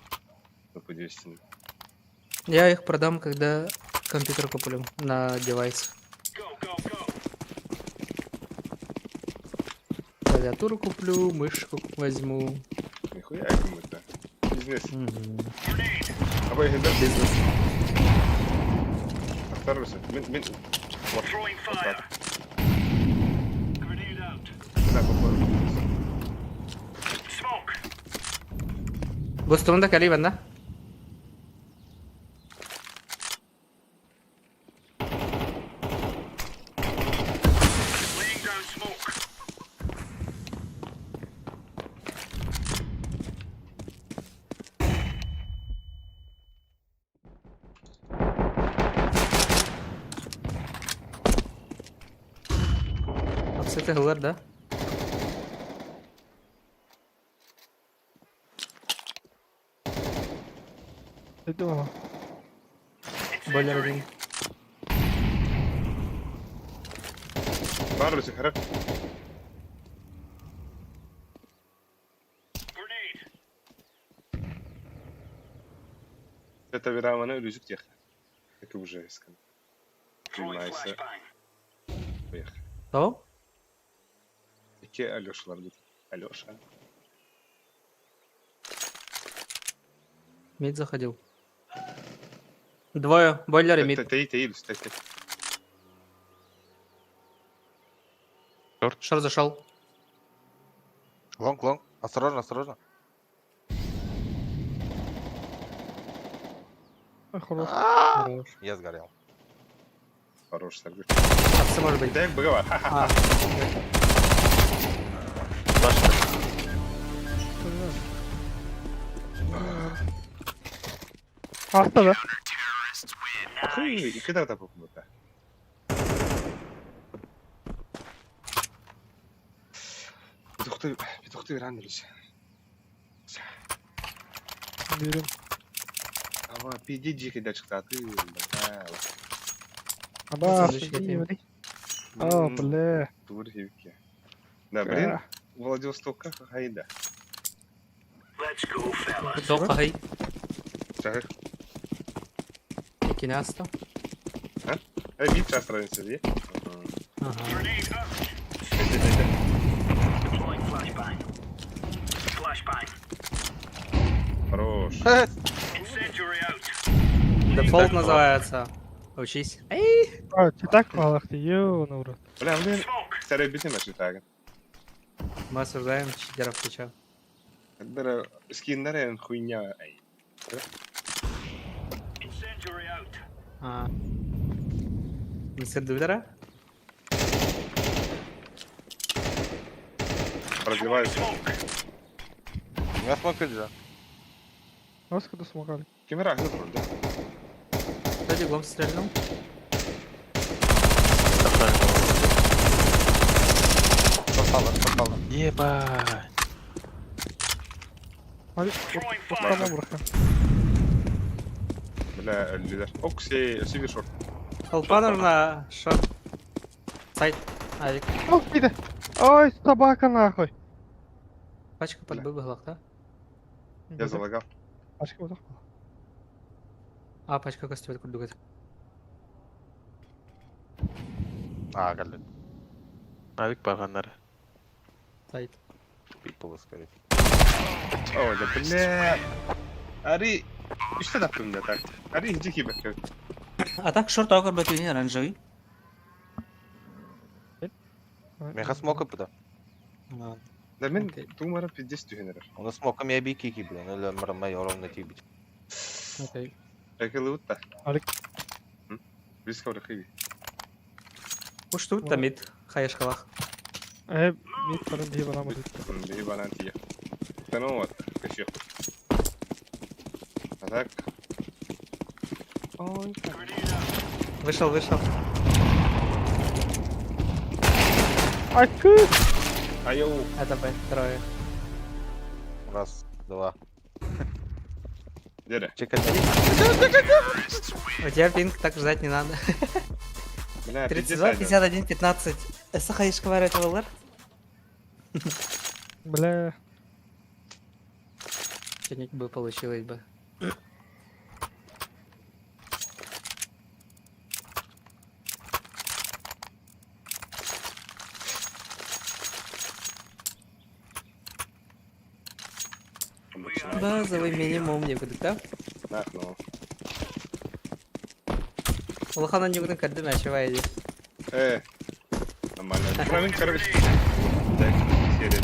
На по 200. Я их продам, когда компьютер куплю на девайс. Клавиатуру куплю, мышку возьму. Нихуя кому-то. Бизнес. А вы играете? Бизнес. Второй. Вот. Throwing Вот fire. так. Grenade out. Да, попробуй. Smoke. Бустунда калибан, да? Laying down smoke. Кстати, глэр, да? Иди вон. Бойлер один. Бар мısın harap? Grenade. Это вирамана ölücük тех. Как и уже искал. Throwing Nice. flashbang. Поехали. Что? İki Alёшalar тут. Алёша. Мид заходил. Двое. Бойлер и мид. Таи. Шор зашел. Лонг. Осторожно. Ой, хорош. Я сгорел. Хорош сорвет. Все может быть. Да як быва. А, Аста, да? Хуй, и когда это попадет? Петухты ранились. Берем. Ama PDG когда çıktı atı. Абас, Следующий иди, хотим. иди. О, бля. Тур хивки. Да, блин. Владивостокка хайда. Let's go, fellas. Тока хай. Чагы. Кинаста. Бит сейчас разница, видишь? Ага. Grenade out. Flashbang. Хорош. Incendiary out. Дефолт называется. Учись. А, ти так малахти, ёна в рот. Бля, блин, Smoke. серый битый матч тагин. Мы осуждаем читеров включал. Когда скиннер är en хуйня. Ej. Incendiary out. А. Мистер Дудера? Продлевается. Smoke. Я смог же. Ось куди смогали. Кемера гнут вроде. Кто диглом стрельнул? Попало. Ебать. Али, остана браха. Бля, лидер. Ок, север шорт. Толпа нужна. Шорт. Сайт. Авик. О, іде. Ой, собака нахуй. Пачка под быбыглах, да? Я залагал. Пачка вот. А, пачка костюм откуда дугать. Geldi. Avik barganları. Сайт. People скорее. О, да бля. Ари. İşte taktım da tak. Ари, иди кибер. А так шорт окор бетуни оранжевый. Меха смока пуда. Да мен думара пиздец түйенер. Оны смока ме би кики билен. Ölü mırma yorulma tibi. Окей. Экелы утта. Алик. Близко в рахиви. Уж тут тамит. Хаешкалах. Мид falan diye bana mı dedi? Бей банан тия. Да ну вот, качу. А так. Ой, Вышел. Ay kız. айоу. Это Б, трое. Раз, два. Деда. Чекай. У тебя пинг так ждать не надо. Бля, 32, 50. 51, 15. Хаешкалар это ВЛР? Бля. Что-нибудь бы получилось бы. Базовый минимум не будет, да? Нахну. Улахана не будет, когда мячевая идет. Нормально. Правильно, короче. Так, серия.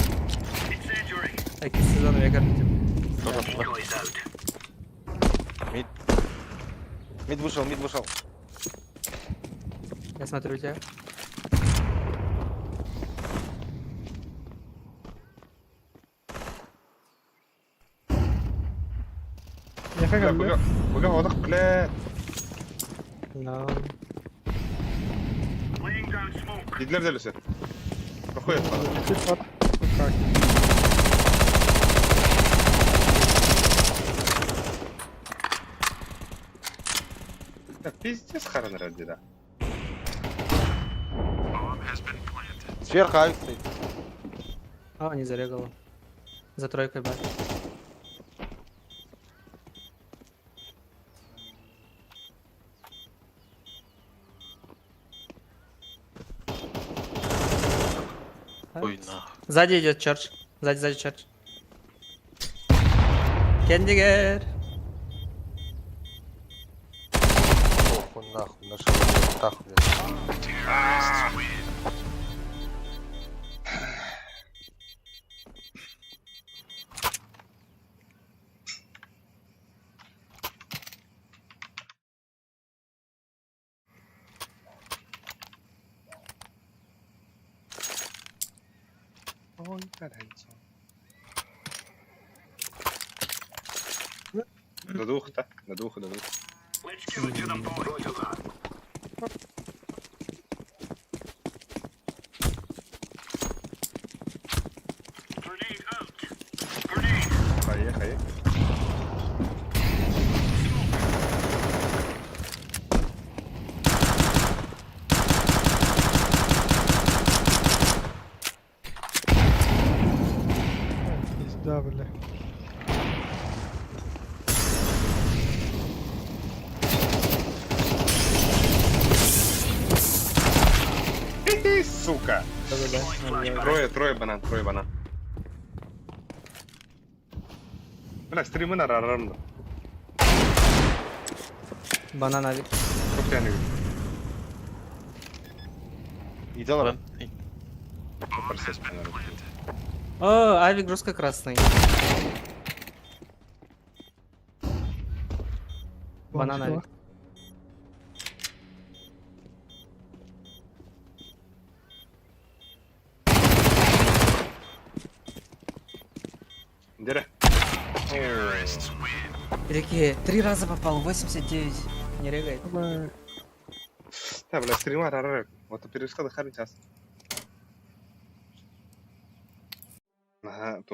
Incendiary. Такие сезоны, я кажется. Decoys out. Мид вышел. Я смотрю у тебя. Я Бля, как бля, водок, бля. Но... Laying down smoke. Идлер делюся. Проходит. Чуть вот. Как? Да пиздец харан ради, да. Сверху авик стоит. А, не зарегало. За тройкой Б. Ой, нахуй. Сзади идет черч. Сзади черч. Кендигер. Оху нахуй, нашел таху. Ой, каренцо. До двух, да? До двух. Let's go to the board. Grenade out. Grenade. Хае. Пизда, бля. Сука. Трое банан. Бля, стримы на рарам. Банан авик. Как я не вижу. Иди lan. Процесс, наверное. О, авик жестко красный. Банан авик. Дера. Реки, 3 раза попал, 89. Не регает. Да, бля, стрима рарам. Вот перескоды харин час.